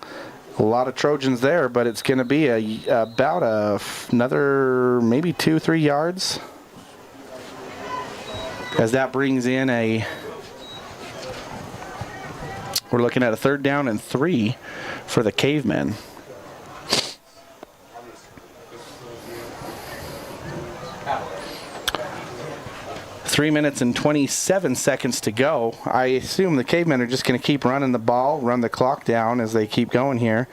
A lot of Trojans there, but it's going to be about another maybe 2-3 yards. As that brings in we're looking at a 3rd down and 3 for the Cavemen. Three minutes and 27 seconds to go. I assume the Cavemen are just going to keep running the ball, run the clock down as they keep going here.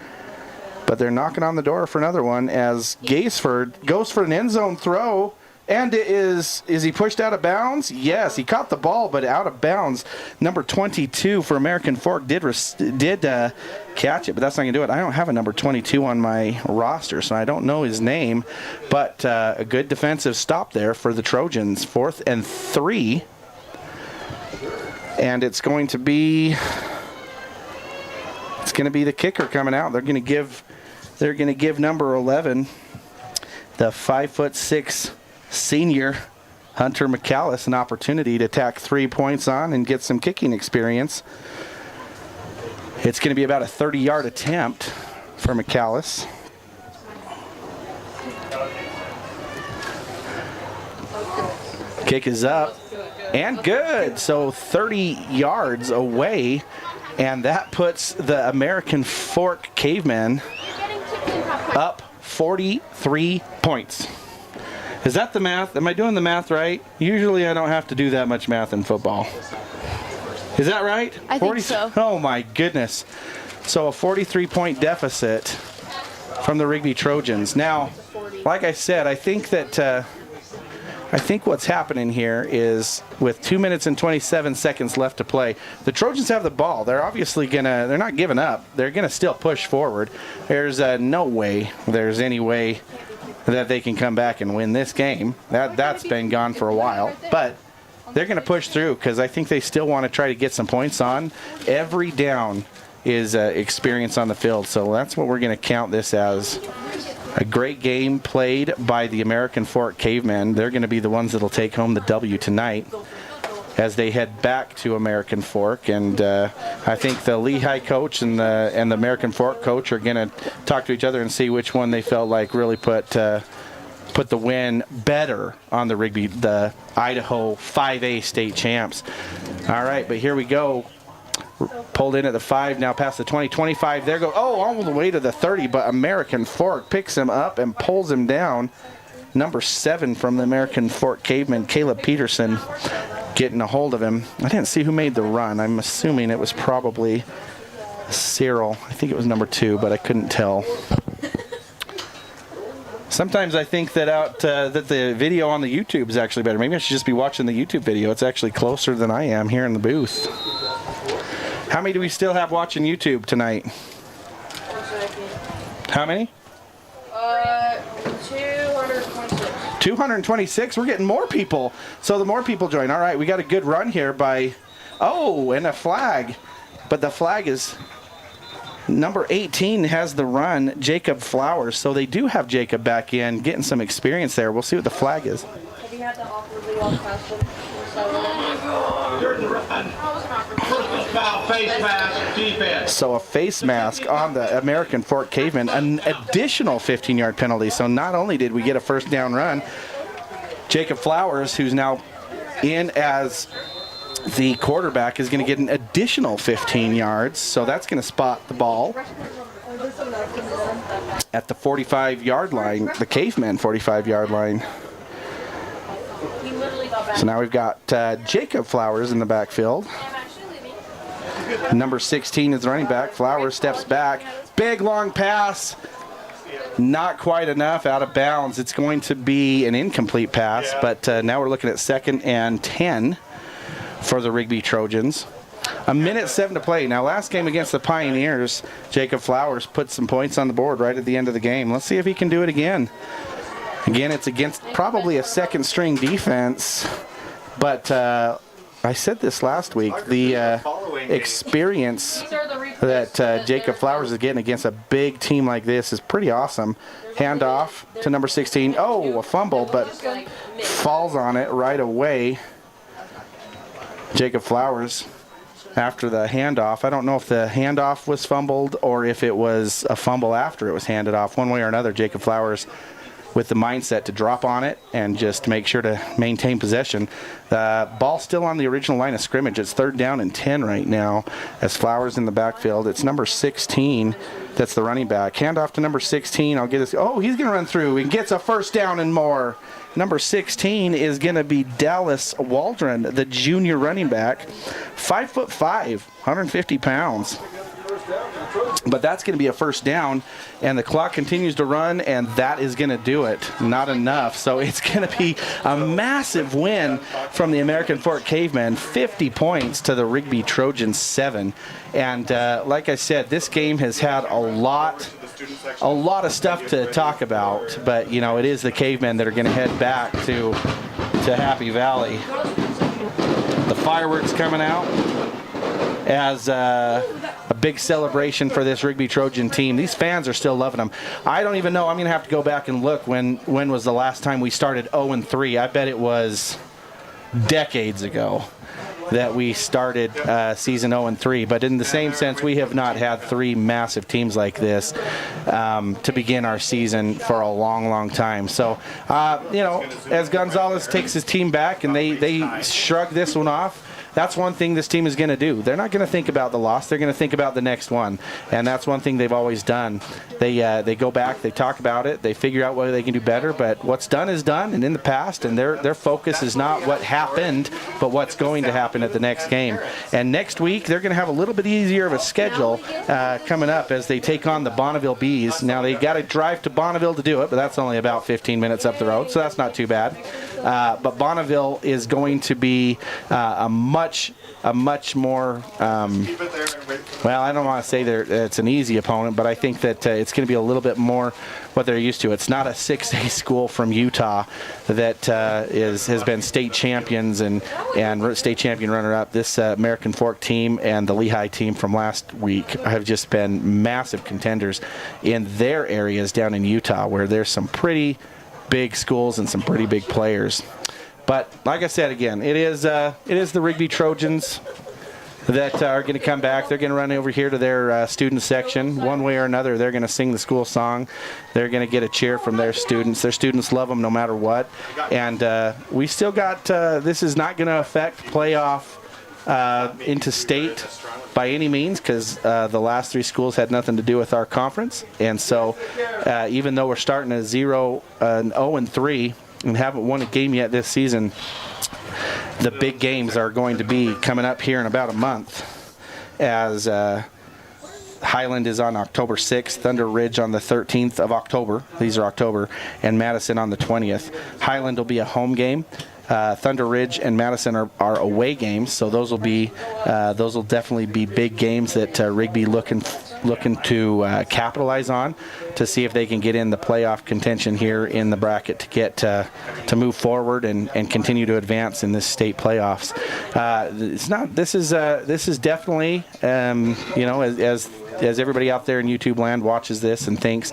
But they're knocking on the door for another one as Gaisford goes for an end zone throw. And is he pushed out of bounds? Yes, he caught the ball, but out of bounds. Number 22 for American Fork did catch it, but that's not going to do it. I don't have a number 22 on my roster, so I don't know his name. But a good defensive stop there for the Trojans. 4th and 3. And it's going to be the kicker coming out. They're going to give number 11, the 5'6" senior Hunter McCallus, an opportunity to tack 3 points on and get some kicking experience. It's going to be about a 30-yard attempt for McCallus. Kick is up and good. So 30 yards away, and that puts the American Fork Cavemen up 43 points. Is that the math? Am I doing the math right? Usually I don't have to do that much math in football. Is that right? I think so. Oh my goodness. So a 43-point deficit from the Rigby Trojans. Now, like I said, I think what's happening here is with 2 minutes and 27 seconds left to play, the Trojans have the ball. They're obviously they're not giving up. They're gonna still push forward. There's no way there's any way that they can come back and win this game. That's been gone for a while, but they're going to push through because I think they still want to try to get some points on. Every down is experience on the field, so that's what we're going to count this as. A great game played by the American Fork Cavemen. They're going to be the ones that'll take home the W tonight as they head back to American Fork. And I think the Lehigh coach and the American Fork coach are going to talk to each other and see which one they felt like really put the win better on the Idaho 5A state champs. All right, but here we go. Pulled in at the 5, now past the 20, 25. There go. Oh, all the way to the 30, but American Fork picks him up and pulls him down. Number 7 from the American Fork Cavemen, Caleb Peterson, getting a hold of him. I didn't see who made the run. I'm assuming it was probably Cyril. I think it was number 2, but I couldn't tell. Sometimes I think that the video on the YouTube is actually better. Maybe I should just be watching the YouTube video. It's actually closer than I am here in the booth. How many do we still have watching YouTube tonight? How many? 226. 226? We're getting more people. So the more people join. All right, we got a good run here by... Oh, and a flag. But the flag is... Number 18 has the run, Jacob Flowers. So they do have Jacob back in, getting some experience there. We'll see what the flag is. Have you had to awkwardly walk past him? Face mask, defense. So a face mask on the American Fork Cavemen, an additional 15-yard penalty. So not only did we get a first down run, Jacob Flowers, who's now in as the quarterback, is going to get an additional 15 yards. So that's going to spot the ball at the 45-yard line, the Cavemen 45-yard line. So now we've got Jacob Flowers in the backfield. Number 16 is the running back. Flowers steps back. Big long pass. Not quite enough, out of bounds. It's going to be an incomplete pass, but now we're looking at 2nd and 10 for the Rigby Trojans. 1:07 to play. Now, last game against the Pioneers, Jacob Flowers put some points on the board right at the end of the game. Let's see if he can do it again. Again, it's against probably a second-string defense, but I said this last week, the experience that Jacob Flowers is getting against a big team like this is pretty awesome. Handoff to number 16. Oh, a fumble, but falls on it right away. Jacob Flowers after the handoff. I don't know if the handoff was fumbled or if it was a fumble after it was handed off. One way or another, Jacob Flowers with the mindset to drop on it and just make sure to maintain possession. The ball still on the original line of scrimmage. It's 3rd down and 10 right now as Flowers in the backfield. It's number 16 that's the running back. Handoff to number 16. I'll get this. Oh, he's going to run through and gets a first down and more. Number 16 is going to be Dallas Waldron, the junior running back. 5'5", 150 pounds. But that's going to be a first down, and the clock continues to run, and that is going to do it. Not enough. So it's going to be a massive win from the American Fork Cavemen, 50 points to the Rigby Trojans 7. And like I said, this game has had a lot of stuff to talk about, but you know, it is the Cavemen that are going to head back to Happy Valley. The fireworks coming out as a big celebration for this Rigby Trojan team. These fans are still loving them. I don't even know. I'm going to have to go back and look when was the last time we started 0-3. I bet it was decades ago that we started season 0-3. But in the same sense, we have not had 3 massive teams like this to begin our season for a long, long time. So, you know, as Gonzalez takes his team back and they shrug this one off, that's one thing this team is going to do. They're not going to think about the loss. They're going to think about the next one. And that's one thing they've always done. They go back, they talk about it, they figure out what they can do better. But what's done is done and in the past, and their focus is not what happened, but what's going to happen at the next game. And next week, they're going to have a little bit easier of a schedule coming up as they take on the Bonneville Bees. Now, they got to drive to Bonneville to do it, but that's only about 15 minutes up the road, so that's not too bad. But Bonneville is going to be a much more, well, I don't want to say it's an easy opponent, but I think that it's going to be a little bit more what they're used to. It's not a 6A school from Utah that has been state champions and state champion runner-up. This American Fork team and the Lehigh team from last week have just been massive contenders in their areas down in Utah, where there's some pretty big schools and some pretty big players. But like I said, again, it is the Rigby Trojans that are going to come back. They're going to run over here to their student section. One way or another, they're going to sing the school song. They're going to get a cheer from their students. Their students love them no matter what. And we still got, this is not going to affect playoff into state by any means, because the last 3 schools had nothing to do with our conference. And so even though we're starting at 0-3 and haven't won a game yet this season, the big games are going to be coming up here in about a month, as Highland is on October 6th, Thunder Ridge on the 13th of October. These are October, and Madison on the 20th. Highland will be a home game. Thunder Ridge and Madison are away games, so those will definitely be big games that Rigby looking to capitalize on to see if they can get in the playoff contention here in the bracket to get to move forward and continue to advance in this state playoffs. This is definitely as as everybody out there in YouTube land watches this and thinks,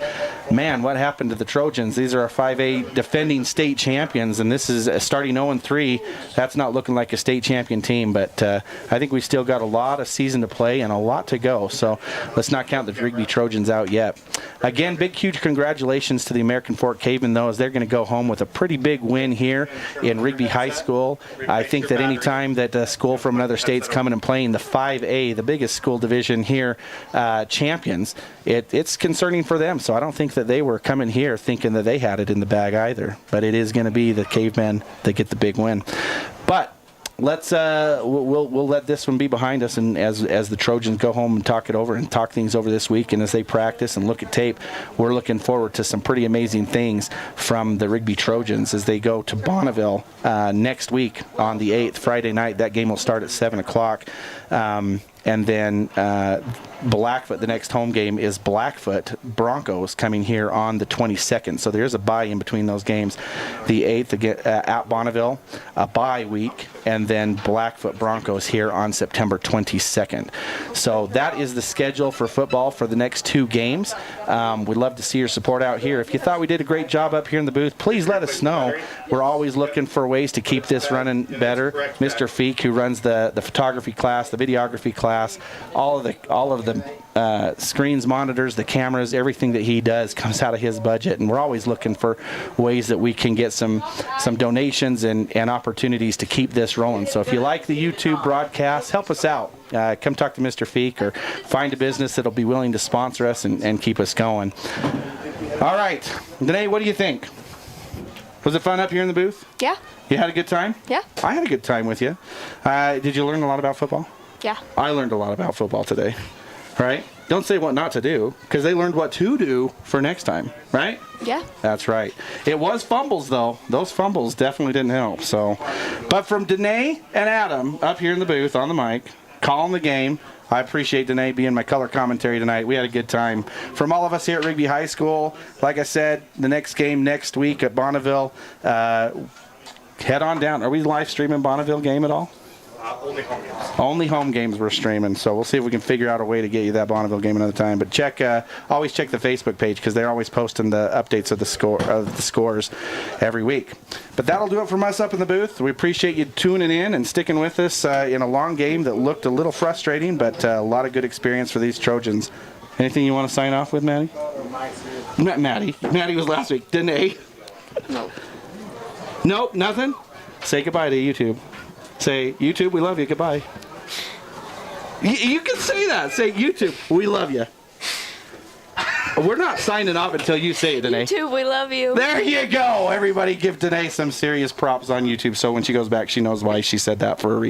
man, what happened to the Trojans? These are our 5A defending state champions, and this is starting 0-3. That's not looking like a state champion team, but I think we still got a lot of season to play and a lot to go. So let's not count the Rigby Trojans out yet. Again, big, huge congratulations to the American Fork Cavemen, though, as they're going to go home with a pretty big win here in Rigby High School. I think that any time that a school from another state's coming and playing the 5A, the biggest school division here, champions, it's concerning for them. So I don't think that they were coming here thinking that they had it in the bag either. But it is going to be the Cavemen that get the big win. But let's we'll let this one be behind us, and as the Trojans go home and talk it over and talk things over this week, and as they practice and look at tape, we're looking forward to some pretty amazing things from the Rigby Trojans as they go to Bonneville next week on the 8th, Friday night. That game will start at 7 o'clock. And then Blackfoot, the next home game is Blackfoot Broncos coming here on the 22nd. So there's a bye in between those games. The 8th at Bonneville, a bye week, and then Blackfoot Broncos here on September 22nd. So that is the schedule for football for the next 2 games. We'd love to see your support out here. If you thought we did a great job up here in the booth, please let us know. We're always looking for ways to keep this running better. Mr. Feek, who runs the photography class, the videography class, all of the screens, monitors, the cameras, everything that he does comes out of his budget, and we're always looking for ways that we can get some donations and opportunities to keep this rolling. So if you like the YouTube broadcast, help us out. Come talk to Mr. Feek or find a business that'll be willing to sponsor us and keep us going. All right, Danae, what do you think? Was it fun up here in the booth? Yeah. You had a good time? Yeah. I had a good time with you. Did you learn a lot about football? Yeah. I learned a lot about football today, right? Don't say what not to do, because they learned what to do for next time, right? Yeah. That's right. It was fumbles, though. Those fumbles definitely didn't help. So, but from Danae and Adam up here in the booth on the mic, calling the game, I appreciate Danae being my color commentary tonight. We had a good time. From all of us here at Rigby High School, like I said, the next game next week at Bonneville, head on down. Are we live streaming Bonneville game at all? Only home games. Only home games we're streaming, so we'll see if we can figure out a way to get you that Bonneville game another time. But always check the Facebook page, because they're always posting the updates of the scores every week. But that'll do it from us up in the booth. We appreciate you tuning in and sticking with us in a long game that looked a little frustrating, but a lot of good experience for these Trojans. Anything you want to sign off with, Maddie? Maddie was last week. Danae? Nope, nothing? Say goodbye to YouTube. Say, YouTube, we love you. Goodbye. You can say that. Say, YouTube, we love you. We're not signing off until you say it, Danae. YouTube, we love you. There you go. Everybody give Danae some serious props on YouTube, so when she goes back, she knows why she said that for a reason.